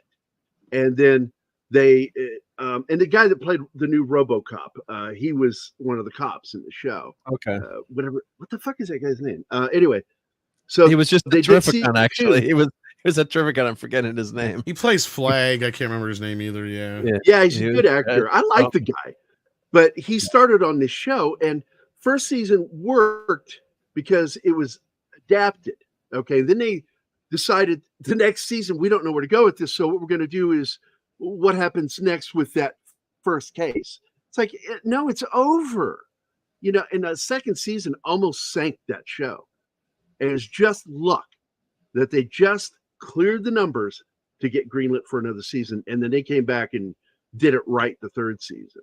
And then they and the guy that played the new RoboCop, he was one of the cops in the show. Okay. What the fuck is that guy's name? Anyway, so he was just a Terrificon, actually. He was a Terrificon. I'm forgetting his name. He plays Flag. I can't remember his name either. Yeah, he's a good actor. I like the guy. But he started on this show, and first season worked because it was adapted. Okay. Then they decided the next season, we don't know where to go with this. So what we're going to do is what happens next with that first case. It's like, no, it's over. And the second season almost sank that show. And it's just luck that they just cleared the numbers to get greenlit for another season. And then they came back and did it right the third season.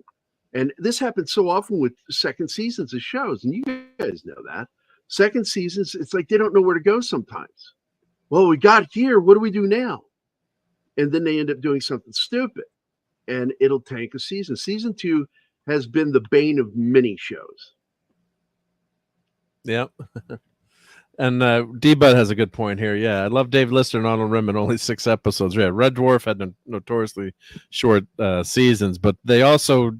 And this happens so often with second seasons of shows. And you guys know that. Second seasons, it's like they don't know where to go sometimes. Well, we got here. What do we do now? And then they end up doing something stupid. And it'll tank a season. Season 2 has been the bane of many shows. Yep. And D-Bud has a good point here. Yeah, I love Dave Lister and Arnold Rimmen, only 6 episodes. Yeah, Red Dwarf had notoriously short seasons, but they also,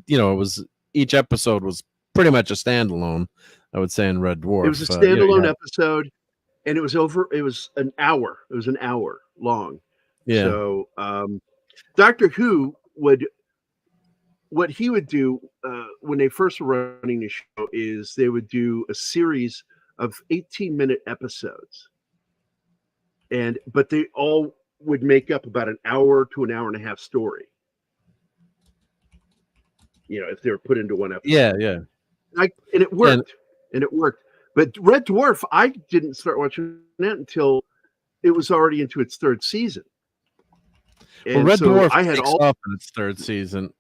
each episode was pretty much a standalone, I would say, in Red Dwarf. It was a standalone episode, and it was an hour. It was an hour long. Yeah. So Doctor Who what he would do when they first were running the show is they would do a series of 18-minute episodes, but they all would make up about an hour to an hour and a half story. If they were put into one episode. Yeah. And it worked. And it worked. But Red Dwarf, I didn't start watching that until it was already into its third season. And Red Dwarf takes off in its third season.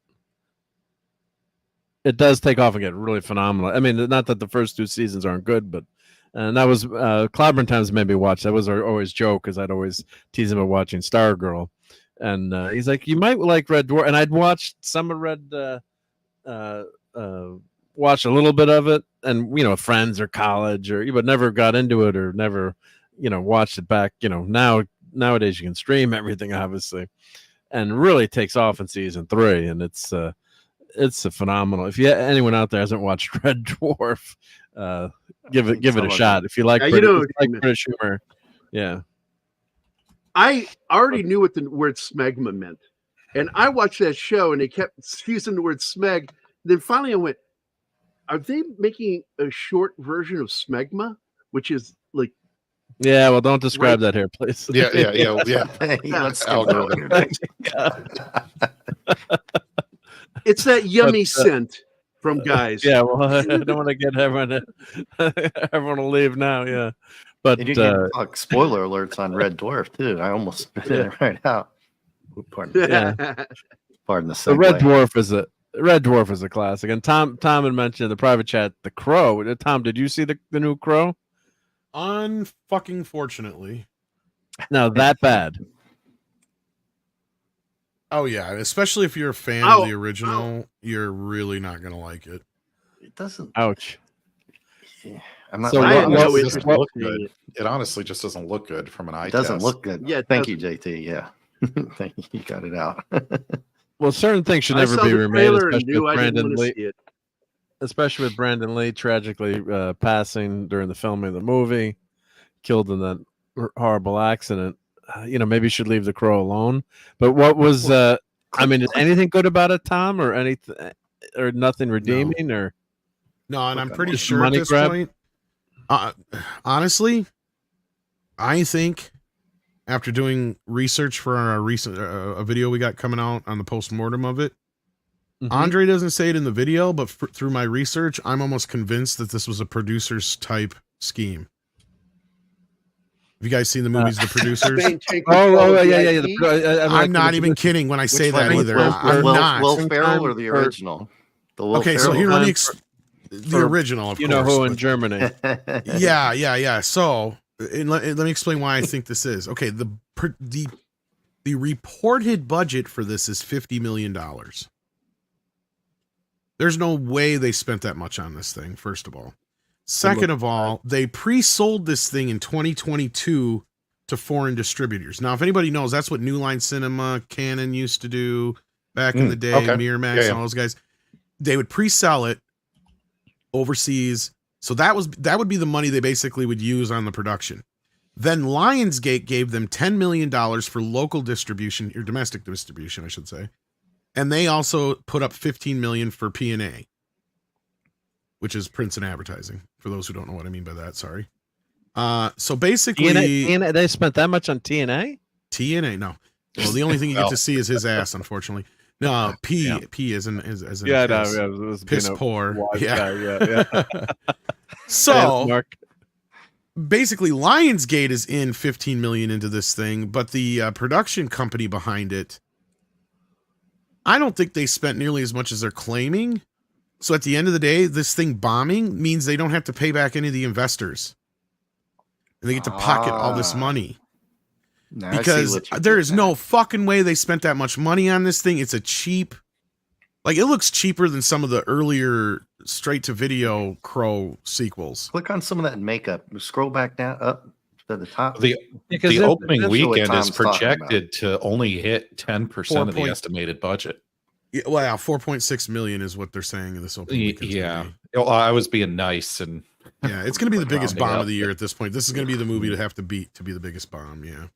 It does take off and get really phenomenal. I mean, not that the first 2 seasons aren't good, but and that was Clobberin Times made me watch. That was our always joke, because I'd always tease him about watching Stargirl, and he's like, "You might like Red Dwarf," and I'd watched some of Red, watched a little bit of it, and friends or college, but never got into it or never, watched it back. Nowadays you can stream everything, obviously, and really takes off in season 3, and it's a phenomenal. If anyone out there hasn't watched Red Dwarf, give it a shot. If you like, British humor, yeah. I already knew what the word smegma meant, and I watched that show, and they kept using the word smeg. Then finally, I went, are they making a short version of Smegma, which is like? Yeah, well, don't describe that here, please. Yeah. Let's algorithm. It's that yummy scent from Guys. Yeah, well, I don't want to get everyone. Everyone will leave now. Yeah, but and you can talk spoiler alerts on Red Dwarf too. I almost spit it right out. Pardon. Yeah. Pardon the segue. The Red Dwarf is a classic. And Tom had mentioned in the private chat The Crow. Tom, did you see the new Crow? Unfucking fortunately. No, that bad. Oh yeah, especially if you're a fan of the original, you're really not gonna like it. It doesn't. Ouch. Yeah, I'm not. So look good. It honestly just doesn't look good from an eye test. It doesn't look good. Yeah. Thank you, JT. Yeah. Thank you. You got it out. Well, certain things should never be remade, especially with Brandon Lee tragically passing during the filming of the movie, killed in that horrible accident. Maybe you should leave The Crow alone. But what was is anything good about it, Tom, or anything, or nothing redeeming, or no? And I'm pretty sure at this point, honestly, I think after doing research for our recent a video we got coming out on the postmortem of it, Andre doesn't say it in the video, but through my research, I'm almost convinced that this was a producer's type scheme. Have you guys seen the movies, The Producers? Yeah. I'm not even kidding when I say that either. I'm not. Will Ferrell or the original? Okay, so here, let me the original, of course. You know who in Germany. Yeah. So let me explain why I think this is. Okay, the reported budget for this is $50 million. There's no way they spent that much on this thing, first of all. Second of all, they pre-sold this thing in 2022 to foreign distributors. Now, if anybody knows, that's what New Line Cinema, Canon used to do back in the day, Miramax, and all those guys. They would pre-sell it overseas. So that would be the money they basically would use on the production. Then Lionsgate gave them $10 million for local distribution, or domestic distribution, I should say. And they also put up $15 million for P&A, which is prints and advertising. For those who don't know what I mean by that, sorry. So basically, TNA, they spent that much on TNA? TNA, no. Well, the only thing you get to see is his ass, unfortunately. No, P as in piss poor. Yeah. So basically, Lionsgate is in $15 million into this thing, but the production company behind it, I don't think they spent nearly as much as they're claiming. So at the end of the day, this thing bombing means they don't have to pay back any of the investors. And they get to pocket all this money. Because there is no fucking way they spent that much money on this thing. It's a cheap, it looks cheaper than some of the earlier straight to video Crow sequels. Click on some of that makeup. Scroll back down up to the top. The opening weekend is projected to only hit 10% of the estimated budget. Yeah, well, 4.6 million is what they're saying in this opening weekend. Yeah. Well, I was being nice and it's going to be the biggest bomb of the year at this point. This is going to be the movie to have to beat to be the biggest bomb. Yeah.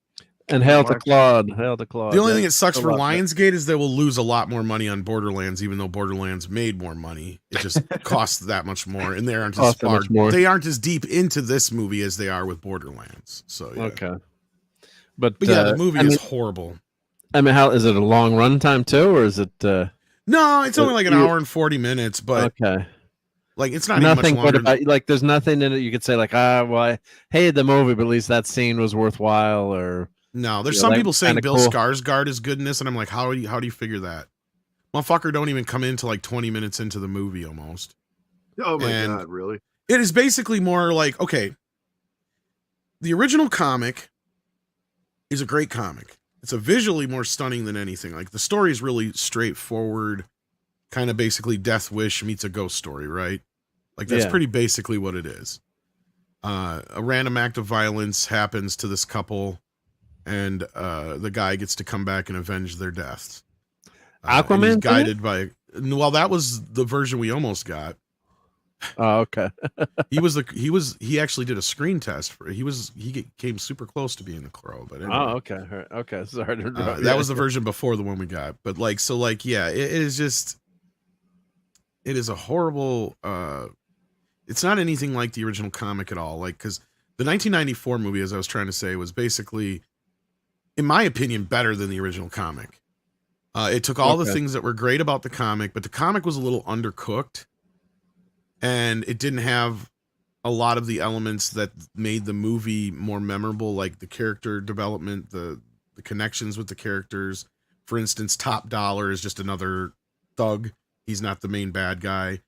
And hail to Claude. Hail to Claude. The only thing that sucks for Lionsgate is they will lose a lot more money on Borderlands, even though Borderlands made more money. It just costs that much more, and they aren't as far. They aren't as deep into this movie as they are with Borderlands. So yeah. Okay. But yeah, the movie is horrible. I mean, how is it a long runtime too, or is it? No, it's only like an hour and 40 minutes, but okay. It's not nothing even much longer. About, there's nothing in it you could say I hated the movie, but at least that scene was worthwhile. Or no, there's some people saying Bill Skarsgård is good in this, and I'm like, how do you figure that? Motherfucker don't even come into 20 minutes into the movie almost. Oh my god, really? It is basically more okay. The original comic is a great comic. It's a visually more stunning than anything. The story is really straightforward, kind of basically Death Wish meets a ghost story, right? That's pretty basically what it is. A random act of violence happens to this couple, and the guy gets to come back and avenge their deaths. Aquaman guided by. Well, that was the version we almost got. Oh, okay. he actually did a screen test for it. He came super close to being the Crow, but anyway. Oh, okay. Okay. Sorry to that was the version before the one we got. But it is just it is a horrible. It's not anything like the original comic at all. Like, because the 1994 movie, as I was trying to say, was basically, in my opinion, better than the original comic. It took all the things that were great about the comic, but the comic was a little undercooked, and it didn't have a lot of the elements that made the movie more memorable, like the character development, the connections with the characters. For instance, Top Dollar is just another thug. He's not the main bad guy.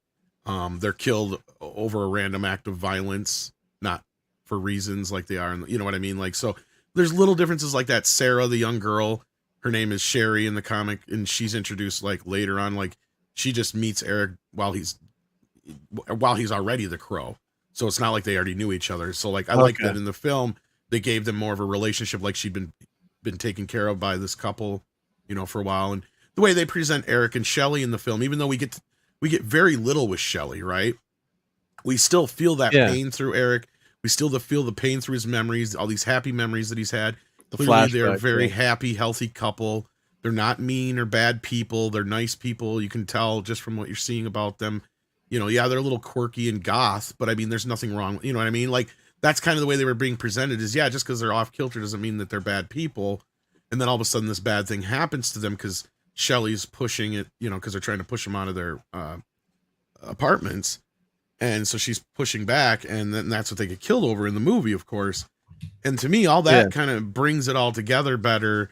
They're killed over a random act of violence, not for reasons like they are in, you know what I mean? Like, so there's little differences like that. Sarah, the young girl, her name is Sherry in the comic, and she's introduced like later on. Like, she just meets Eric while he's already the Crow. So it's not like they already knew each other. So like, I like that in the film, they gave them more of a relationship, like she'd been taken care of by this couple, you know, for a while. And the way they present Eric and Shelley in the film, even though we get very little with Shelley, right? We still feel that pain through Eric. We still feel the pain through his memories, all these happy memories that he's had. Clearly, they're a very happy, healthy couple. They're not mean or bad people. They're nice people. You can tell just from what you're seeing about them. You know, yeah, they're a little quirky and goth, but I mean, there's nothing wrong. You know what I mean? Like, that's kind of the way they were being presented is, yeah, just because they're off kilter doesn't mean that they're bad people. And then all of a sudden this bad thing happens to them because Shelley's pushing it, you know, because they're trying to push them out of their apartments. And so she's pushing back, and then that's what they get killed over in the movie, of course. And to me, all that kind of brings it all together better.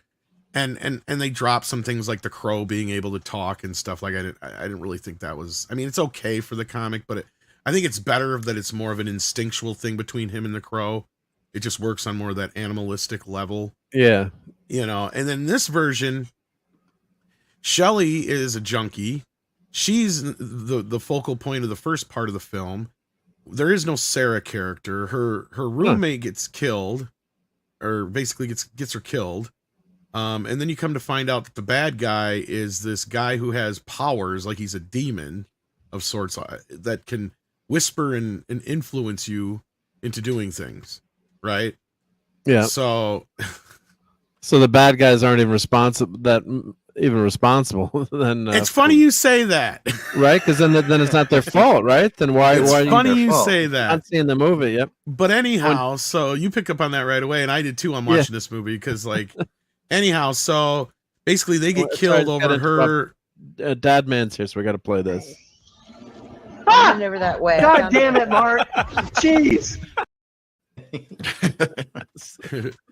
And they drop some things like the Crow being able to talk and stuff. Like, I didn't really think that was, I mean, it's okay for the comic, but I think it's better that it's more of an instinctual thing between him and the Crow. It just works on more of that animalistic level. Yeah. You know, and then this version, Shelley is a junkie. She's the focal point of the first part of the film. There is no Sarah character. Her roommate gets killed, or basically gets her killed. And then you come to find out that the bad guy is this guy who has powers, like he's a demon of sorts that can whisper and influence you into doing things, right? Yeah. So the bad guys aren't even responsible. Then it's funny you say that, right? Because then it's not their fault, right? Then why? It's why funny you say that. Not seeing the movie, yep. But anyhow, so you pick up on that right away, and I did too. I'm watching this movie because, like, anyhow, so basically they get killed over her. Dad man's here, so we got to play this. Over that way. God damn it, Mark! Jeez.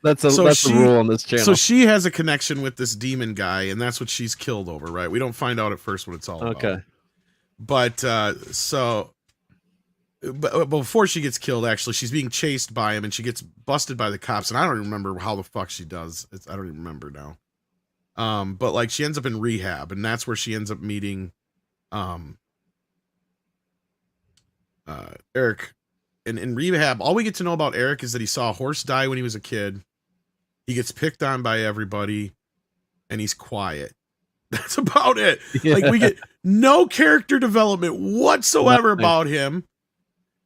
That's a rule on this channel. So she has a connection with this demon guy, and that's what she's killed over, right? We don't find out at first what it's all about. Okay. But but before she gets killed, actually, she's being chased by him, and she gets busted by the cops, and I don't even remember how the fuck she does. I don't even remember now. But like she ends up in rehab, and that's where she ends up meeting Eric. And in rehab, all we get to know about Eric is that he saw a horse die when he was a kid. He gets picked on by everybody, and he's quiet. That's about it. Yeah. Like, we get no character development whatsoever about him.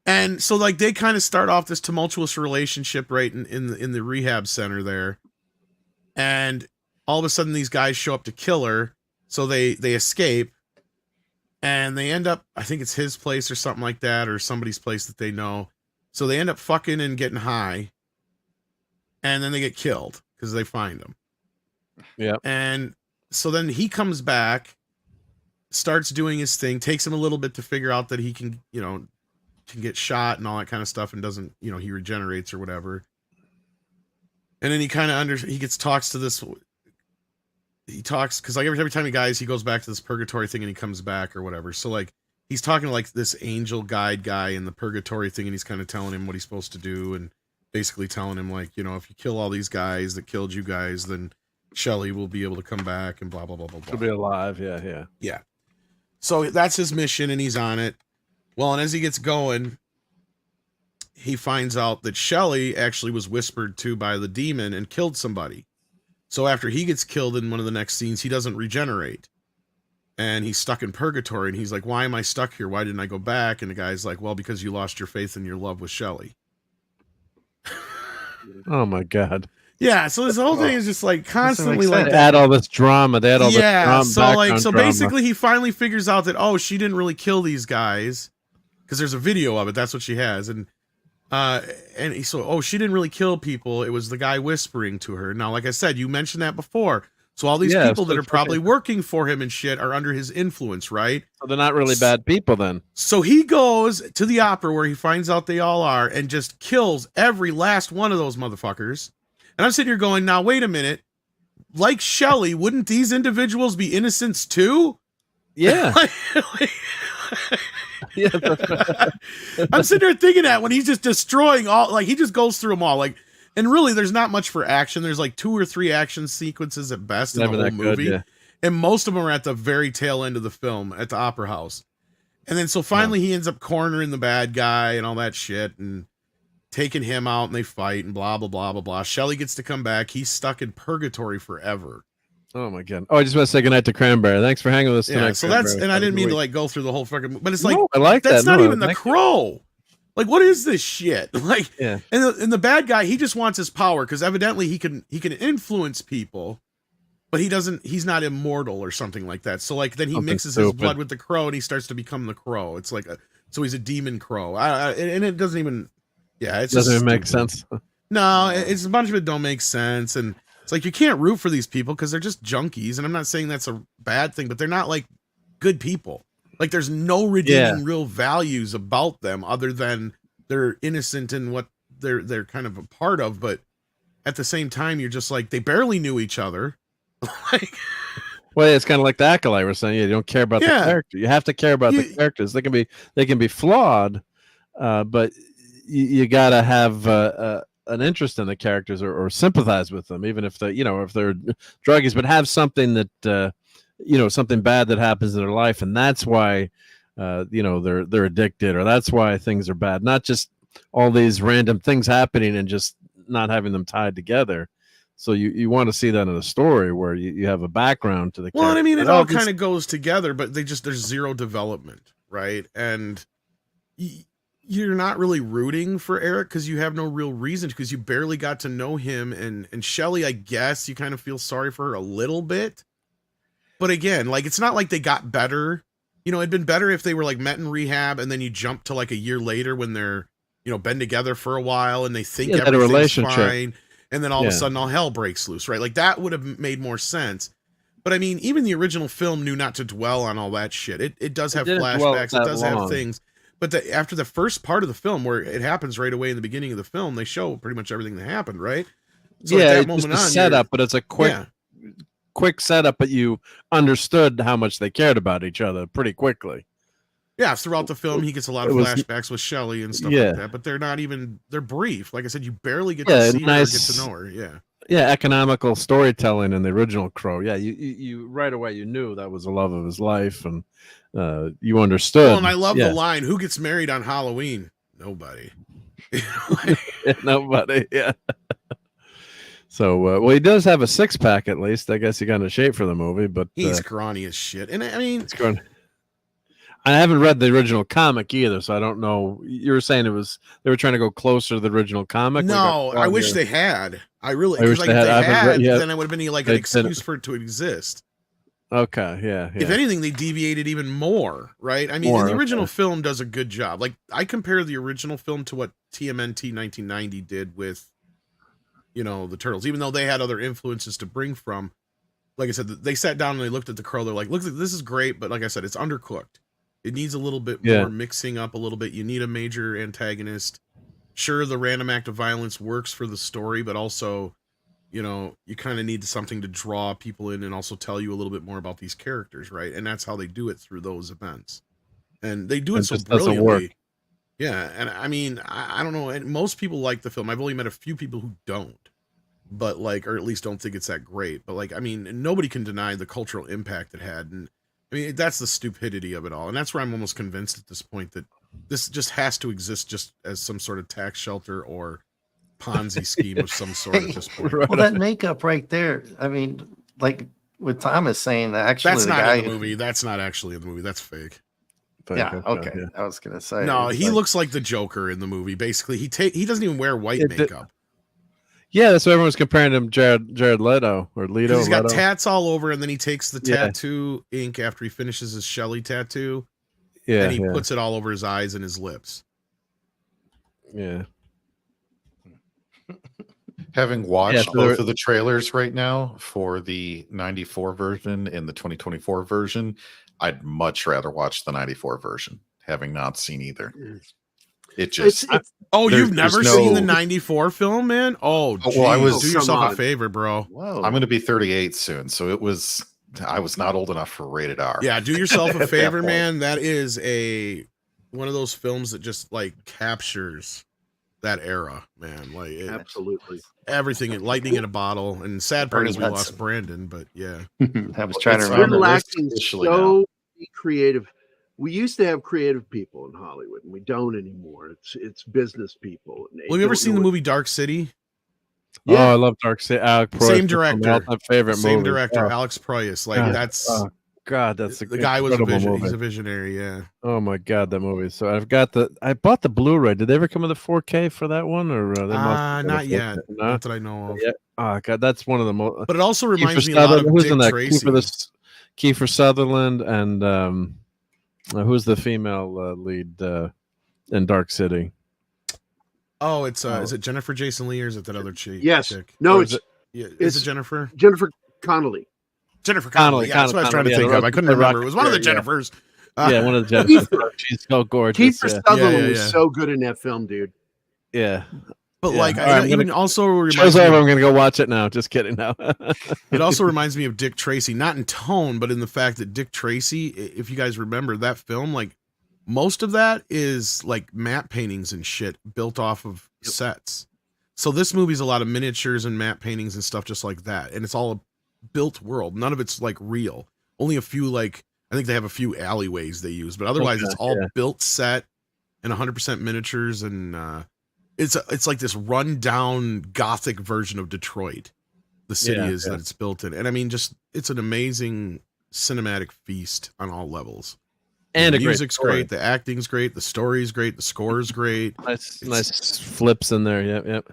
And so, like, they kind of start off this tumultuous relationship right in the rehab center there. And all of a sudden, these guys show up to kill her. So they escape. And they end up, I think it's his place or something like that, or somebody's place that they know. So they end up fucking and getting high. And then they get killed because they find him. Yeah. And so then he comes back, starts doing his thing, takes him a little bit to figure out that he can, you know, can get shot and all that kind of stuff, and doesn't, you know, he regenerates or whatever. And then he kind of talks to this. He talks because like every time he dies, he goes back to this purgatory thing and he comes back or whatever. So like he's talking to like this angel guide guy in the purgatory thing, and he's kind of telling him what he's supposed to do, and basically telling him like, you know, if you kill all these guys that killed you guys, then Shelley will be able to come back and blah blah blah blah blah. She'll be alive, yeah. So that's his mission, and he's on it. Well, and as he gets going, he finds out that Shelley actually was whispered to by the demon and killed somebody. So after he gets killed in one of the next scenes, he doesn't regenerate. And he's stuck in purgatory. And he's like, why am I stuck here? Why didn't I go back? And the guy's like, well, because you lost your faith in your love with Shelley. Oh, my God. Yeah, so this whole thing is just like constantly like they add all this drama. They add all this drama. So basically he finally figures out that she didn't really kill these guys because there's a video of it. That's what she has, and she didn't really kill people. It was the guy whispering to her. Now, like I said, you mentioned that before. So all these people that are probably working for him and shit are under his influence, right? So they're not really bad people then. So he goes to the opera where he finds out they all are and just kills every last one of those motherfuckers. And I'm sitting here going, now, wait a minute. Like Shelley, wouldn't these individuals be innocents too? Yeah. I'm sitting there thinking that when he's just destroying all, like he just goes through them all. Like, and really, there's not much for action. There's like 2 or 3 action sequences at best in the whole movie. And most of them are at the very tail end of the film at the opera house. And then so finally he ends up cornering the bad guy and all that shit and taking him out and they fight and blah, blah, blah, blah, blah. Shelley gets to come back. He's stuck in purgatory forever. Oh my God. Oh, I just want to say goodnight to Cranberry. Thanks for hanging with us tonight. Yeah, so Cranberry. and I didn't mean to like go through the whole fucking, but it's like, I like that's that. not even the Crow. Like, what is this shit? Like, yeah. And the bad guy, he just wants his power because evidently he can influence people, but he's not immortal or something like that. So like then he mixes his blood with the Crow and he starts to become the Crow. It's like so he's a demon Crow. And it doesn't even, it doesn't even make sense. No, it's a bunch of it don't make sense. And it's like, you can't root for these people because they're just junkies. And I'm not saying that's a bad thing, but they're not like good people. Like there's no redeeming real values about them other than they're innocent in what they're kind of a part of. But at the same time, you're just like, they barely knew each other. Well, it's kind of like the Acolyte. We're saying, you don't care about the character. You have to care about the characters. They can be flawed, but you gotta have an interest in the characters or sympathize with them, even if if they're druggies, but have something that something bad that happens in their life, and that's why they're addicted, or that's why things are bad. Not just all these random things happening and just not having them tied together. So you want to see that in a story where you have a background to the character. Well, I mean, it all kind of goes together, but there's zero development, right? And you're not really rooting for Eric because you have no real reason, because you barely got to know him. And Shelley, I guess you kind of feel sorry for her a little bit. But again, like, it's not like they got better. It'd been better if they were like met in rehab and then you jump to like a year later when they're, been together for a while and they think everything's fine. And then all of a sudden all hell breaks loose, right? Like that would have made more sense. But I mean, even the original film knew not to dwell on all that shit. It does have flashbacks. It does have things. But after the first part of the film, where it happens right away in the beginning of the film, they show pretty much everything that happened, right? So at that moment on, setup, but it's a quick setup, but you understood how much they cared about each other pretty quickly. Yeah, throughout the film, he gets a lot of flashbacks with Shelley and stuff like that, but they're brief. Like I said, you barely get to see her or get to know her. Yeah, economical storytelling in the original Crow. Yeah, you right away you knew that was the love of his life, and you understood. Well, and I love the line, "Who gets married on Halloween? Nobody." Nobody. Yeah. So, he does have a 6-pack at least. I guess he got in shape for the movie, but he's scrawny as shit. And I mean, I haven't read the original comic either, so I don't know. You were saying they were trying to go closer to the original comic. No, I wish they had. I wish they had. Then it would have been like an excuse for it to exist. Okay, yeah. If anything, they deviated even more, right? I mean, the original film does a good job. Like, I compare the original film to what TMNT 1990 did with, the Turtles, even though they had other influences to bring from. Like I said, they sat down and they looked at the Crow. They're like, look, this is great, but like I said, it's undercooked. It needs a little bit more mixing up a little bit. You need a major antagonist. Sure, the random act of violence works for the story, but also, you kind of need something to draw people in and also tell you a little bit more about these characters, right? And that's how they do it through those events. And they do it so brilliantly. Work. Yeah, and I mean, I don't know. And most people like the film. I've only met a few people who don't, but or at least don't think it's that great. But I mean, nobody can deny the cultural impact it had. And I mean, that's the stupidity of it all. And that's where I'm almost convinced at this point that this just has to exist just as some sort of tax shelter or Ponzi scheme of some sort at this point. Well, that makeup right there, I mean, like with Thomas saying that actually that's not in the movie. That's not actually in the movie. That's fake. Yeah, okay. Yeah. I was gonna say. No, he looks like the Joker in the movie. Basically, he doesn't even wear white makeup. Yeah, that's what everyone's comparing him Jared Leto or Leto. He's got tats all over, and then he takes the tattoo ink after he finishes his Shelley tattoo. Yeah, and he puts it all over his eyes and his lips. Yeah. Having watched both of the trailers right now for the 94 version and the 2024 version, I'd much rather watch the 94 version, having not seen either. It just you've never seen the 94 film, man? Oh, geez. Well, do yourself a favor, bro. Whoa. I'm going to be 38 soon, so I was not old enough for rated R. Yeah, do yourself a favor, man. That is one of those films that just like captures that era, man. Like absolutely everything, lightning in a bottle. And sad part is we lost Brandon, but yeah, I was trying to remember. We're lacking so creative. We used to have creative people in Hollywood, and we don't anymore. It's business people. Well, you ever seen the movie Dark City? Yeah. Oh, I love Dark City. Same director, my favorite movie. Same director, Alex Proyas. Like that's. God, that's the guy was he's a visionary, yeah. Oh my God, that movie. So I bought the Blu-ray. Did they ever come with a 4K for that one, or not yet? Not that I know of. Yeah. Oh God, that's one of the most. But it also reminds me a lot of Dick Tracy. Kiefer Sutherland and who's the female lead in Dark City? Oh, it's is it Jennifer Jason Leigh or is it that other chick? Yes. No, is it Jennifer? Jennifer Connelly. Jennifer Connelly. Yeah, that's what I was trying to think of. I couldn't remember. It was one of the Jennifers. One of the Jennifers. She's so gorgeous. Kiefer Sutherland was so good in that film, dude. Yeah. But like, even also reminds me. I'm going to go watch it now. Just kidding now. It also reminds me of Dick Tracy, not in tone, but in the fact that Dick Tracy, if you guys remember that film, like most of that is like matte paintings and shit built off of sets. So this movie's a lot of miniatures and matte paintings and stuff just like that. And it's all a built world. None of it's like real. Only a few, like, I think they have a few alleyways they use, but otherwise it's all built set and 100% miniatures. And it's like this rundown gothic version of Detroit. The city that it's built in. And I mean, just, it's an amazing cinematic feast on all levels. And the music's great, the acting's great, the story's great, the score's great. Nice flips in there. Yep.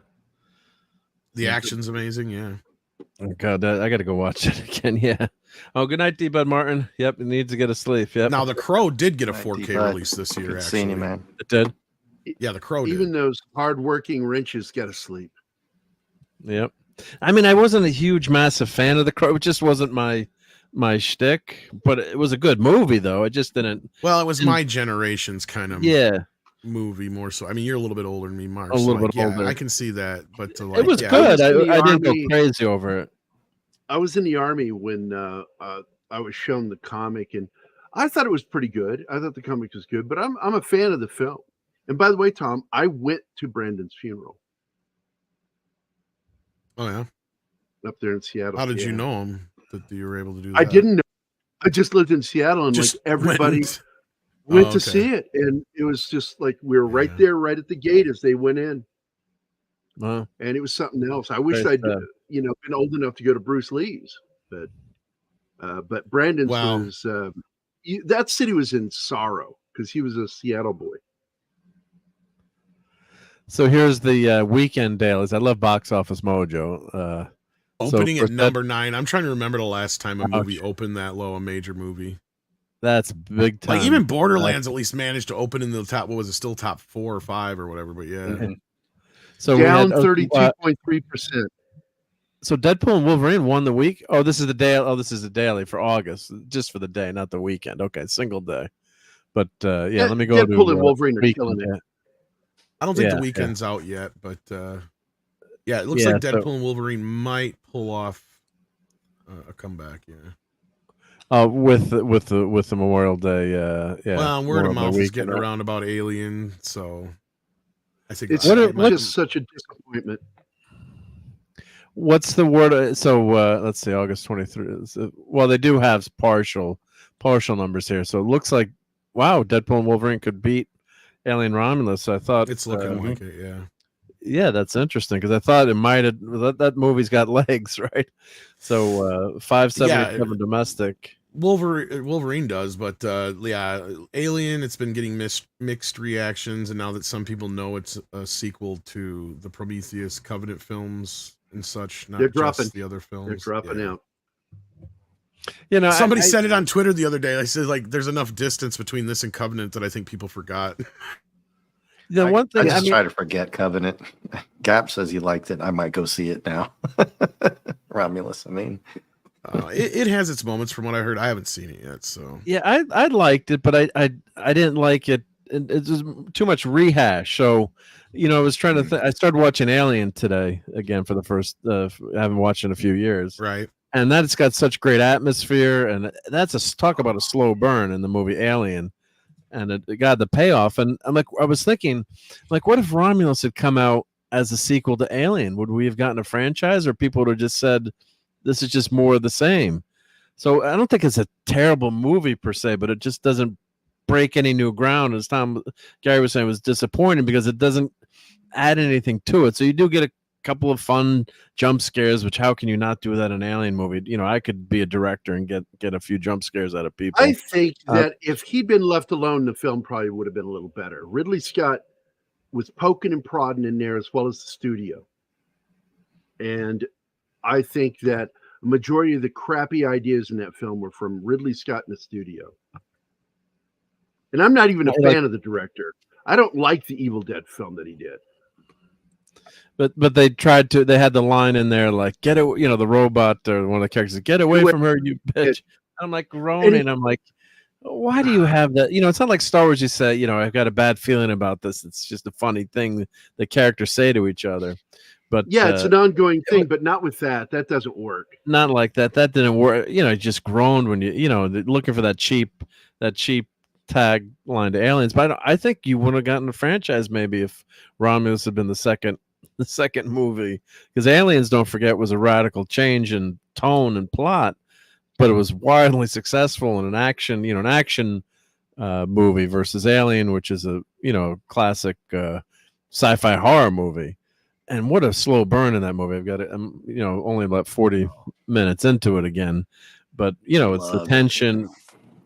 The action's amazing, yeah. Oh God, I got to go watch it again. Yeah. Oh, good night, D. Bud Martin. Yep, it needs to get a sleep. Yep. Now, The Crow did get a 4K release this year. Actually, seeing you, man. It did. Yeah, The Crow. Even those hardworking wrenches got to sleep. Yep. I mean, I wasn't a huge, massive fan of The Crow. It just wasn't my shtick, but it was a good movie, though. It just didn't. Well, it was my generation's kind of movie more so. I mean, you're a little bit older than me, Mark. A little bit older. I can see that, but it was good. I didn't go crazy over it. I was in the Army when I was shown the comic, and I thought it was pretty good. I thought the comic was good, but I'm a fan of the film. And by the way, Tom, I went to Brandon's funeral. Oh yeah, up there in Seattle. How did you know him that you were able to do that? I didn't know. I just lived in Seattle, and like everybody went to see it, and it was just like we were right there, right at the gate as they went in. Wow. And it was something else. I wish I'd been old enough to go to Bruce Lee's, but Brandon's was that city was in sorrow because he was a Seattle boy. So here's the weekend dailies. I love Box Office Mojo. Opening at number 9. I'm trying to remember the last time a movie opened that low, a major movie. That's big time. Like even Borderlands at least managed to open in the top. What was it? Still top 4 or 5 or whatever. But yeah. Mm-hmm. So down 32.3%. So Deadpool and Wolverine won the week. Oh, this is the day. Oh, this is the daily for August, just for the day, not the weekend. Okay, single day. But let me go to Deadpool and Wolverine are killing it. I don't think the weekend's out yet, but it looks like Deadpool and Wolverine might pull off a comeback. Yeah. With the Memorial Day. Well, word of mouth is getting around about Alien, so I think it's just such a disappointment. What's the word? So let's see, August 23. Well, they do have partial numbers here, so it looks like Deadpool and Wolverine could beat Alien Romulus. I thought it's looking like it. Yeah. Yeah, that's interesting because I thought it might have that movie's got legs, right? So 577 domestic. Wolverine does, but yeah, Alien, it's been getting mixed reactions, and now that some people know it's a sequel to the Prometheus Covenant films and such, not just the other films. They're dropping out. You know, somebody said it on Twitter the other day. I said, like, there's enough distance between this and Covenant that I think people forgot. The one thing I try to forget Covenant. Gap says he liked it. I might go see it now. Romulus, I mean. It has its moments from what I heard. I haven't seen it yet, so yeah, I liked it, but I didn't like it. It's just too much rehash. So, you know, I was trying to. I started watching Alien today again for the first. I haven't watched in a few years, right? And that's got such great atmosphere, and that's talk about a slow burn in the movie Alien, and it got the payoff. And I'm like, I was thinking, like, what if Romulus had come out as a sequel to Alien? Would we have gotten a franchise, or people would have just said, this is just more of the same? So I don't think it's a terrible movie per se, but it just doesn't break any new ground. As Gary was saying, it was disappointing because it doesn't add anything to it. So you do get a couple of fun jump scares, which how can you not do that in an Alien movie? You know, I could be a director and get a few jump scares out of people. I think that if he'd been left alone, the film probably would have been a little better. Ridley Scott was poking and prodding in there, as well as the studio. And I think that a majority of the crappy ideas in that film were from Ridley Scott in the studio. And I'm not even a fan of the director. I don't like the Evil Dead film that he did. But they tried to. They had the line in there like, "Get it," you know, the robot or one of the characters, "Get away from her, you bitch." I'm like groaning. I'm like, why do you have that? You know, it's not like Star Wars. You say, you know, I've got a bad feeling about this. It's just a funny thing the characters say to each other. But yeah, it's an ongoing thing, but not with that. That doesn't work. Not like that. That didn't work. You know, it just groaned when you know, looking for that cheap tag line to Aliens. But I think you would have gotten a franchise maybe if Romulus had been the second movie, because Aliens, don't forget, was a radical change in tone and plot, but it was wildly successful in an action movie versus Alien, which is a, you know, classic sci-fi horror movie. And what a slow burn in that movie. I've got it, you know, only about 40 minutes into it again, but you know, it's the tension.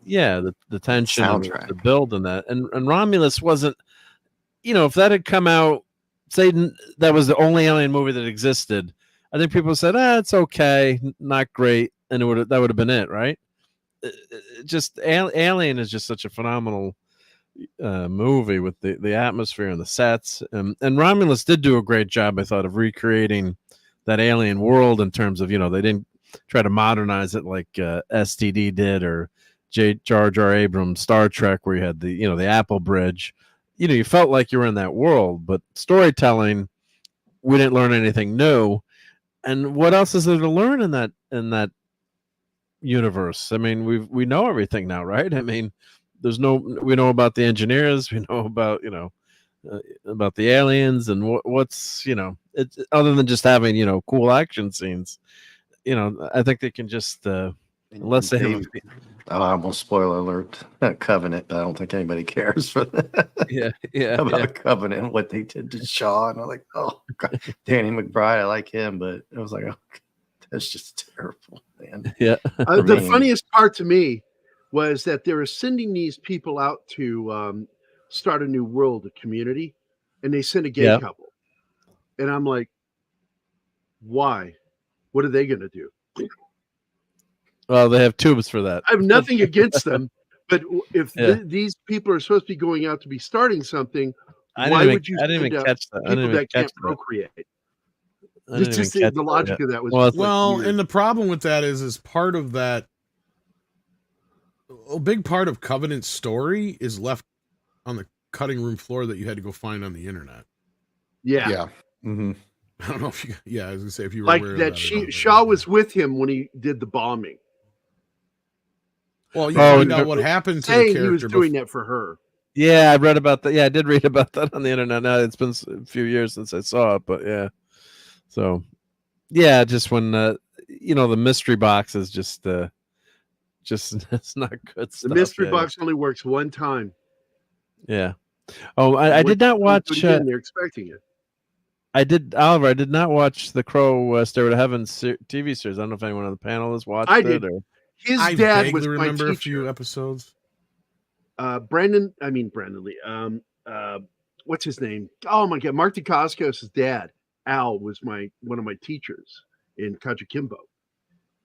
Yeah, the tension, the build in that, and Romulus wasn't, you know, if that had come out, say that was the only Alien movie that existed, I think people said, it's okay, not great, and that would have been it, right? Just Alien is just such a phenomenal movie with the atmosphere and the sets, and Romulus did do a great job, I thought, of recreating that alien world in terms of, you know, they didn't try to modernize it like STD did or Jar Jar Abrams' Star Trek, where you had the, you know, the Apple Bridge. You know, you felt like you were in that world, but storytelling, we didn't learn anything new. And what else is there to learn in that universe? I mean, we know everything now, right? I mean, we know about the engineers, we know about, you know, about the aliens, and what's, you know, it's other than just having, you know, cool action scenes. You know, I think they can just unless they have. I won't spoiler alert Covenant, but I don't think anybody cares for that. Yeah, about Covenant, what they did to Shaw, and I'm like, oh God, Danny McBride, I like him, but it was like, oh, that's just terrible, man. Yeah. The funniest part to me was that they were sending these people out to start a new world, a community, and they sent a gay couple, and I'm like, why? What are they going to do? Well, they have tubes for that. I have nothing against them, but if these people are supposed to be going out to be starting something, why would you send out people that can't procreate? It's just the logic of that was well, and the problem with that is part of that. A big part of Covenant's story is left on the cutting room floor that you had to go find on the internet. Yeah. Yeah. Mm-hmm. I don't know if you. I was gonna say if you were like aware that. Of that Shaw was with him when he did the bombing. Well, you find out what happened to the character. He was doing that for her. Yeah, I read about that. Yeah, I did read about that on the internet. Now it's been a few years since I saw it, but yeah. So, yeah, just when you know, the mystery box is just it's not good stuff. The mystery box only works one time. Yeah. Oh, I did not watch. They're expecting it. I did, Oliver. I did not watch the Crow Stairway to Heaven TV series. I don't know if anyone on the panel has watched it. Did. Or... His I dad was vaguely my remember a teacher. few episodes. Brandon Lee. What's his name? Oh my God, Mark DeCoscos' dad, Al, was one of my teachers in Kajikimbo,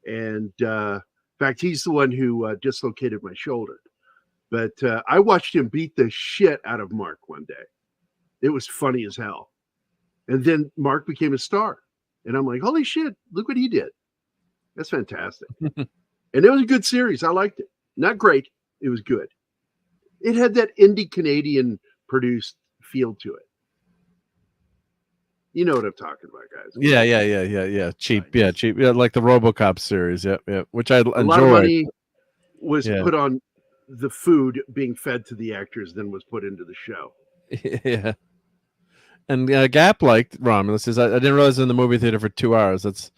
and in fact, he's the one who dislocated my shoulder. But I watched him beat the shit out of Mark one day. It was funny as hell. And then Mark became a star, and I'm like, holy shit, look what he did. That's fantastic. And it was a good series. I liked it. Not great. It was good. It had that indie Canadian produced feel to it. You know what I'm talking about, guys. Yeah. Cheap. Yeah, cheap. Yeah, like the RoboCop series. Yeah. Which I enjoyed. A lot of money was put on the food being fed to the actors than was put into the show. Yeah. And Gap liked Romulus. I didn't realize in the movie theater for 2 hours. That's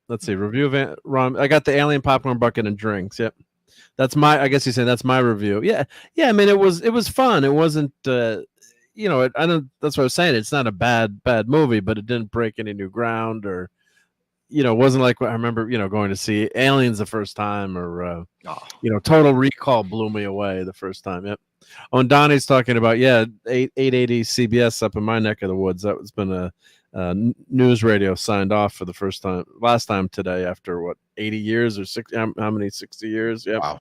let's see, review of Rom. I got the alien popcorn bucket and drinks. Yep. That's I guess you're saying that's my review. Yeah. I mean, it was fun. It wasn't I don't. That's what I was saying. It's not a bad movie, but it didn't break any new ground, or it wasn't like I remember going to see Aliens the first time, or Total Recall blew me away the first time. Yep. Oh, and Donnie's talking about 880 CBS up in my neck of the woods. That was been a news radio signed off for the last time today after 80 years or 60? How many? 60 years? Yep. Wow.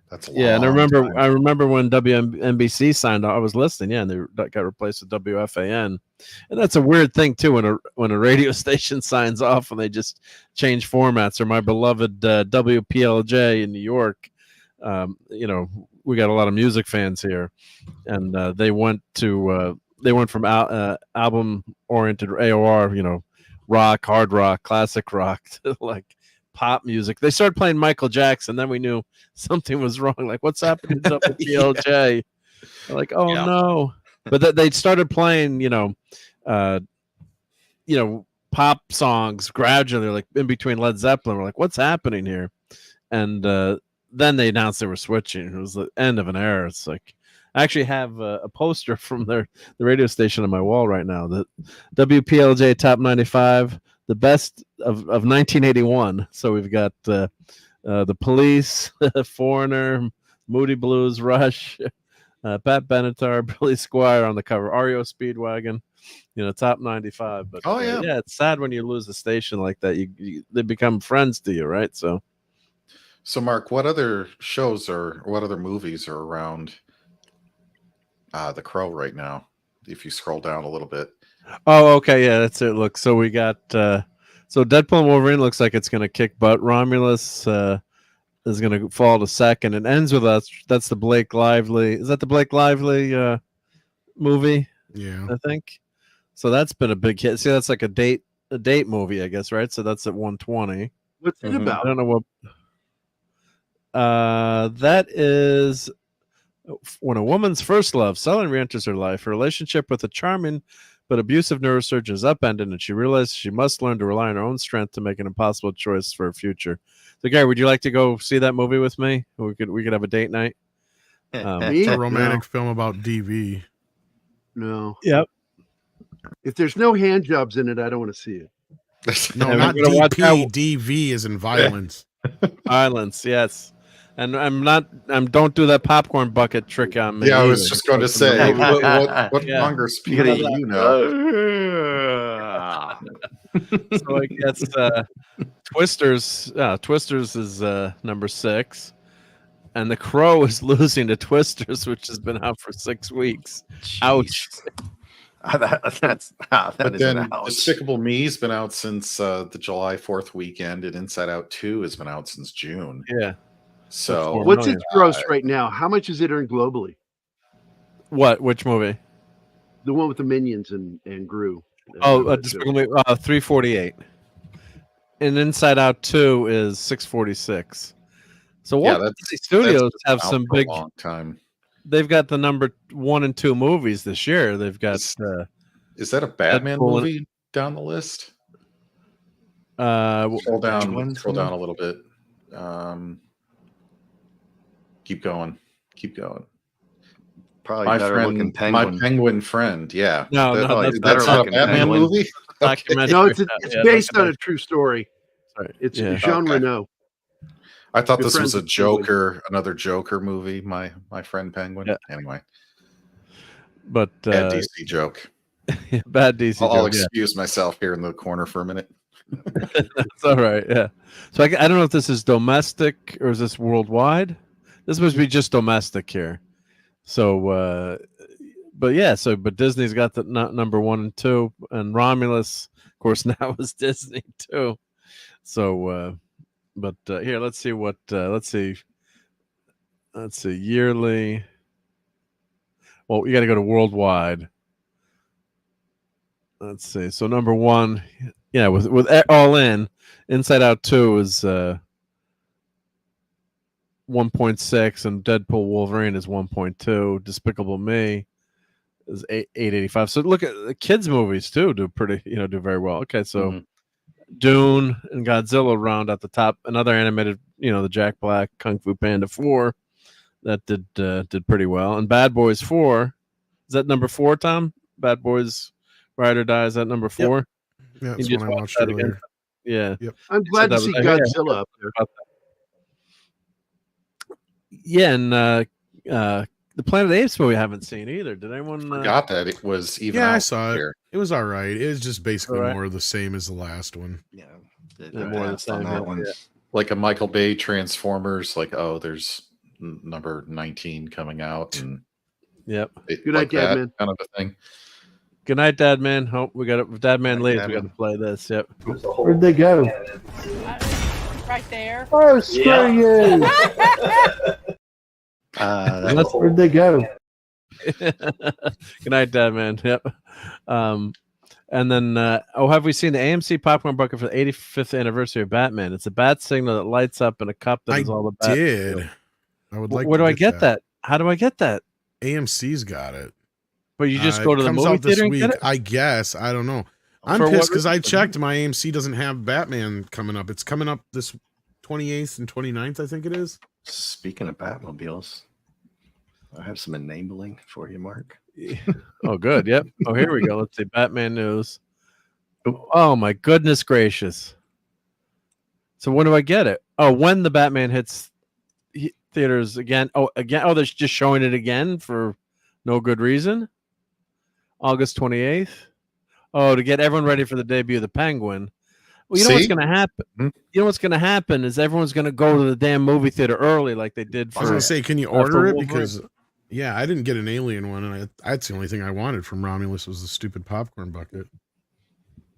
That's a long and time. I remember when WNBC signed off. I was listening, and they got replaced with WFAN, and that's a weird thing too when a radio station signs off and they just change formats. Or my beloved WPLJ in New York, we got a lot of music fans here, and they went from album oriented AOR, rock, hard rock, classic rock to like pop music. They started playing Michael Jackson. Then we knew something was wrong. Like, what's happening to WPLJ? Like, oh no! But they started playing, pop songs gradually, like in between Led Zeppelin. We're like, what's happening here? And then they announced they were switching. It was the end of an era. It's like, I actually have a poster from the radio station on my wall right now. The WPLJ Top 95. The best of 1981. So we've got the Police, Foreigner, Moody Blues, Rush, Pat Benatar, Billy Squier on the cover, REO Speedwagon, top 95. But it's sad when you lose a station like that. They become friends to you, right? So Mark, what other shows or what other movies are around The Crow right now? If you scroll down a little bit. Oh, okay, yeah, that's it. Look, so we got so Deadpool and Wolverine looks like it's going to kick butt. Romulus is going to fall to second. It ends with us. That's the Blake Lively. Is that the Blake Lively movie? Yeah, I think. So that's been a big hit. See, that's like a date movie, I guess, right? So that's at 120. What's it about? I don't know what. That is when a woman's first love suddenly re-enters her life. Her relationship with a charming but abusive neurosurgeon is upended, and she realizes she must learn to rely on her own strength to make an impossible choice for her future. So, Gary, would you like to go see that movie with me? We could have a date night. It's a romantic film about DV. No. Yep. If there's no hand jobs in it, I don't want to see it. No, not DP. DV is in violence. Violence, yes. And don't do that popcorn bucket trick on me. Yeah, I was just going to say, what longer speed do you know? So I guess Twisters. Twisters is number 6, and The Crow is losing to Twisters, which has been out for 6 weeks. Jeez. Ouch. But then Despicable Me's been out since the July 4th weekend, and Inside Out 2 has been out since June. Yeah. So what's its gross right now? How much is it earned globally? What? Which movie? The one with the Minions and Gru. Despicable Me, 348. And Inside Out 2 is 646. So Walt Disney Studios have some big long time. They've got the number 1 and 2 movies this year. They've got. Is that a Batman movie down the list? Scroll down a little bit. Keep going. Probably better looking penguin. My penguin friend. Yeah. No, that's not a Batman movie. No, it's based on a true story. It's Jean Reno. I thought Good this was friends a with Penguin. Joker, another Joker movie. My friend Penguin. Yeah. Anyway, but bad DC joke. Bad DC I'll joke. excuse myself here in the corner for a minute. That's all right. Yeah. So I don't know if this is domestic or is this worldwide. This must be just domestic here. So, but yeah. So, but Disney's got the number 1 and 2, and Romulus, of course, now is Disney too. So, but here, let's see what. Let's see yearly. Well, you got to go to worldwide. Let's see. So number 1, yeah, with all in, Inside Out 2 is 1.6, and Deadpool Wolverine is 1.2. Despicable Me is 885. So look at the kids' movies too. Do very well. Okay, so Dune and Godzilla round at the top. Another animated, the Jack Black Kung Fu Panda 4 that did pretty well. And Bad Boys 4, is that number 4, Tom? Bad Boys Ride or Die, is that number 4? Yep. Yeah, that's one I watched earlier. Again? Yeah. Yep. I'm glad to see Godzilla up there. Yeah, and the Planet of the Apes movie I haven't seen either. Did anyone forgot that it was even? Yeah, out I saw here. it. It was all right. It was just basically more of the same as the last one. Yeah, more of the same. that one. Yeah. Like a Michael Bay Transformers. Like, oh, there's number 19 coming out, and yep. Good night, Dad Man. Kind of a thing. Good night, Dad Man. Hope we got it. Dad Man leaves. We got to play this. Yep. Where'd they go? Right there. Oh, screw you! Where'd they go? Good night, Dad Man. Yep. And then, have we seen the AMC popcorn bucket for the 85th anniversary of Batman? It's a bat signal that lights up in a cup that is all the bat. I would like. Where do I get that? How do I get that? AMC's got it. But you just go to the comes movie out this theater and week. get it? I guess. I don't know. I'm For pissed what because I reason? checked. My AMC doesn't have Batman coming up. It's coming up this 28th and 29th, I think it is. Speaking of Batmobiles, I have some enabling for you, Mark. Oh, good. Yep. Oh, here we go. Let's see. Batman news. Oh, my goodness gracious. So when do I get it? Oh, when the Batman hits theaters again. Oh, again. Oh, they're just showing it again for no good reason. August 28th. Oh, to get everyone ready for the debut of the Penguin. Well, you know what's going to happen? You know what's going to happen is everyone's going to go to the damn movie theater early like they did for... I was going to say, can you order it? Wolverine. Because, yeah, I didn't get an Alien one, and that's the only thing I wanted from Romulus was the stupid popcorn bucket.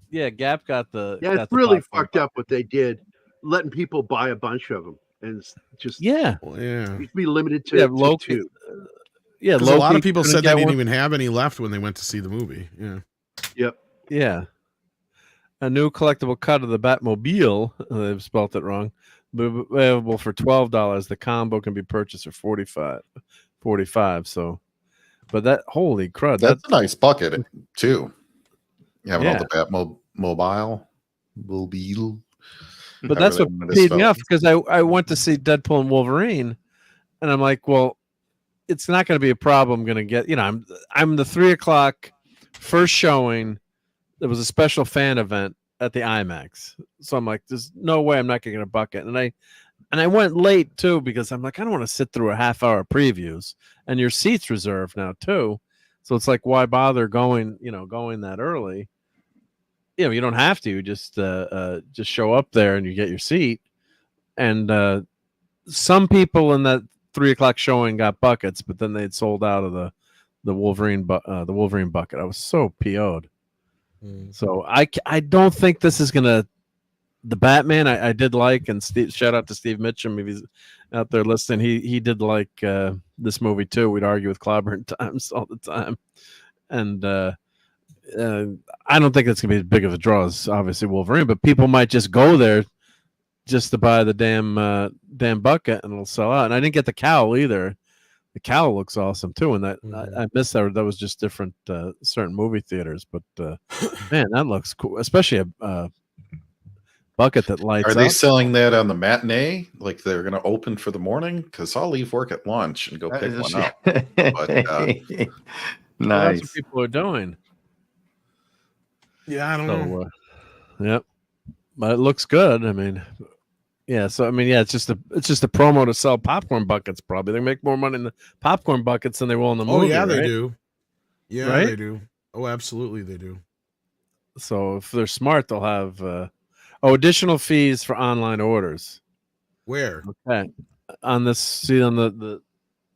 Yeah, Gap got the... Yeah, it's really fucked up what they did, letting people buy a bunch of them. And it's just... Yeah. Well, yeah. You'd be limited to, to 2. Yeah, a lot of people said they didn't even have any left when they went to see the movie. Yeah. Yep. Yeah. A new collectible cut of the Batmobile, they've spelt it wrong, available for $12. The combo can be purchased for $45. So, but that, holy crud. That's a nice bucket, too. You having Yeah. all the Batmobile. But that's what paid me off, because I went to see Deadpool and Wolverine, and I'm like, well, it's not going to be a problem. Going to get, I'm the 3:00 first showing. There was a special fan event at the IMAX, so I'm like, there's no way I'm not going to get a bucket. And I went late too, because I'm like, I don't want to sit through a half-hour previews, and your seat's reserved now too. So it's like, why bother going that early? You don't have to. Just show up there and you get your seat. And some people in that 3:00 showing got buckets, but then they'd sold out of the Wolverine bucket. I was so PO'd. So I don't think this is gonna. The Batman I did like, and shout out to Steve Mitchum if he's out there listening. He did like this movie too. We'd argue with Clobberin Times all the time, and I don't think it's gonna be as big of a draw as obviously Wolverine, but people might just go there just to buy the damn bucket, and it'll sell out. And I didn't get the cowl either. The cowl looks awesome too, and that I missed that. That was just different certain movie theaters, but man, that looks cool, especially a bucket that lights up. Are they selling that on the matinee? Like they're going to open for the morning? Because I'll leave work at lunch and go pick one up. But, Nice. That's what people are doing. Yeah, I don't know. Yep, but it looks good. I mean, Yeah, so I mean, yeah, it's just a promo to sell popcorn buckets. Probably they make more money in the popcorn buckets than they will in the movie. Oh yeah, they right? do. Yeah, right? they do. Oh, absolutely, they do. So if they're smart, they'll have additional fees for online orders. Where? Okay, on this, see on the.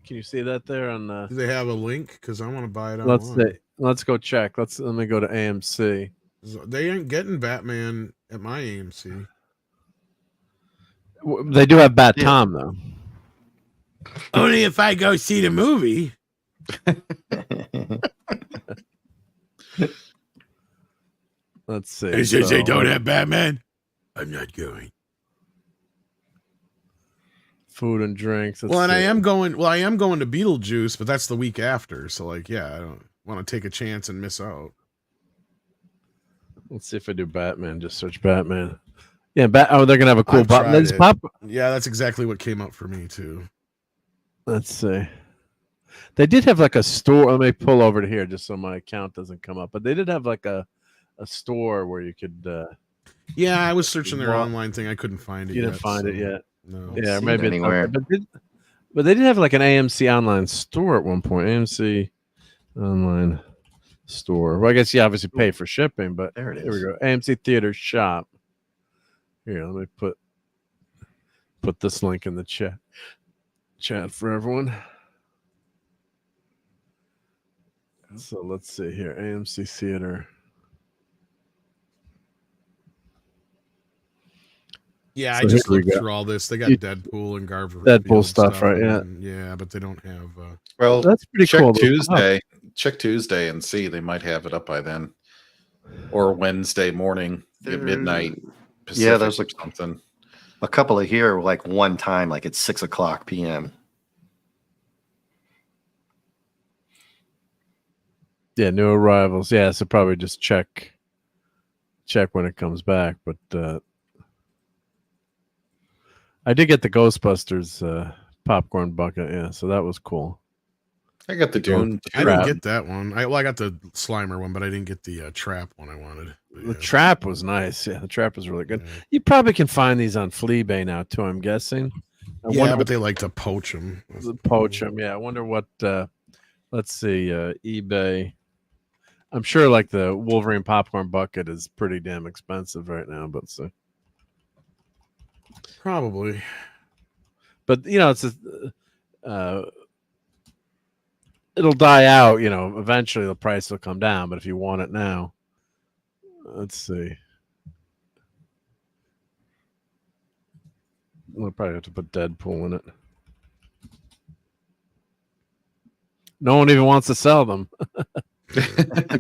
Can you see that there on the? Do they have a link? Because I want to buy it Let's online. see. Let's go check. Let me go to AMC. They ain't getting Batman at my AMC. They do have Bat Tom though. Only if I go see the movie. Let's see. They don't have Batman. I'm not going. Food and drinks. Well, and I am going to Beetlejuice, but that's the week after. So, like, yeah, I don't want to take a chance and miss out. Let's see if I do Batman. Just search Batman. Yeah, they're gonna have a cool pop. Yeah, that's exactly what came up for me too. Let's see. They did have like a store. Let me pull over to here just so my account doesn't come up. But they did have like a store where you could. Yeah, I was searching their online thing. I couldn't find it. You didn't find it yet. No. Yeah, maybe anywhere. But they did have like an AMC online store at one point. AMC online store. Well, I guess you obviously pay for shipping, but there it is. Here we go. AMC Theater Shop. Here, let me put this link in the chat for everyone. So let's see here. AMC Theater. Yeah, So I just looked go. through all this. They got Deadpool and Garfield. Deadpool stuff, right? Yeah. Yeah, but they don't have. Well, that's pretty cool. Tuesday. Check Tuesday and see. They might have it up by then, or Wednesday morning at midnight. Pacific, yeah, there's like something. A couple of here, like one time, like it's 6:00 p.m. Yeah, new arrivals. Yeah, so probably just check when it comes back. But I did get the Ghostbusters popcorn bucket. Yeah, so that was cool. I got the Dune. I didn't get that one. I got the Slimer one, but I didn't get the trap one I wanted. But the trap was nice. Yeah, the trap was really good. Yeah. You probably can find these on Fleabay now too. I'm guessing. But they like to poach them. Yeah, I wonder what. Let's see, eBay. I'm sure like the Wolverine popcorn bucket is pretty damn expensive right now, but so probably. But it's it'll die out. Eventually the price will come down. But if you want it now, let's see. We'll probably have to put Deadpool in it. No one even wants to sell them.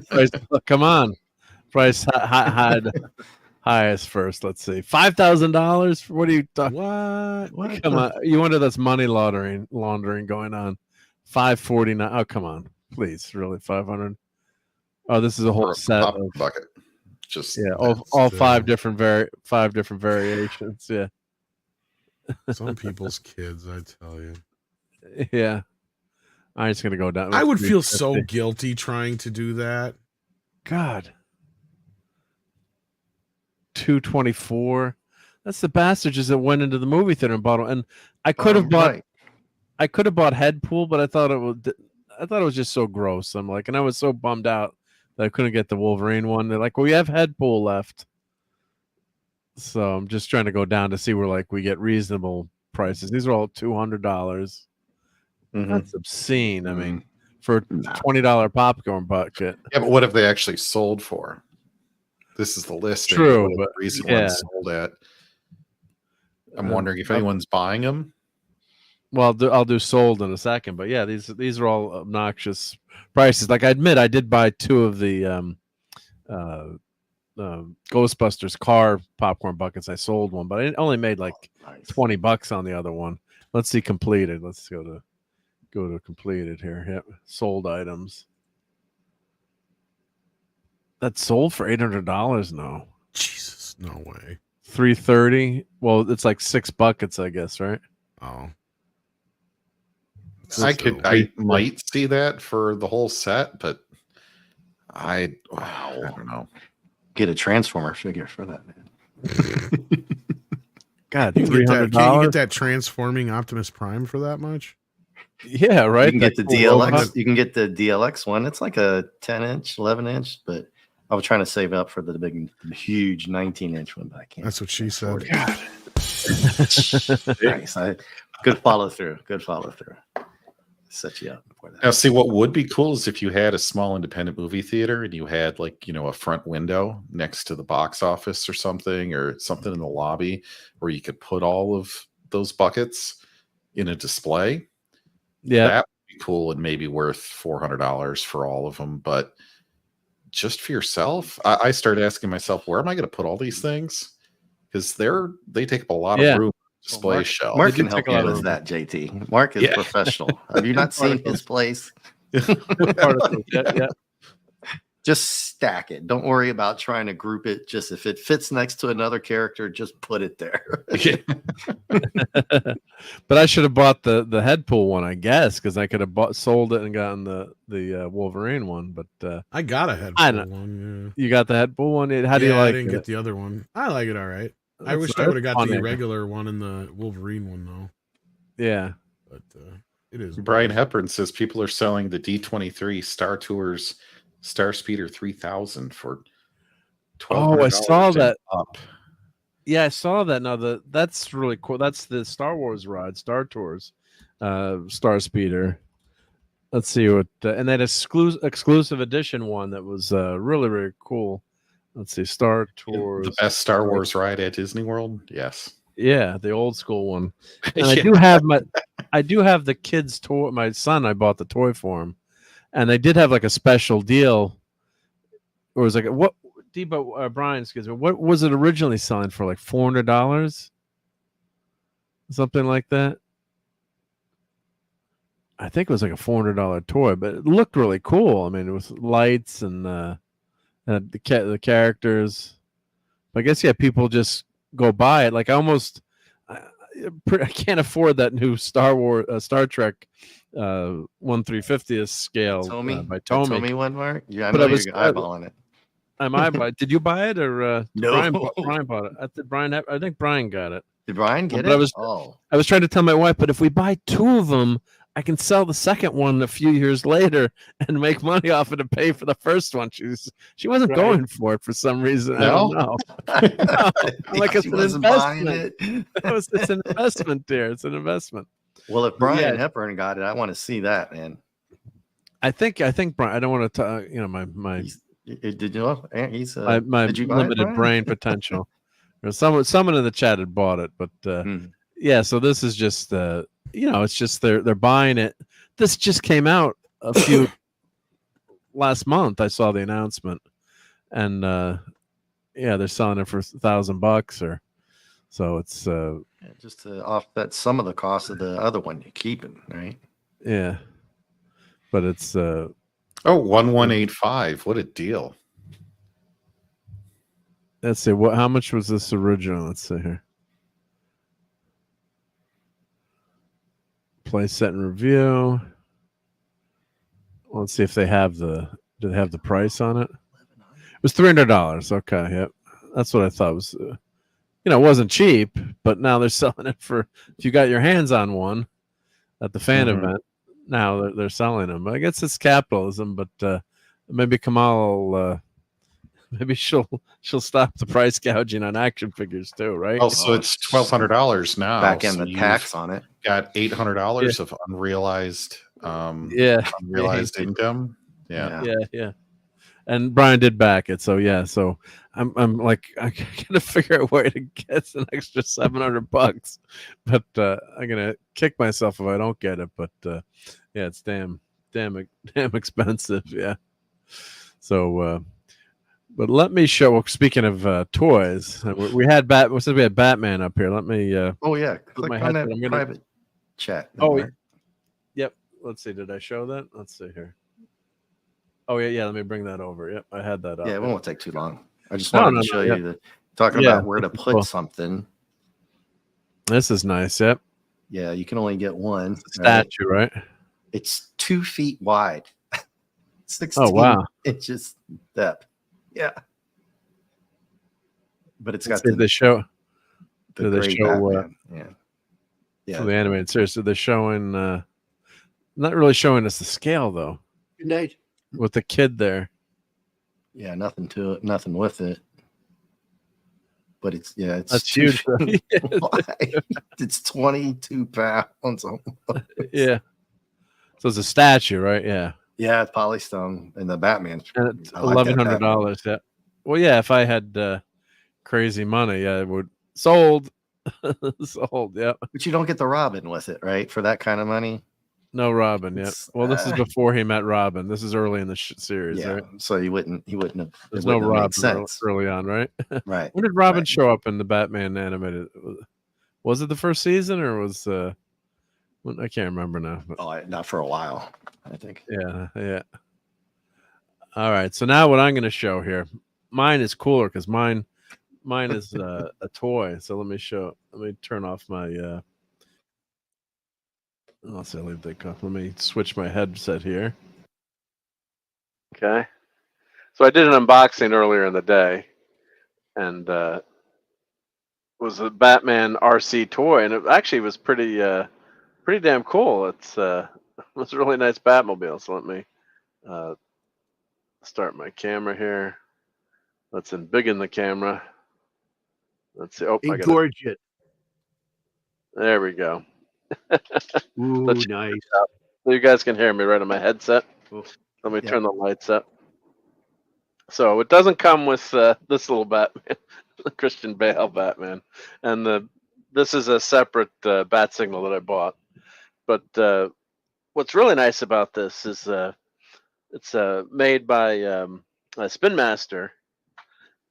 Price, come on, price highest first. Let's see, $5,000. What are you talking? What? Come on, you wonder that's money laundering going on. $549. Oh, come on, please, really, $500. Oh, this is a whole set of bucket. Just all five different variations. Yeah. Some people's kids, I tell you. Yeah. I'm just gonna go down. I would feel so guilty trying to do that. God. $224. That's the bastards that went into the movie theater and bought them. And I could have bought Headpool, but I thought it was just so gross. I'm like, and I was so bummed out that I couldn't get the Wolverine one. They're like, well, we have Headpool left. So I'm just trying to go down to see where we get reasonable prices. These are all $200. Mm-hmm. That's obscene. I mean, for a $20 popcorn bucket. Yeah, but what have they actually sold for? This is the list. True, but one sold at. I'm wondering if anyone's buying them. Well, I'll do sold in a second, but yeah, these are all obnoxious prices. Like I admit, I did buy two of the Ghostbusters car popcorn buckets. I sold one, but I only made $20 on the other one. Let's see completed. Let's go to completed here. Yep. Sold items. That's sold for $800. No. Jesus, no way. $330. Well, it's like 6 buckets, I guess, right? Oh. I might see that for the whole set, but I don't know. Get a Transformer figure for that, man. God, You can get that, $300. can't you get that transforming Optimus Prime for that much? Yeah, right. You can get the DLX. robot. You can get the DLX one. It's like a 10-inch, 11-inch, but I was trying to save up for the huge 19-inch one, but I can't. That's what she said. Nice. Good follow through. Good follow through. Set you up for that. Now, see, what would be cool is if you had a small independent movie theater and you had like, a front window next to the box office or something in the lobby where you could put all of those buckets in a display. Yeah. That would be cool and maybe worth $400 for all of them. But just for yourself, I started asking myself, where am I going to put all these things? Because they take up a lot of room. Display shelf. Mark can help you with that, JT. Mark is professional. Have you not seen his place? Just stack it. Don't worry about trying to group it. Just if it fits next to another character, just put it there. But I should have bought the head pull one, I guess, because I could have sold it and gotten the Wolverine one. But I got a head pull one. Yeah. You got the head pull one? How do you like it? I didn't get the other one. I like it all right. I wish I would have got the regular one and the Wolverine one though. Yeah, but it is. Brian Hepburn says people are selling the D23 Star Tours Star Speeder 3000 for $1,200. Oh, I saw that. Yeah, I saw that. Now that's really cool. That's the Star Wars ride, Star Tours, Star Speeder. Let's see what and that exclusive edition one that was really, really cool. Let's see, Star Tours. The best Star Wars ride at Disney World? Yes. Yeah, the old school one. And I do have the kids' toy. My son, I bought the toy for him. And they did have like a special deal. Or it was like what Brian, excuse me, what was it originally selling for? Like $400? Something like that. I think it was like a $400 toy, but it looked really cool. I mean, it was lights and the characters. But I guess people just go buy it. Like I can't afford that new Star Trek 1/350th scale by Tomy. Tomy one, Mark. Yeah, I know you're eyeballing it. I'm eyeballing. Did you buy it or no? Brian bought it. I think Brian got it. Did Brian get it? I was trying to tell my wife, but if we buy two of them, I can sell the second one a few years later and make money off it to pay for the first one. She wasn't going for it for some reason. No? I don't know. Like it's an investment. It's an investment, dear. It's an investment. Well, if Brian Hepburn got it, I want to see that, man. I think Brian. I don't want to talk. My. Did you know? He's my did you limited brain potential. Someone in the chat had bought it, but yeah. So this is just it's just they're buying it. This just came out a few last month. I saw the announcement, and they're selling it for $1,000 or so. It's just to offset some of the cost of the other one you're keeping, right? Yeah, but it's 1185. What a deal! Let's see how much was this original? Let's see here. Play, set, and review. Let's see if they have do they have the price on it? It was $300. Okay, yep, that's what I thought. It was it wasn't cheap, but now they're selling it for, if you got your hands on one at the fan event, now they're selling them. I guess it's capitalism, but maybe Kamal maybe she'll stop the price gouging on action figures too, right? Oh, so it's $1,200 now. Back in the tax on it. Got $800 of unrealized unrealized income. Yeah. And Brian did back it, so yeah. So I'm like, I gotta figure out a way to get an extra $700, but I'm gonna kick myself if I don't get it. But yeah, it's damn expensive. Yeah. So, but let me show. Speaking of toys, we had Batman up here. Let me. Click on that private chat. Yep. Let's see. Did I show that? Let's see here. Oh yeah. Let me bring that over. Yep, I had that up. Yeah, it won't take too long. I just wanted to show you talking about where to put something. This is nice. Yep. Yeah, you can only get one statue, right? It's 2 feet wide, 16 inches depth. Yeah, but it's got the show. The great Batman. Yeah. For the animated series, so they're showing, not really showing us the scale though. Good night. With the kid there. Yeah, nothing to it, nothing with it. But it's that's huge. It's 22 pounds. Yeah. So it's a statue, right? Yeah. Yeah, it's polystone, and the Batman's $1,100. Yeah. Well, yeah. If I had crazy money, I would sold. Sold. Yeah. But you don't get the Robin with it, right? For that kind of money. No Robin. Yeah. Well, this is before he met Robin. This is early in the series, right? So he wouldn't have. There's no Robin early on, right? Right. When did Robin show up in the Batman animated? Was it the first season or was I can't remember now. But... not for a while, I think. Yeah. All right. So now what I'm going to show here, mine is cooler because mine is a toy. So let me turn off my. I'll say leave the cup. Let me switch my headset here. Okay. So I did an unboxing earlier in the day, and it was a Batman RC toy, and it actually was pretty damn cool. It was a really nice Batmobile. So let me start my camera here. Let's embiggen the camera. Let's see. Oh, engorge it. There we go. Ooh, nice. So you guys can hear me right on my headset. Let me turn the lights up. So it doesn't come with this little Batman, the Christian Bale Batman, and this is a separate bat signal that I bought. But what's really nice about this is it's made by Spin Master,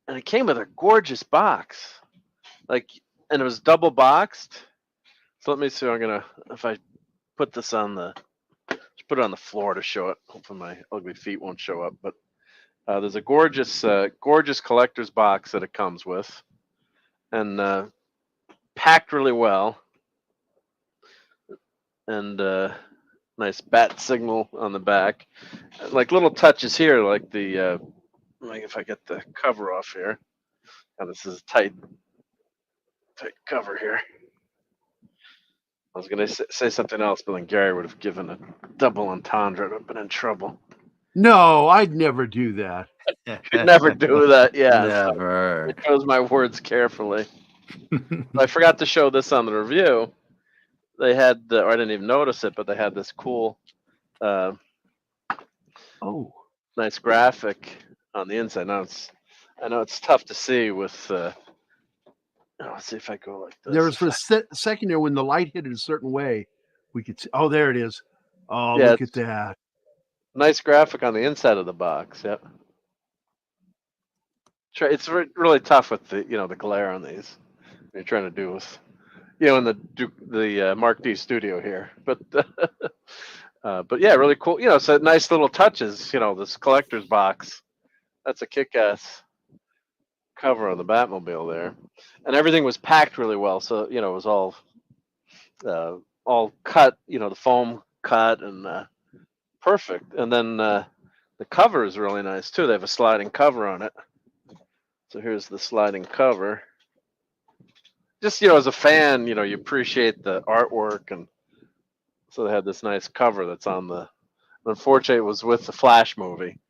and it came with a gorgeous box, and it was double boxed. So let me see. If I put this on put it on the floor to show it. Hopefully my ugly feet won't show up. But there's a gorgeous collector's box that it comes with, and packed really well, and nice bat signal on the back, like little touches here, like if I get the cover off here. Now this is a tight cover here. I was going to say something else, but then Gary would have given a double entendre. I'd have been in trouble. No, I'd never do that. You'd never do that. Yeah. Never. So I chose my words carefully. I forgot to show this on the review. They had, or I didn't even notice it, but they had this cool, nice graphic on the inside. I know it's tough to see with. Let's see if I go like this. There was for a second there when the light hit it a certain way, we could see. Oh, there it is. Oh, yeah, look at that. Nice graphic on the inside of the box. Yep. It's really tough with the glare on these. You're trying to do with in the Marc D studio here, but yeah, really cool. So nice little touches. This collector's box. That's a kick-ass cover on the Batmobile there, and everything was packed really well. So it was all cut. The foam cut and perfect. And then the cover is really nice too. They have a sliding cover on it. So here's the sliding cover. Just as a fan, you appreciate the artwork, and so they had this nice cover that's on the. Unfortunately, it was with the Flash movie.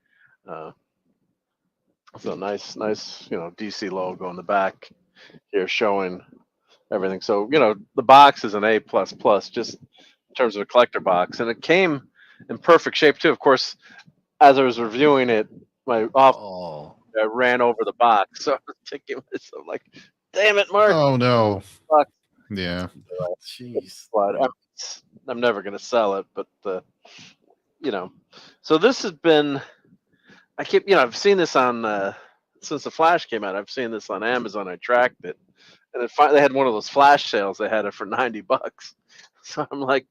So nice, DC logo on the back here showing everything. So, the box is an A++, just in terms of a collector box. And it came in perfect shape too. Of course, as I was reviewing it, I ran over the box. So I was thinking myself, like, damn it, Mark. Oh no. Yeah. Jeez. I'm never gonna sell it, but so this has been I've seen this on since the Flash came out. I've seen this on Amazon. I tracked it, and then finally they had one of those Flash sales. They had it for $90, so I'm like,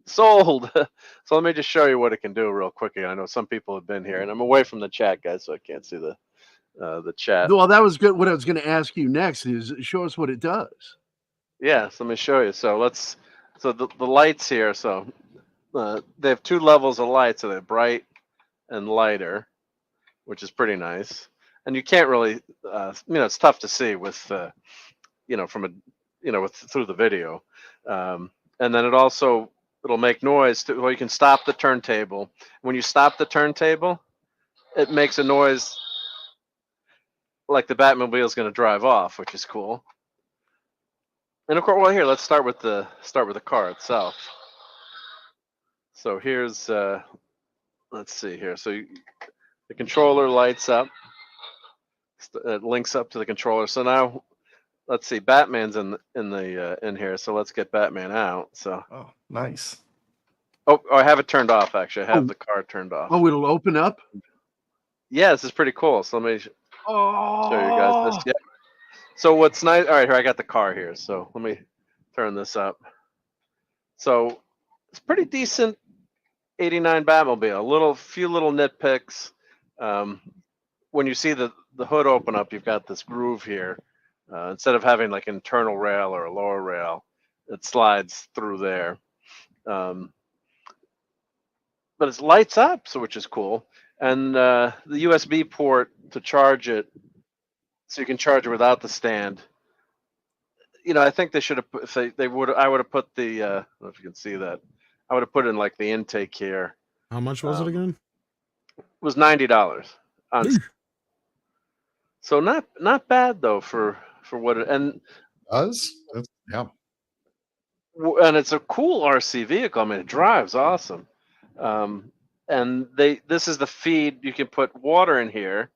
sold. So let me just show you what it can do real quickly. I know some people have been here, and I'm away from the chat, guys, so I can't see the chat. Well, that was good. What I was going to ask you next is show us what it does. Yeah, so let me show you. So the lights here. So they have two levels of light. So they're bright and lighter, which is pretty nice. And you can't really, it's tough to see with from a, through the video. And then it'll make noise you can stop the turntable. When you stop the turntable, it makes a noise like the Batmobile is going to drive off, which is cool. And of course, well, here, let's start with the car itself. So here's, let's see here. So the controller lights up. It links up to the controller. So now, let's see, Batman's in here. So let's get Batman out. So. Oh, nice. Oh, I have it turned off. Actually, I have the car turned off. Oh, it'll open up. Yeah, this is pretty cool. So let me show you guys this. Yeah. So what's nice? All right, here I got the car here. So let me turn this up. So it's pretty decent. 89 Batmobile. Few little nitpicks. When you see the hood open up, you've got this groove here. Instead of having like an internal rail or a lower rail, it slides through there. But it lights up, which is cool. And the USB port to charge it, so you can charge it without the stand. I think they should have. If they would, I would have put the. I don't know if you can see that. I would have put in like the intake here. How much was it again? It was $90. So not bad though for what it and. Yeah. And it's a cool RC vehicle. I mean, it drives awesome. And this is the feed. You can put water in here.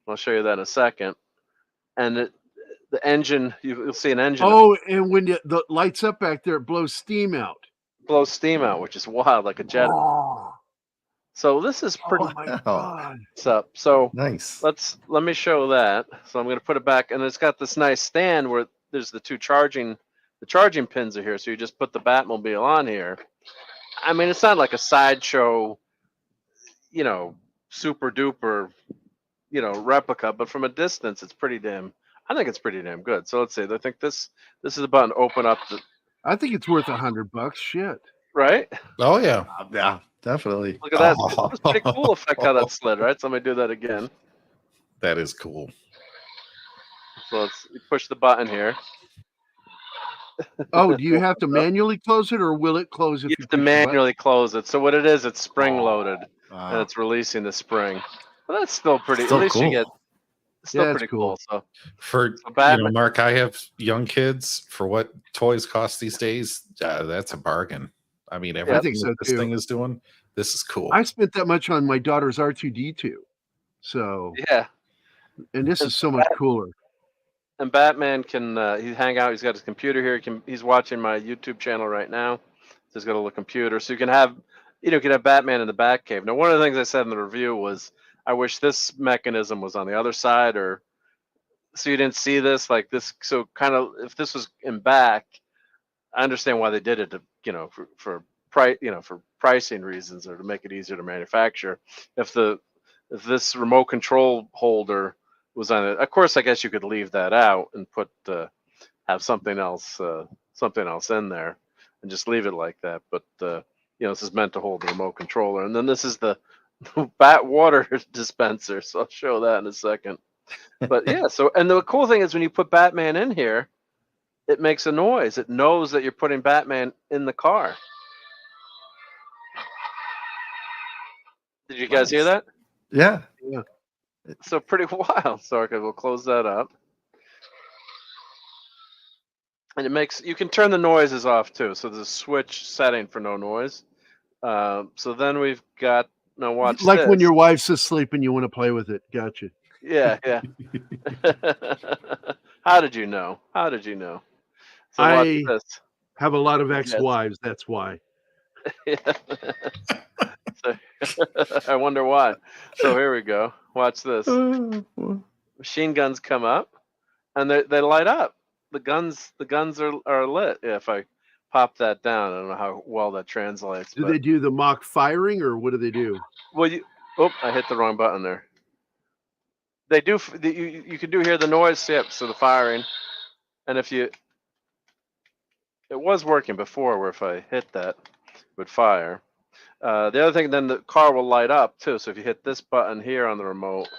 I'll show you that in a second. And the engine, you'll see an engine. Oh, and when the lights up back there, it blows steam out. Blows steam out, which is wild, like a jet. Oh. So this is pretty. Oh my God. What's up? So nice. Let me show that. So I'm going to put it back, and it's got this nice stand where there's the charging pins are here. So you just put the Batmobile on here. I mean, it's not like a sideshow, super duper, replica, but from a distance, I think it's pretty damn good. So let's see. I think this is the button to open up I think it's worth $100. Shit. Right? Oh yeah. Yeah, definitely. Look at that. It's pretty cool effect how that slid, right? So let me do that again. That is cool. So let's push the button here. Oh, do you have to manually close it, or will it close if you have to manually close it? So what it is, it's spring loaded, and it's releasing the spring. Well, that's still pretty. At least cool. you get. Still pretty cool. So Mark, I have young kids. For what toys cost these days, that's a bargain. I mean, everything this thing is doing, this is cool. I spent that much on my daughter's R2-D2. So yeah, and this is so much cooler. And Batman can he hang out. He's got his computer here. He's watching my YouTube channel right now. He's got a little computer, so you can have Batman in the Batcave. Now, one of the things I said in the review was I wish this mechanism was on the other side, or so you didn't see this like this. So kind of if this was in back, I understand why they did it to for pricing reasons or to make it easier to manufacture. If this remote control holder was on it, of course, I guess you could leave that out and put have something else in there and just leave it like that. But this is meant to hold the remote controller, and then this is the bat water dispenser. So I'll show that in a second. But yeah, and the cool thing is when you put Batman in here, it makes a noise. It knows that you're putting Batman in the car. Did you guys hear that? Yeah. So pretty wild. So okay, we'll close that up. And you can turn the noises off too. So there's a switch setting for no noise. So then we've got, now watch like this. When your wife's asleep and you want to play with it. Gotcha. Yeah. How did you know? So I have a lot of ex-wives. That's why. Yeah. I wonder why. So here we go. Watch this. Machine guns come up, and they light up. The guns are lit. Yeah, if I pop that down, I don't know how well that translates. Do they do the mock firing, or what do they do? Well, I hit the wrong button there. They do. You can hear the noise. Yep. So the firing, and it was working before, where if I hit that, it would fire. The other thing, then the car will light up too. So if you hit this button here on the remote,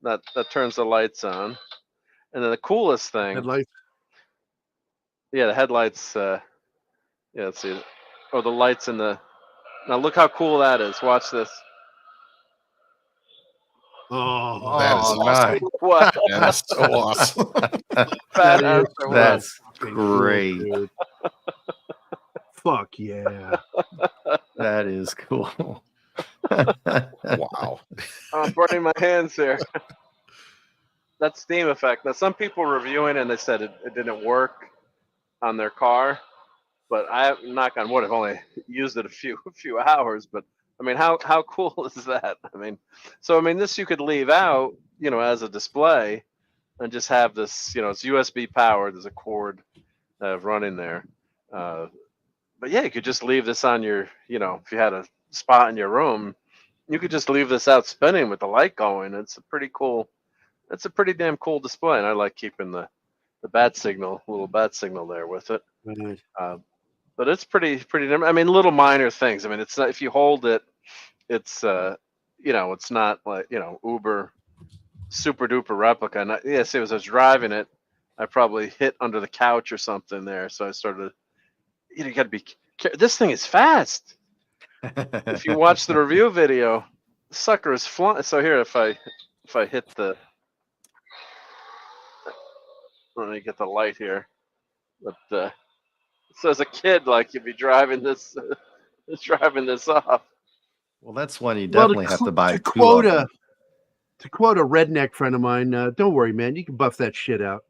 that turns the lights on. And then the coolest thing. Headlights. Yeah, the headlights. Yeah, let's see. Oh, the lights in the. Now look how cool that is. Watch this. Oh, That is nice. What? That is so awesome. That's great. Cool, fuck yeah. That is cool. Wow. I'm burning my hands here. That steam effect. Now, some people were reviewing and they said it didn't work on their car, but I, knock on wood, I've only used it a few hours. But I mean, how cool is that? I mean, so I mean, this you could leave out, you know, as a display, and just have this, you know, it's USB powered. There's a cord running there. But yeah, you could just leave this on your, you know, if you had a spot in your room, you could just leave this out spinning with the light going. It's a pretty cool. It's a pretty damn cool display, and I like keeping the bat signal, little bat signal there with it. But it's pretty. I mean, little minor things. I mean, it's not, if you hold it, it's you know, it's not like, you know, uber super duper replica. And yes, as I was driving it, I probably hit under the couch or something there, so I started. You know, you got to be. This thing is fast. If you watch the review video, the sucker is flying. So here, if I hit the. Let me get the light here. But so as a kid, like, you'd be driving this off. Well, that's one you definitely have to buy. To quote a redneck friend of mine, don't worry, man, you can buff that shit out.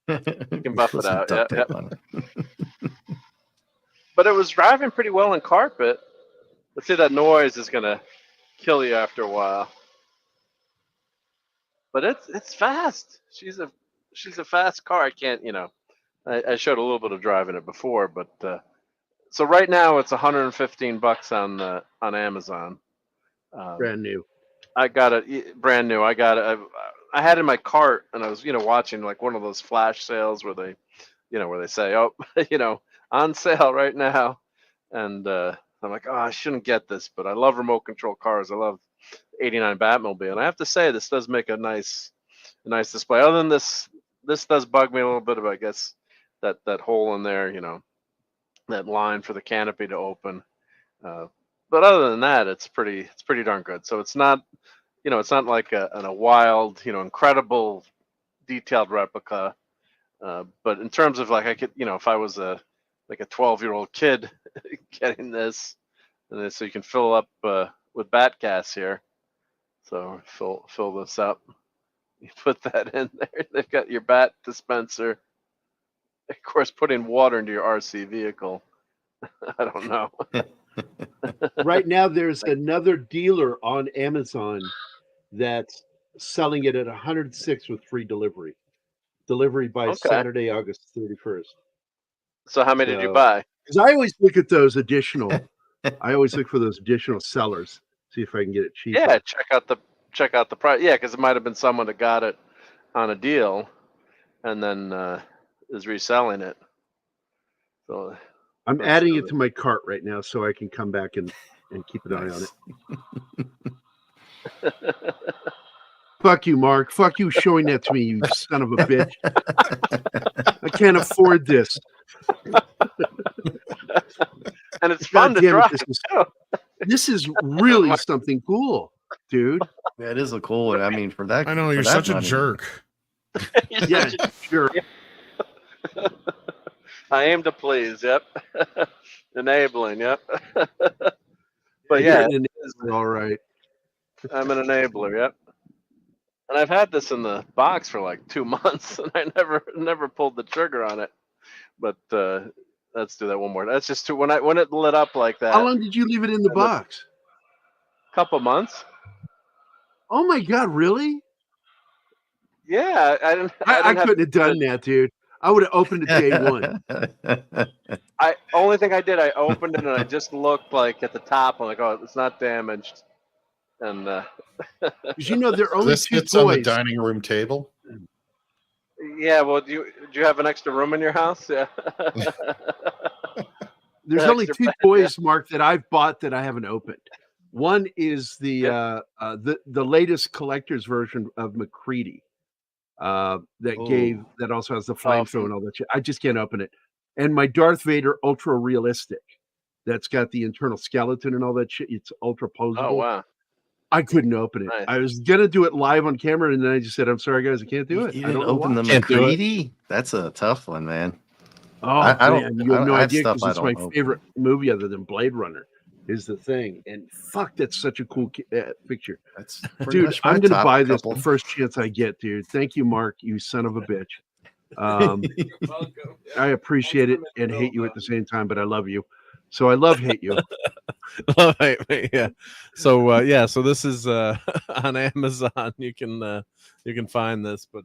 You can buff it out. Yeah. But it was driving pretty well in carpet. Let's see, that noise is gonna kill you after a while. But it's fast. She's a fast car. I can't, you know, I showed a little bit of driving it before, but so right now it's $115 on Amazon. Brand new. I got it brand new. I got it. I had it in my cart, and I was, you know, watching like one of those flash sales where they, you know, where they say, oh, you know, on sale right now, and I'm like, oh, I shouldn't get this, but I love remote control cars. I love 89 Batmobile, and I have to say this does make a nice display. Other than this does bug me a little bit, of, I guess, that hole in there, you know, that line for the canopy to open. But other than that, it's pretty darn good. So it's not, you know, it's not like a wild, you know, incredible detailed replica. But in terms of, like, I could, you know, if I was a 12-year-old kid getting this, and then, so you can fill up with bat gas here. So fill this up. You put that in there. They've got your bat dispenser. Of course, putting water into your RC vehicle. I don't know. Right now, there's another dealer on Amazon that's selling it at $106 with free delivery. Delivery by Saturday, August 31st. So how many did you buy? Because I always look at those additional. I always look for those additional sellers. See if I can get it cheaper. Yeah, check out the price. Yeah, because it might have been someone that got it on a deal, and then is reselling it. So I'm adding it to my cart right now so I can come back and keep an eye on it. Fuck you, Mark. Fuck you showing that to me, you son of a bitch. I can't afford this. And it's fun to drive. This is really something cool, dude. Yeah, it is a cool one. I mean, for that. I know, you're such a jerk. Yeah, sure. I aim to please. Yep. Enabling. Yep. But yeah, all right. I'm an enabler. Yep. And I've had this in the box for like 2 months, and I never pulled the trigger on it. But let's do that one more. That's just when it lit up like that. How long did you leave it in the box? Couple months. Oh my God! Really? Yeah, I couldn't have done that, dude. I would have opened it day one. Only thing I did, I opened it and I just looked like at the top. I'm like, oh, it's not damaged. And because you know there are only this two sits toys on the dining room table. Yeah, well, do you have an extra room in your house? Yeah. There's only two toys, Mark, that I've bought that I haven't opened. One is the latest collector's version of McCready. that also has the flamethrower and all that shit. I just can't open it. And my Darth Vader ultra realistic, that's got the internal skeleton and all that shit. It's ultra posable. Oh wow! I couldn't open it. Nice. I was gonna do it live on camera, and then I just said, "I'm sorry, guys, I can't do it." You didn't open the McCready? That's a tough one, man. Oh, I don't. You have no idea because it's my favorite movie other than Blade Runner. Is the thing, and fuck, that's such a cool picture. That's dude. I'm gonna buy this the first chance I get, dude. Thank you, Mark. You son of a bitch. I appreciate it and hate you at the same time, but I love you. So I love hate you. Yeah. So so this is on Amazon. You can find this, but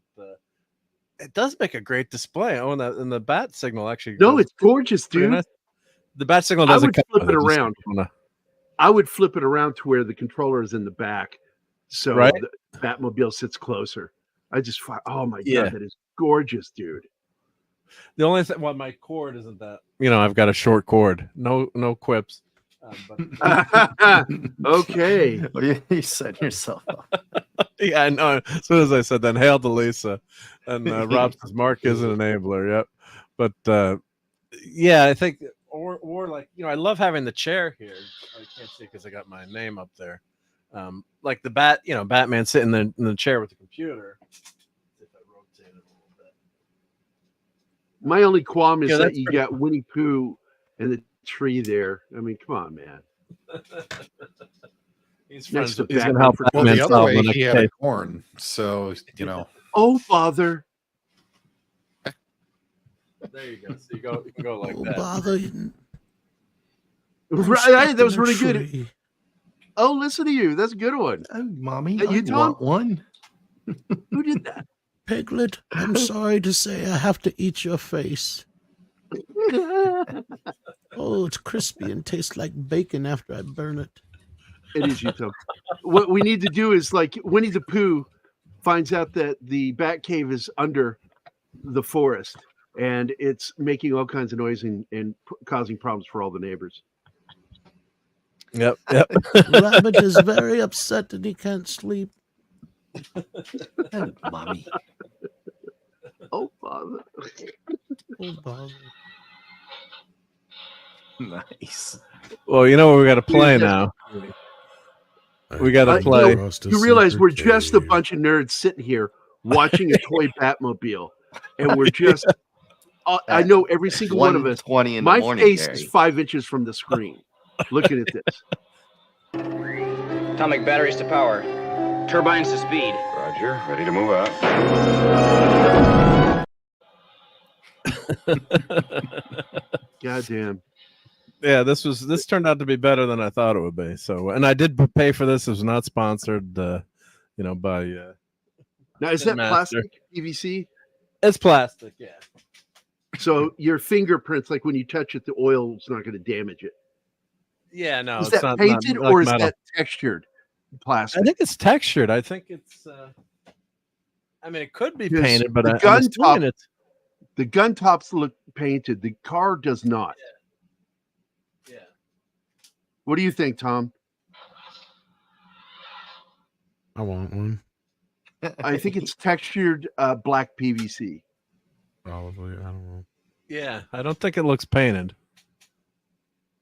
it does make a great display. Oh, and the bat signal actually. No, it's gorgeous, dude. Nice. The bat signal doesn't flip it around. I would flip it around to where the controller is in the back, so the Batmobile sits closer. I just oh my god, that is gorgeous, dude. The only thing, well, my cord isn't that. I've got a short cord. No quips. Okay. Well, you set yourself up. Yeah, I know. As soon as I said that, hail to Lisa, and Rob says Mark is an enabler. Yep. But I think. Or like I love having the chair here. I can't see because I got my name up there. Like the Batman sitting in the chair with the computer. If I rotate it a little bit. My only qualm is that you got Winnie Pooh and the tree there. I mean, come on, man. He's friends with Batman. Well, the other way he had a corn, so Oh, father. There you go. So you can go like that. Bother. Right, that was really good. Oh, listen to you. That's a good one. Oh, mommy, you want one. Who did that? Piglet, I'm sorry to say I have to eat your face. Oh, it's crispy and tastes like bacon after I burn it. It is you, Tom. What we need to do is like Winnie the Pooh finds out that the Batcave is under the forest. And it's making all kinds of noise and causing problems for all the neighbors. Yep. Rabbit is very upset and he can't sleep. Oh, mommy. Oh, father. Oh, father. Nice. Well, we got to play now. We got to play. You realize we're just a bunch of nerds sitting here watching a toy Batmobile, and we're just. I know every single one of us. 20 in my the morning, face Gary. is 5 inches from the screen, looking at this. Atomic batteries to power. Turbines to speed. Roger. Ready to move out. Goddamn. Yeah, this turned out to be better than I thought it would be. So, and I did pay for this. It was not sponsored, by. Now, is that plastic PVC? It's plastic, yeah. So your fingerprints, like when you touch it, the oil's not going to damage it. Yeah, no. Is that painted or is that textured plastic? I think it's textured. I think it's. I mean, it could be painted, but the gun tops look painted. The car does not. Yeah. What do you think, Tom? I want one. I think it's textured black PVC. Probably. I don't know. Yeah, I don't think it looks painted.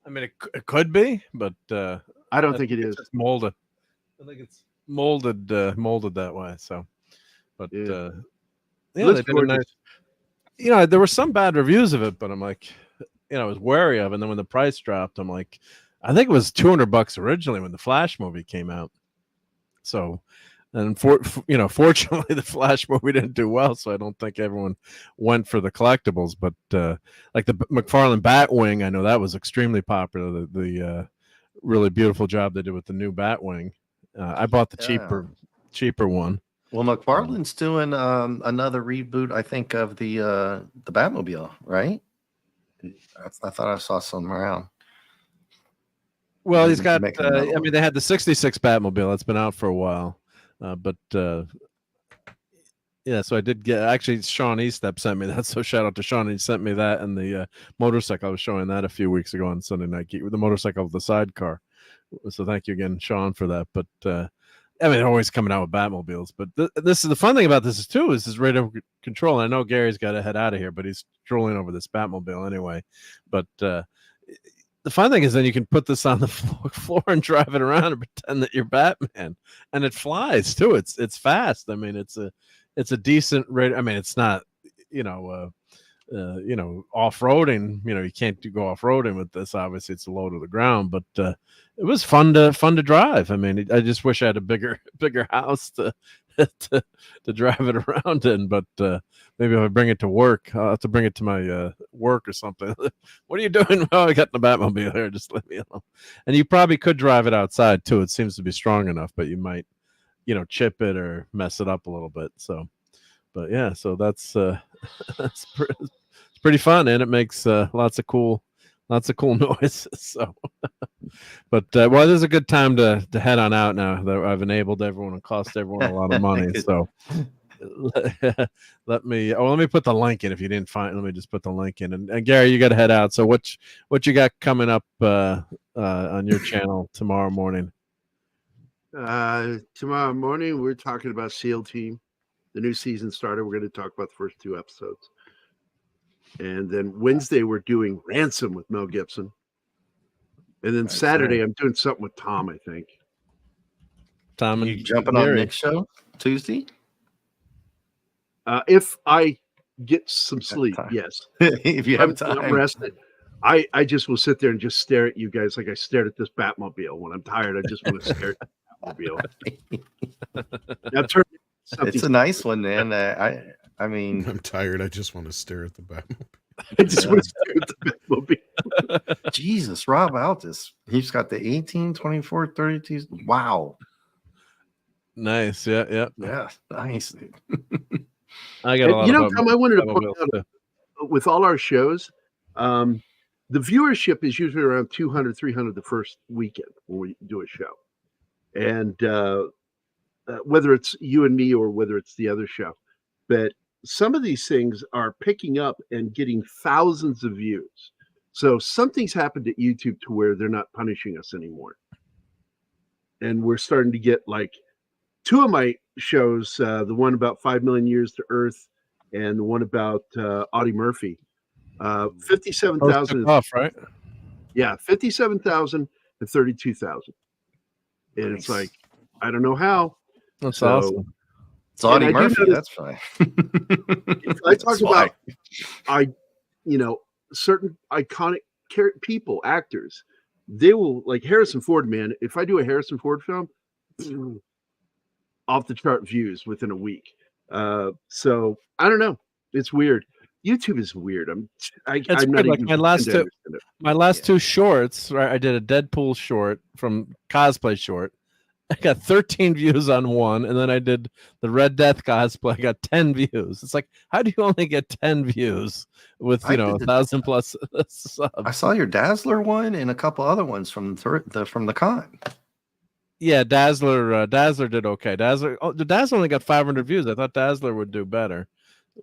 I mean, it could be, but I don't think it is. It's molded. I think it's molded that way. So, but they did a nice. There were some bad reviews of it, but I'm like, I was wary of it. And then when the price dropped, I'm like, I think it was $200 originally when the Flash movie came out. So. And fortunately, the Flash movie didn't do well, so I don't think everyone went for the collectibles. But like the McFarlane Batwing, I know that was extremely popular. The really beautiful job they did with the new Batwing. I bought the cheaper one. Well, McFarlane's doing another reboot, I think, of the Batmobile, right? I thought I saw some around. Well, he's got. They had the '66 Batmobile that's been out for a while. So I did get, actually Sean Estep sent me that, so shout out to Sean. He sent me that and the motorcycle. I was showing that a few weeks ago on Sunday Night Geekery with the motorcycle with the sidecar. So thank you again, Sean, for that. But I mean, they're always coming out with Batmobiles, but this is the fun thing about this is radar control. And I know Gary's got to head out of here, but he's strolling over this Batmobile anyway. But the fun thing is then you can put this on the floor and drive it around and pretend that you're Batman, and it flies too. It's fast. I mean, it's a decent radar. I mean, it's not off-roading. You can't go off-roading with this. Obviously, it's low to the ground, but it was fun to drive. I mean, I just wish I had a bigger house to drive it around in. But maybe if I bring it to work, I'll have to bring it to my work or something. What are you doing? Oh, I got the Batmobile here. Just let me alone. And you probably could drive it outside too. It seems to be strong enough, but you might, chip it or mess it up a little bit. So, but yeah, so that's it's pretty fun, and it makes lots of cool noises. So, but well, this is a good time to head on out now that I've enabled everyone and cost everyone a lot of money. So let me put the link in if you didn't find. Let me just put the link in. And Gary, you got to head out. So what you got coming up on your channel tomorrow morning? Tomorrow morning we're talking about SEAL Team. The new season started. We're going to talk about the first 2 episodes. And then Wednesday, we're doing Ransom with Mel Gibson. And then Saturday, I'm doing something with Tom, I think. Tom, you jumping on Nick's show Tuesday? If I get some sleep, yes. If you have time. I'm rested. I just will sit there and just stare at you guys like I stared at this Batmobile. When I'm tired, I just want to stare at the Batmobile. Now, it's a nice one, man. I mean, I'm tired. I just want to stare at the Batmobile. I just want to stare at the Batmobile. Jesus, RobAltis. He's got the 18, 24, 32. Wow. Nice. Yeah. Nice. I got a lot of Tom, I wanted to point out with all our shows, the viewership is usually around 200, 300 the first weekend when we do a show. And whether it's you and me or whether it's the other show. But some of these things are picking up and getting thousands of views. So something's happened at YouTube to where they're not punishing us anymore. And we're starting to get like 2 of my shows, the one about 5 million years to Earth and the one about Audie Murphy, 57,000. Off, right? Yeah, 57,000 and 32,000. And It's like, I don't know how. That's awesome. It's Audie Murphy. That's fine. I talk about, certain iconic people, actors. They will, like Harrison Ford, man. If I do a Harrison Ford film, off the chart views within a week. So I don't know. It's weird. YouTube is weird. I'm not like even my last 2 shorts. Right, I did a Deadpool short from cosplay short. I got 13 views on one, and then I did the Red Death cosplay. I got 10 views. It's like, how do you only get 10 views with 1,000 plus subs? I saw your Dazzler one and a couple other ones from the con. Yeah, Dazzler did okay. Dazzler only got 500 views. I thought Dazzler would do better,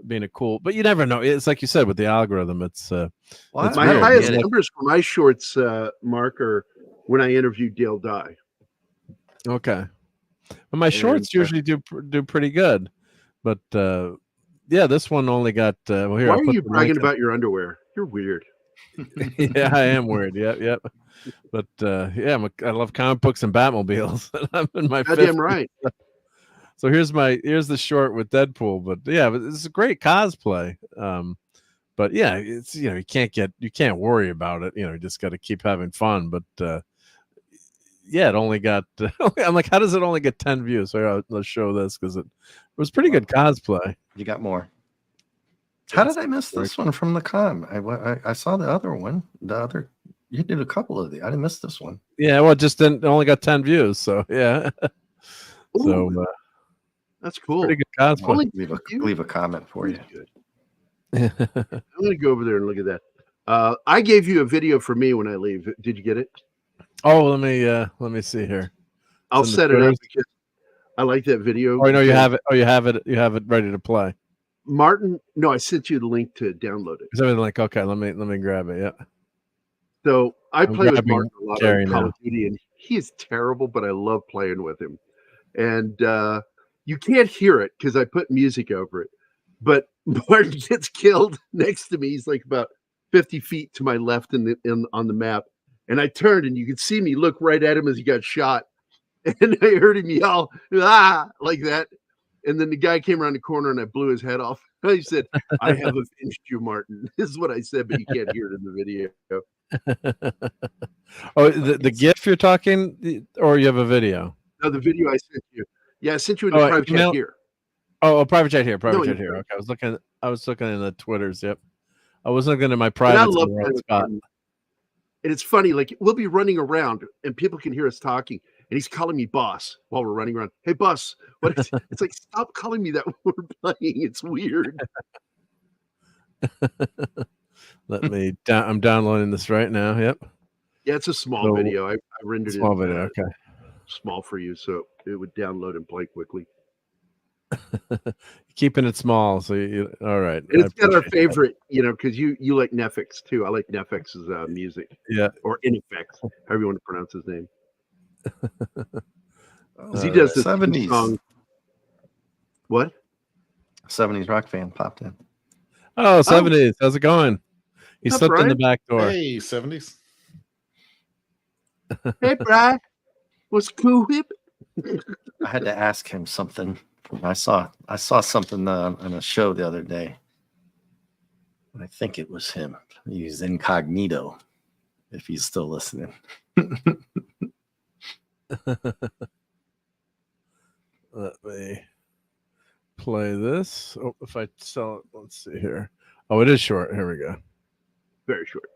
being a cool. But you never know. It's like you said with the algorithm. It's my highest numbers for my shorts, Mark, are when I interviewed Dale Dye. Okay, but my shorts usually do pretty good, but this one only got. Here, why are you bragging about your underwear? You're weird. Yeah, I am weird. Yep. But I love comic books and Batmobiles. I'm in my goddamn right. So here's the short with Deadpool. But yeah, it's a great cosplay. But yeah, it's you can't worry about it. You just got to keep having fun. But it only got. I'm like, how does it only get 10 views? So let's show this because it was pretty good cosplay. You got more. How did I miss this one from the con? I saw the other one. You did a couple of the. I didn't miss this one. Yeah, well, it only got 10 views. So yeah. So that's cool. Pretty good cosplay. Leave a comment for you. I'm gonna go over there and look at that. I gave you a video for me when I leave. Did you get it? Oh, let me see here. I'll set it up because I like that video. Oh, no, you have it. Oh, you have it. You have it ready to play. Martin, no, I sent you the link to download it. Is everything like okay? Let me grab it. Yeah. So I play with Martin a lot on Call of Duty, and he is terrible, but I love playing with him. and you can't hear it because I put music over it. But Martin gets killed next to me. He's like about 50 feet to my left on the map. And I turned, and you could see me look right at him as he got shot. And I heard him yell, "Ah!" like that. And then the guy came around the corner, and I blew his head off. I said, "I have avenged you, Martin." This is what I said, but you can't hear it in the video. Oh, the GIF you're talking, or you have a video? No, the video I sent you. Yeah, I sent you in the private chat here. Oh, private chat here. Private chat here. Okay, I was looking in the Twitters. Yep. I was looking at my private. I love spot. And it's funny, like we'll be running around and people can hear us talking, and he's calling me boss while we're running around. Hey, boss. What is it's like, stop calling me that when we're playing. It's weird. I'm downloading this right now. Yep. Yeah, it's a small video. I rendered small video. Okay. Small for you, so it would download and play quickly. Keeping it small, so you all right. And it's got our favorite, because you like Netflix too. I like Netflix's music. Yeah, or Ineffects, however you want to pronounce his name. He does the 70s song. What? 70s rock fan popped in. Oh, 70s. How's it going? He slipped in the back door. Hey, 70s. Hey, Brad. What's cool, whip? I had to ask him something. I saw something on a show the other day. I think it was him. He's incognito, if he's still listening. Let me play this. Oh, if I sell it, let's see here. Oh, it is short. Here we go. Very short.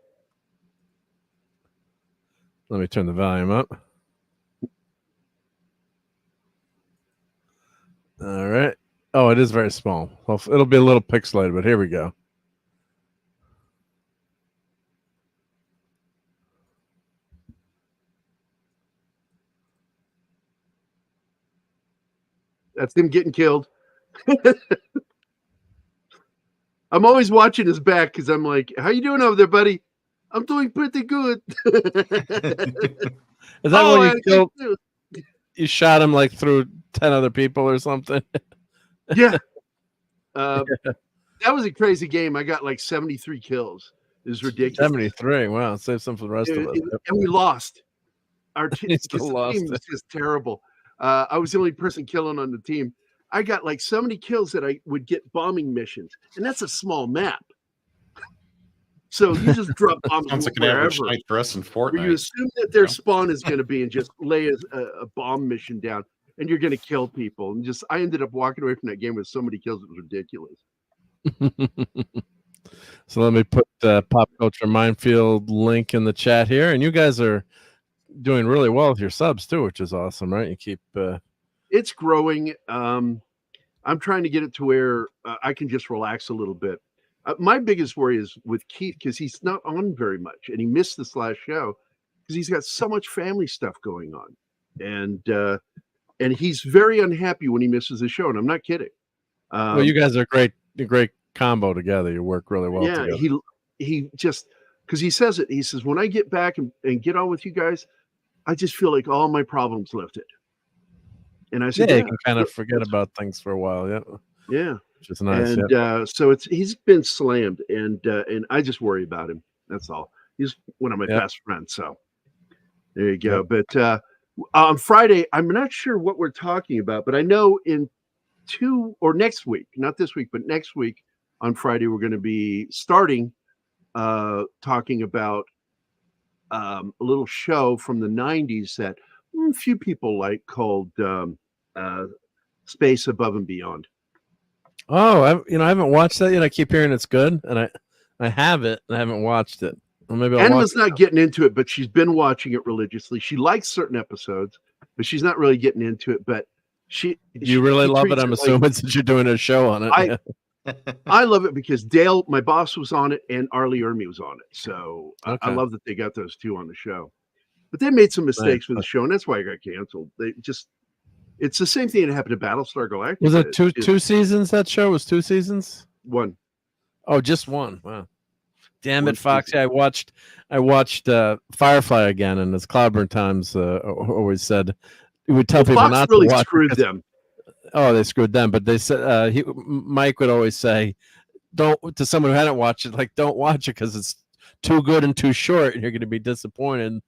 Let me turn the volume up. All right. Oh, it is very small. It'll be a little pixelated, but here we go. That's him getting killed. I'm always watching his back because I'm like, "How you doing over there, buddy?" "I'm doing pretty good." Is that when you killed? You shot him like through 10 other people or something? Yeah. That was a crazy game. I got like 73 kills. It was ridiculous. 73. Wow. Save some for the rest of us. And we lost. Our team lost was just terrible. I was the only person killing on the team. I got like so many kills that I would get bombing missions. And that's a small map. So you just drop bombs Sounds like an wherever. average night for us in Fortnite. Where you assume that their spawn is going to be and just lay a bomb mission down, and you're going to kill people. And I ended up walking away from that game with so many kills, it was ridiculous. So let me put the Pop Culture Minefield link in the chat here. And you guys are doing really well with your subs too, which is awesome, right? You keep it's growing. I'm trying to get it to where I can just relax a little bit. My biggest worry is with Keith, because he's not on very much, and he missed this last show because he's got so much family stuff going on, and he's very unhappy when he misses the show, and I'm not kidding. Well, you guys are a great combo together. You work really well together. He just, because he says it, he says, when I get back and get on with you guys, I just feel like all my problems lifted. And I said, you can kind of forget about things for a while. Yeah. Which is nice. And so he's been slammed, and I just worry about him. That's all. He's one of my best friends. So there you go. But on Friday, I'm not sure what we're talking about, but I know next week, not this week, but next week on Friday, we're going to be starting talking about a little show from the 90s that a few people like, called Space Above and Beyond. Oh, I haven't watched that yet. I keep hearing it's good, and I have it, and I haven't watched it. Well, maybe Anna's not getting into it, but she's been watching it religiously. She likes certain episodes, but she's not really getting into it. But she really love it. I'm assuming since you're doing a show on it. I love it because Dale, my boss, was on it, and Arlie Ermy was on it. So I love that they got those two on the show. But they made some mistakes with the show, and that's why it got canceled. It's the same thing that happened to Battlestar Galactica. Was it two seasons? That show was 2 seasons? One. Oh, just one. Wow. Damn it, Foxy. I watched Firefly again, and as Cloudburn Times always said, would tell people Fox not really to watch. screwed them. Oh, they screwed them. But they said Mike would always say, "Don't," to someone who hadn't watched it, like, "Don't watch it because it's too good and too short, and you're going to be disappointed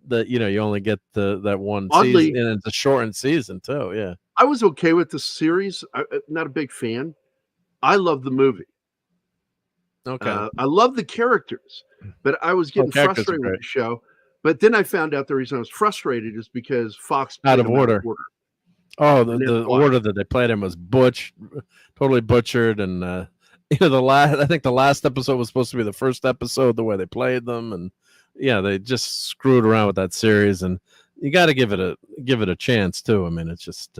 that you only get that one season, and it's a shortened season too." Yeah, I was okay with the series. I'm not a big fan. I love the movie. Okay. I love the characters, but I was getting frustrated with the show. But then I found out the reason I was frustrated is because Fox out of order. Oh, the order that they played him was totally butchered, and I think the last episode was supposed to be the first episode, the way they played them, and they just screwed around with that series, and you got to give it a chance too. I mean, it's just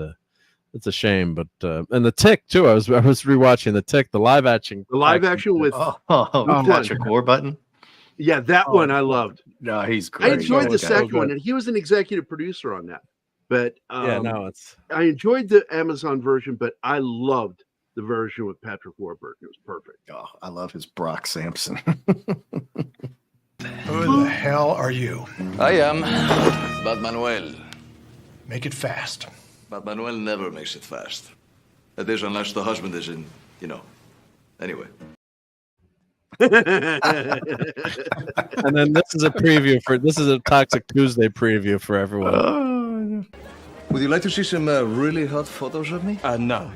it's a shame, but and the Tick too. I was rewatching the Tick, the live action with Patrick Warburton. Yeah, that one I loved. No, he's great. I enjoyed the second one, and he was an executive producer on that. But I enjoyed the Amazon version, but I loved the version with Patrick Warburton. It was perfect. Oh, I love his Brock Sampson. Who the hell are you? I am Bad Manuel. Make it fast. Bad Manuel never makes it fast. That is, unless the husband is in, Anyway. And then this is a Toxic Tuesday preview for everyone. Would you like to see some really hot photos of me? No.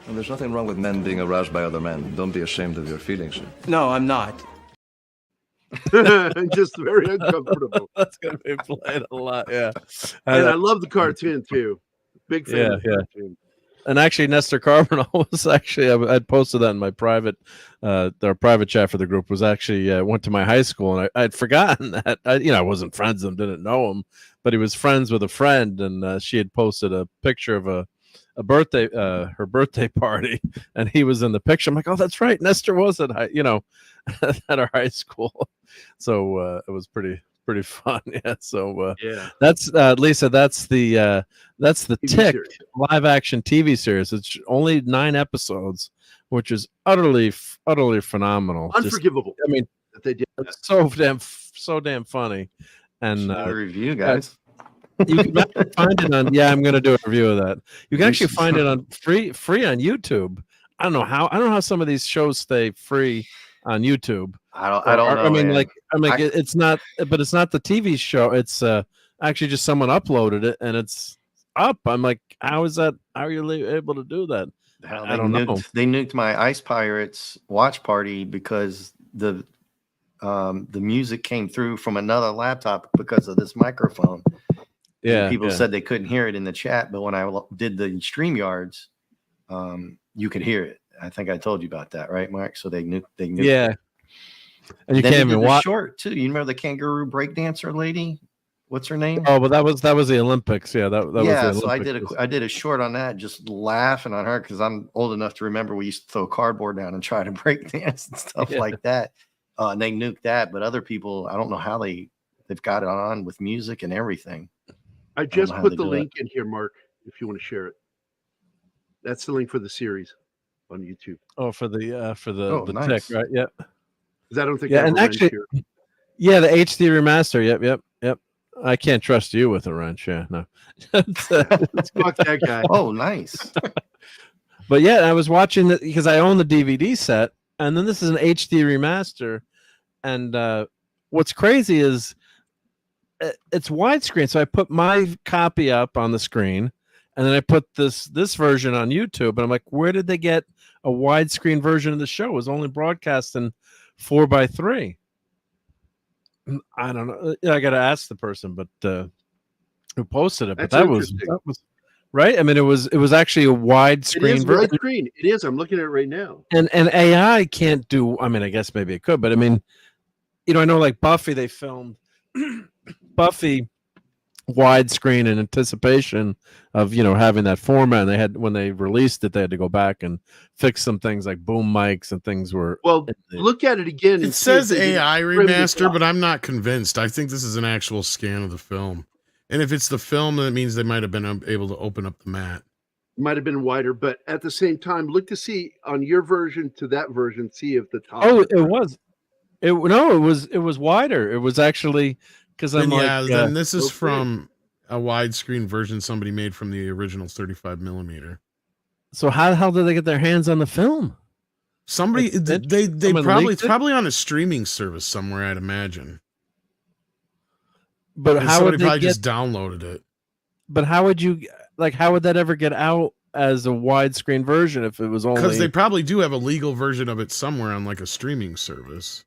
Well, there's nothing wrong with men being aroused by other men. Don't be ashamed of your feelings. No, I'm not. Just very uncomfortable. That's going to be played a lot, yeah. And I love the cartoon too. Big fan of the cartoon. And actually, Nestor Carbonell was actually, I'd posted that in my private, our private chat for the group, was actually, went to my high school, and I'd forgotten that. I wasn't friends with him, didn't know him, but he was friends with a friend, and she had posted a picture of a birthday, her birthday party, and he was in the picture. I'm like, oh, that's right, Nestor was at at our high school. So it was pretty fun. Yeah. So that's Lisa, that's the Tick live action TV series. It's only 9 episodes, which is utterly phenomenal. Unforgivable. I mean, that they did that. It's so damn funny. And review, guys. You can find it on. Yeah, I'm going to do a review of that. You can actually find it on free on YouTube. I don't know how some of these shows stay free on YouTube. I don't know. I mean, it's not, but it's not the TV show. It's actually just someone uploaded it and it's up. I'm like, how is that? How are you able to do that? I don't know. They nuked my Ice Pirates watch party because the music came through from another laptop because of this microphone. Yeah, people said they couldn't hear it in the chat, but when I did the StreamYards, you could hear it. I think I told you about that, right, Mark? So they nuked. Yeah. It. And you can't even watch short too. You remember the kangaroo breakdancer lady? What's her name? Oh, but that was the Olympics. Yeah, that was the so Olympics. I did a short on that, just laughing on her because I'm old enough to remember we used to throw cardboard down and try to break dance and stuff like that. And they nuked that, but other people, I don't know how they've got it on with music and everything. I just put the link in here, Mark, if you want to share it. That's the link for the series on YouTube. Oh, for the nice. Tick, right? Yep. Because I don't think and actually, the HD remaster. Yep. I can't trust you with a wrench. Yeah, no. Fuck that guy. Oh, nice. But yeah, I was watching it because I own the DVD set, and then this is an HD remaster. And what's crazy is it's widescreen. So I put my copy up on the screen, and then I put this version on YouTube. And I'm like, where did they get a widescreen version of the show? It was only broadcast in 4:3. I don't know. I got to ask the person, but who posted it? But that was right. I mean, it was actually a widescreen version. Widescreen. It is. I'm looking at it right now. And AI can't do. I mean, I guess maybe it could, but I mean, I know like Buffy, they filmed Buffy widescreen in anticipation of having that format, and they had, when they released it, they had to go back and fix some things like boom mics and things were look at it again. It says AI remaster, but I'm not convinced. I think this is an actual scan of the film, and if it's the film, then it means they might have been able to open up the mat. Might have been wider, but at the same time, look to see on your version to that version, see if the top. It was wider. It was actually, because I'm then this is from a widescreen version somebody made from the original 35 millimeter. So how the hell did they get their hands on the film? Somebody they probably, it's probably on a streaming service somewhere, I'd imagine. But and how would they probably just downloaded it? But how would you how would that ever get out as a widescreen version if it was only? Because they probably do have a legal version of it somewhere on like a streaming service.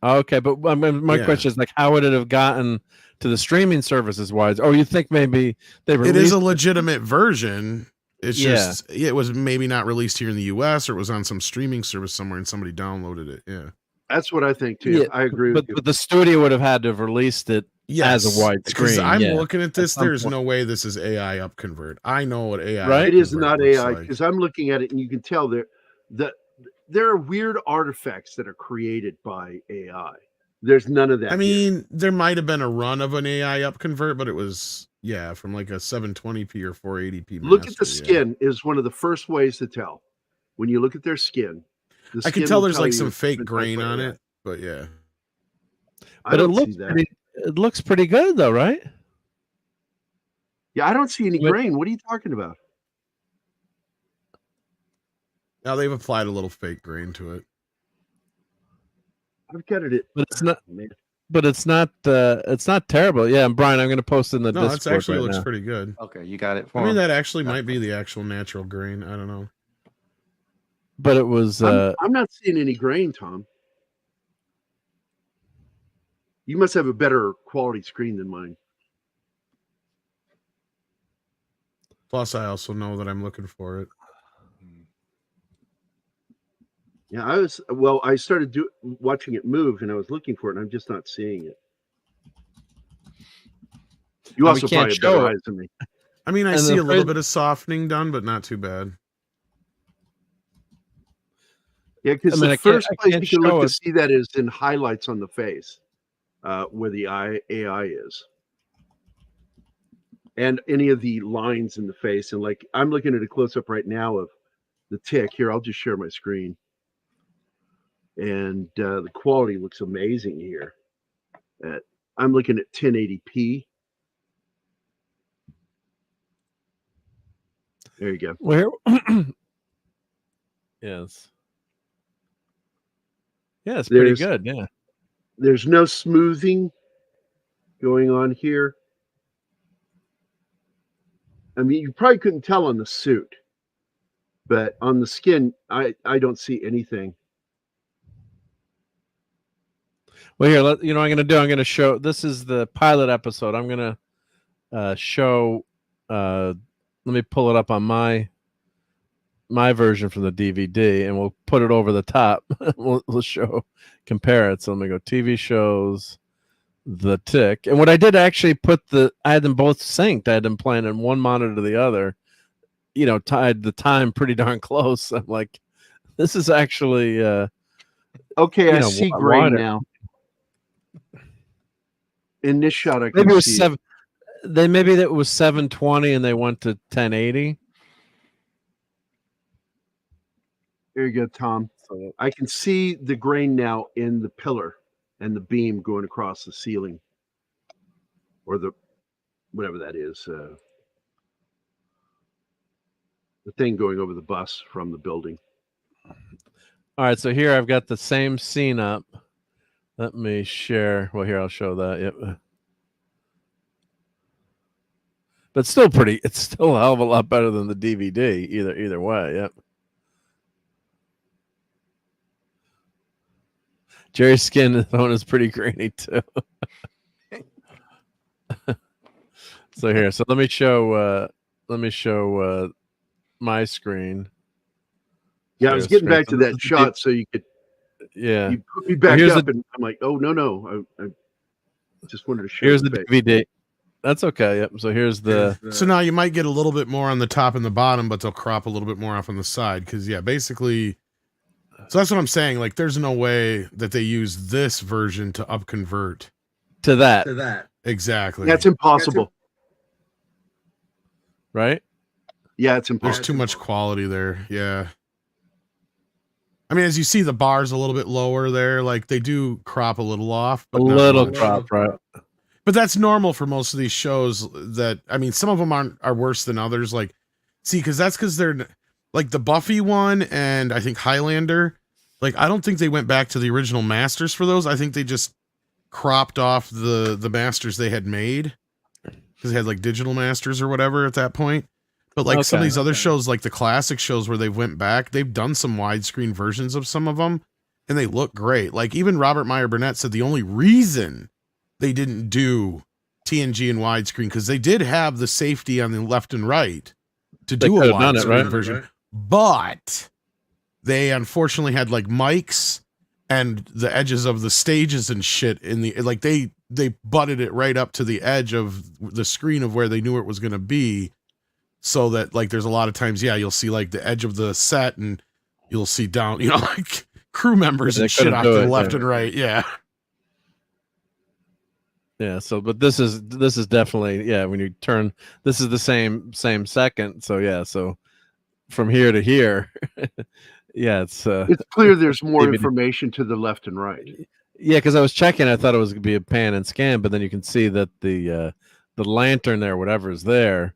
Okay, but my question is how would it have gotten to the streaming services wise? Or you think maybe they released it is a legitimate version. It's just it was maybe not released here in the US, or it was on some streaming service somewhere and somebody downloaded it. Yeah. That's what I think too. I agree with you. But the studio would have had to have released it as a widescreen. I'm looking at this. There's no way this is AI upconvert. I know what AI right? It is not AI because I'm looking at it and you can tell there are weird artifacts that are created by AI. There's none of that. I mean, there might have been a run of an AI upconvert, but it was from like a 720p or 480p. Look at the skin is one of the first ways to tell. When you look at their skin, I can tell there's like some fake grain on it, but But it looks pretty good though, right? Yeah, I don't see any grain. What are you talking about? Now they've applied a little fake grain to it. I've got it. But it's not. But it's not terrible. Yeah, and Brian, I'm going to post in the Discord. No, it actually right looks now. pretty good. Okay, you got it. I mean, that actually might be the actual natural grain. I don't know. But it was. I'm not seeing any grain, Tom. You must have a better quality screen than mine. Plus, I also know that I'm looking for it. Yeah, I started watching it move, and I was looking for it, and I'm just not seeing it. You also probably have better eyes than me. I mean, I see a little bit of softening done, but not too bad. Yeah, because the first place you can look to see that is in highlights on the face, where the AI is. And any of the lines in the face. And like, I'm looking at a close-up right now of the tick. Here, I'll just share my screen. And the quality looks amazing here. I'm looking at 1080p. There you go. Where? Yes. Yeah, it's pretty good. Yeah. There's no smoothing going on here. I mean, you probably couldn't tell on the suit, but on the skin, I don't see anything. Well, here, you know what I'm going to do? I'm going to show, this is the pilot episode. I'm going to show, let me pull it up on my version from the DVD, and we'll put it over the top. we'll compare it. So let me go TV shows, The Tick. And what I did actually I had them both synced. I had them playing in one monitor to the other, tied the time pretty darn close. I'm like, this is actually, okay, I see grain now. In this shot, I can maybe it was see maybe that was 720 and they went to 1080. Here you go, Tom. I can see the grain now in the pillar and the beam going across the ceiling, or the whatever that is, the thing going over the bus from the building. All right, so here I've got the same scene up. Let me share. Well, here I'll show that. Yep. But still it's still a hell of a lot better than the DVD. Either way. Yep. Jerry's skin tone is pretty grainy too. So here, let me show my screen. Yeah, I was getting back to that shot so you could. Yeah, you put me back up, and I'm like, oh no, I just wanted to show. Here's the DVD. That's okay. Yep. So here's the. So now you might get a little bit more on the top and the bottom, but they'll crop a little bit more off on the side because basically. So that's what I'm saying. Like, there's no way that they use this version to upconvert to that. Exactly. That's impossible. Right? Yeah, it's impossible. There's too much quality there. Yeah. I mean, as you see, the bar's a little bit lower there. Like, they do crop a little off. But a little crop, right? But that's normal for most of these shows. That I mean, some of them are worse than others. Like, see, because they're like the Buffy one, and I think Highlander. Like, I don't think they went back to the original masters for those. I think they just cropped off the masters they had made because they had like digital masters or whatever at that point. But like some of these other shows, like the classic shows where they've went back, they've done some widescreen versions of some of them, and they look great. Like even Robert Meyer Burnett said the only reason they didn't do TNG in widescreen because they did have the safety on the left and right to do a widescreen version, but they unfortunately had like mics and the edges of the stages and shit in the like they butted it right up to the edge of the screen of where they knew it was going to be, so that like there's a lot of times you'll see like the edge of the set and you'll see down like crew members and shit off to the left and right. Yeah. So but this is definitely when you turn, this is the same second, so from here to here. It's clear there's more information to the left and right. Because I was checking, I thought it was gonna be a pan and scan, but then you can see that the lantern there, whatever is there.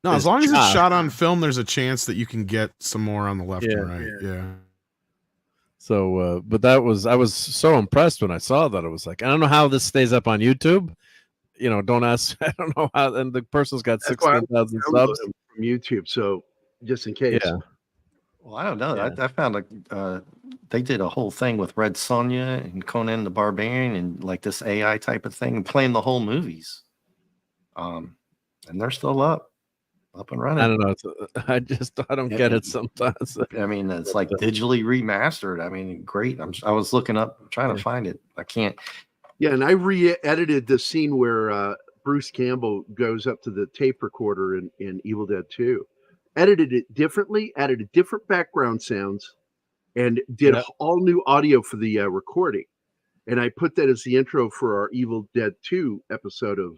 No, as long as it's shot on film, there's a chance that you can get some more on the left and right. Yeah. So, but I was so impressed when I saw that. It was like, I don't know how this stays up on YouTube. Don't ask. I don't know how. And the person's got 16,000 subs from YouTube. So just in case. Yeah. Well, I don't know. Yeah. I found like they did a whole thing with Red Sonja and Conan the Barbarian and like this AI type of thing, and playing the whole movies. And they're still up and running. I don't know. I don't get it sometimes. I mean, it's like digitally remastered. I mean, great. I was looking up, trying to find it. I can't. Yeah, and I re-edited the scene where Bruce Campbell goes up to the tape recorder in Evil Dead 2. Edited it differently, added different background sounds, and did all new audio for the recording. And I put that as the intro for our Evil Dead 2 episode of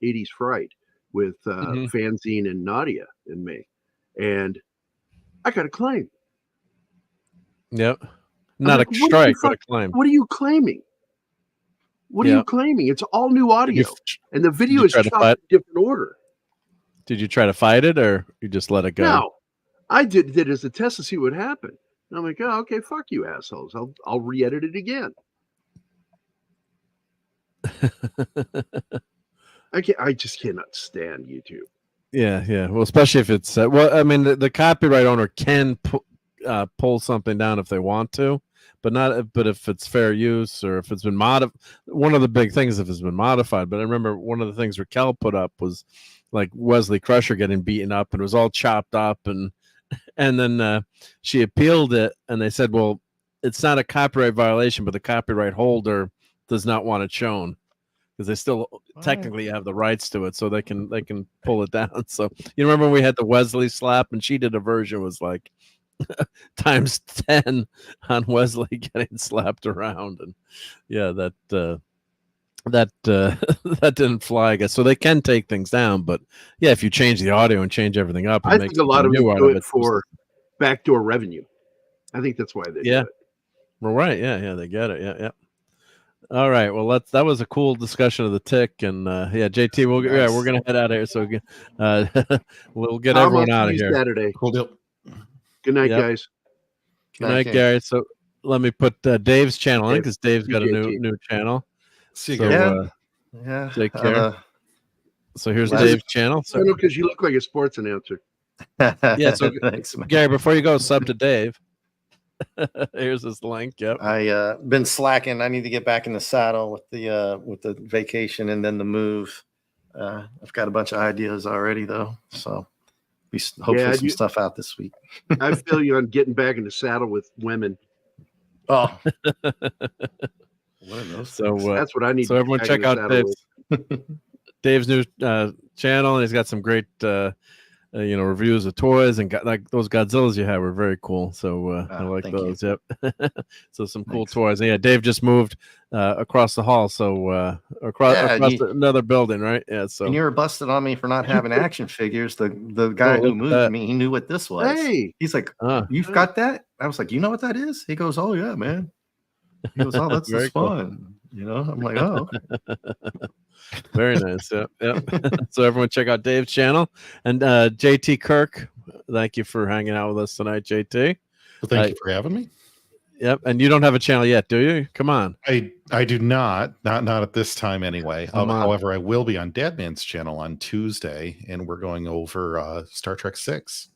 80s Fright with Fanzine and Nadia and me. And I got a claim. Yep. Not a strike, but a claim. What are you claiming? What are you claiming? It's all new audio. And the video is shot in different order. Did you try to fight it, or you just let it go? No, I did it as a test to see what happened. And I'm like, oh, okay, fuck you assholes. I'll re-edit it again. I just cannot stand YouTube. Yeah. Well, especially if it's I mean, the copyright owner can pull something down if they want to, but if it's fair use or if it's been modified. One of the big things if it's been modified. But I remember one of the things Raquel put up was like Wesley Crusher getting beaten up, and it was all chopped up, and then she appealed it, and they said, well, it's not a copyright violation, but the copyright holder does not want it shown because they still technically have the rights to it, so they can pull it down. So you remember when we had the Wesley slap, and she did a version was like times 10 on Wesley getting slapped around, and that didn't fly, I guess. So they can take things down, but if you change the audio and change everything up, I think a lot of them do it for backdoor revenue. I think that's why they do it. Well, right, they get it. Yeah. All right, well, that was a cool discussion of the tick, and JT, we're gonna head out of here, so we'll get everyone out of here. Saturday. Cool deal. Good night, guys. Good night, Gary. So let me put Dave's channel in because Dave's got a new channel. See you guys. Yeah. Take care. So here's Dave's channel. So because you look like a sports announcer. So thanks, Gary, before you go, sub to Dave. Here's his link. Yep. I been slacking. I need to get back in the saddle with the vacation and then the move. I've got a bunch of ideas already though, so hopefully some stuff out this week. I feel you on getting back in the saddle with women. Oh. One of those. So that's what I need. So everyone check out Dave's new channel, and he's got some great reviews of toys, and like those Godzillas you have were very cool. So I like those. You. Yep. So some cool toys. And Dave just moved across the hall, so across another building, right? Yeah. So and you were busted on me for not having action figures. The guy who moved me, he knew what this was. Hey, he's like, "You've got that?" I was like, "You know what that is?" He goes, "Oh yeah, man." He goes, "Oh, that's fun." Cool. I'm like, "Oh." Okay. Very nice. Yep. So everyone check out Dave's channel. And JT Kirk, thank you for hanging out with us tonight, JT. Well, thank you for having me. Yep. And you don't have a channel yet, do you? Come on. I do not at this time anyway. However, I will be on Dadman's channel on Tuesday, and we're going over Star Trek 6.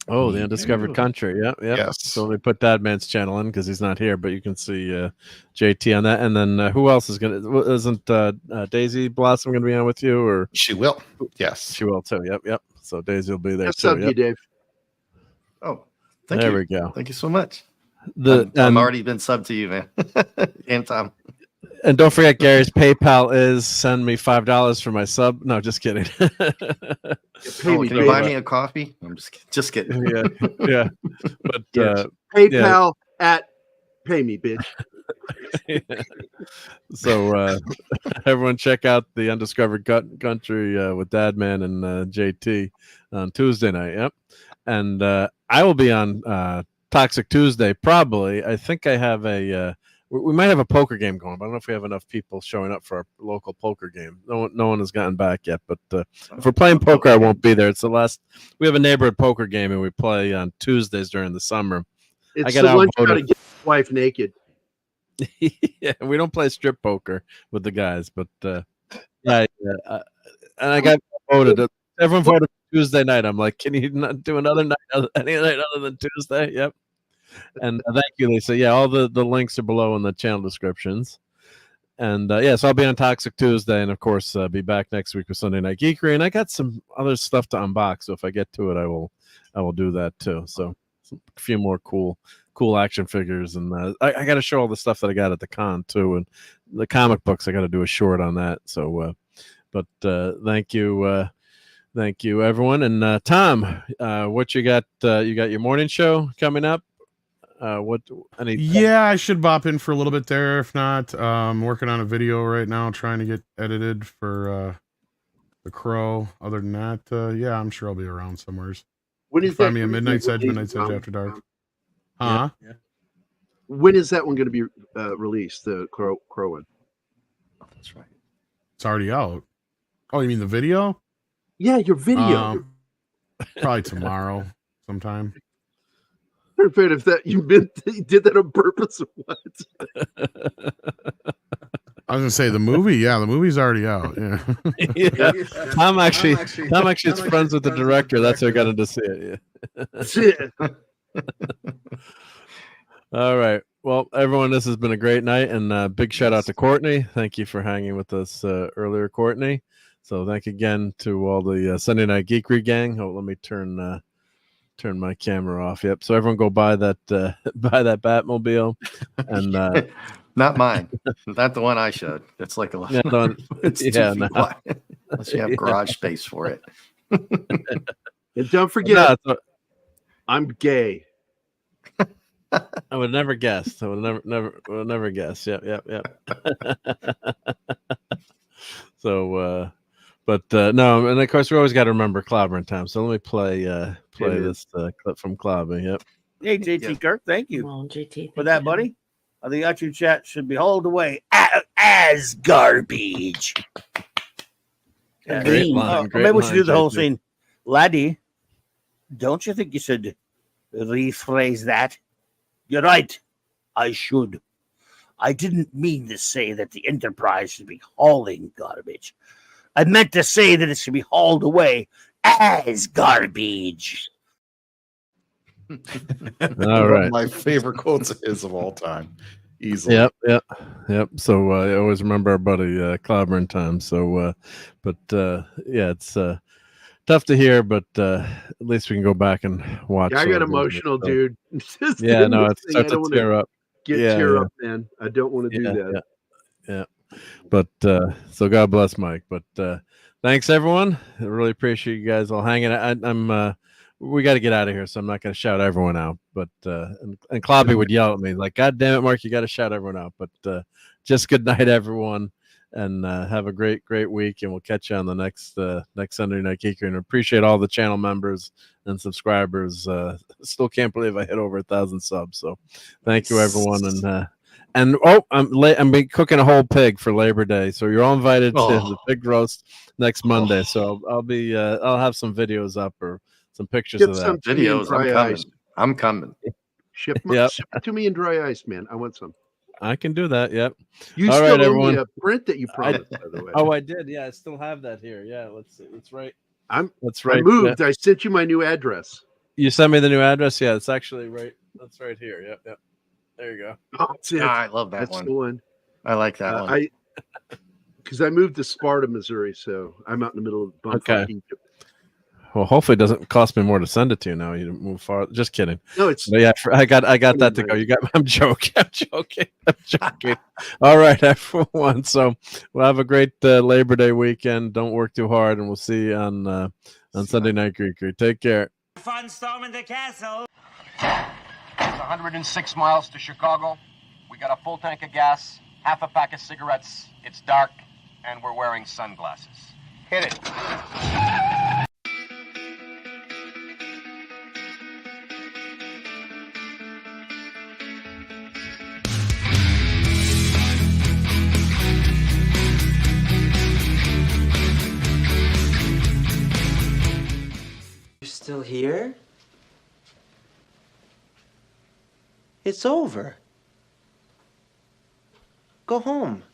Oh, the Undiscovered Country. Yep. Yes. So we put Dadman's channel in because he's not here, but you can see JT on that. And then who else is going to? Isn't Daisy Blossom going to be on with you? Or she will. Yes, she will too. Yep. So Daisy will be there That's too. up to you, Dave. Oh, thank you. There we go. Thank you so much. I've already been subbed to you, man. And Tom. And don't forget, Gary's PayPal is send me $5 for my sub. No, just kidding. Can you buy me a coffee? I'm just kidding. Yeah. But yes. PayPal at pay me, bitch. So everyone check out the Undiscovered Country with Dadman and JT on Tuesday night. Yep. And I will be on Toxic Tuesday, probably. I think I have we might have a poker game going, but I don't know if we have enough people showing up for our local poker game. No one has gotten back yet, but if we're playing poker, I won't be there. It's the last. We have a neighborhood poker game, and we play on Tuesdays during the summer. It's the one you gotta get your wife naked. Yeah, we don't play strip poker with the guys, but and I got voted. Everyone voted Tuesday night. I'm like, can you not do another night, any night other than Tuesday? Yep. And thank you, Lisa. Yeah, all the links are below in the channel descriptions. And so I'll be on Toxic Tuesday, and of course be back next week with Sunday Night Geekery. And I got some other stuff to unbox, so if I get to it, I will do that too. So a few more cool action figures, and I got to show all the stuff that I got at the con too, and the comic books. I got to do a short on that. So, but thank you everyone. And Tom, what you got? You got your morning show coming up. I should bop in for a little bit there. If not, I'm working on a video right now, trying to get edited for the Crow. Other than that, I'm sure I'll be around somewhere. When is find me a Midnight's Edge After Dark. Huh? Yeah. When is that one going to be released? The Crow one. Oh, that's right. It's already out. Oh, you mean the video? Yeah, your video. Probably tomorrow sometime. If that you did that on purpose or what? I was gonna say the movie. Yeah, the movie's already out. Yeah. Tom actually is friends with the director. That's how I got him to see it. Yeah. All right. Well, everyone, this has been a great night, and big shout out to Courtney. Thank you for hanging with us earlier, Courtney. So thank you again to all the Sunday Night Geekery gang. Oh, let me turn my camera off. Yep. So everyone go buy that Batmobile, and not mine, not the one I showed. That's like a lot. It's 2 feet wide. Unless you have garage space for it. And don't forget, I'm gay. I would never guess. I would never guess. Yep. So, but no, and of course we always got to remember Clobber time. So let me play this clip from Clobber. Yep. Hey, JT Kirk, thank you JT, for that, buddy. I think YouTube chat should be hauled away as garbage. Great line. Maybe we should do the whole scene. Laddie, don't you think you should rephrase that? You're right. I should. I didn't mean to say that the Enterprise should be hauling garbage. I meant to say that it should be hauled away as garbage. All right. One of my favorite quotes of all time. Easily. Yep. So I always remember our buddy Clobbering time. So, it's tough to hear, but at least we can go back and watch. Yeah, I got emotional, dude. It's starts to tear up. Tear up, man. I don't want to do that. Yeah. But so God bless Mike. But thanks everyone. I really appreciate you guys all hanging out. We got to get out of here, so I'm not going to shout everyone out. But and Clobby would yell at me like, "God damn it, Mark, you got to shout everyone out." But just good night, everyone, and have a great week. And we'll catch you on the next Sunday Night Geekery. And appreciate all the channel members and subscribers. Still can't believe I hit over 1,000 subs. So thank you, everyone, and And I'm cooking a whole pig for Labor Day, so you're all invited to the pig roast next Monday. So I'll have some videos up or some pictures of that. Videos. I'm coming. Ship it to me in dry ice, man. I want some. I can do that. Yep. You all still right, owe everyone. me a print that you promised, by the way. Oh, I did. Yeah, I still have that here. Yeah, let's see. It's right. That's right. I moved. Yeah. I sent you my new address. You sent me the new address. Yeah, it's actually right. That's right here. Yep. There you go. Oh, that's it. I love that That's one. the one. I like that one. Because I moved to Sparta, Missouri, so I'm out in the middle of bumfuck Egypt. Well, hopefully it doesn't cost me more to send it to you now. You move far. Just kidding. No, it's. But yeah, I got that to go. I'm joking. I'm joking. All right, everyone. So we'll have a great Labor Day weekend. Don't work too hard, and we'll see you on Sunday Night Geekery. Take care. Fun storming the castle. It's 106 miles to Chicago. We got a full tank of gas, half a pack of cigarettes. It's dark, and we're wearing sunglasses. Hit it. You're still here? It's over. Go home.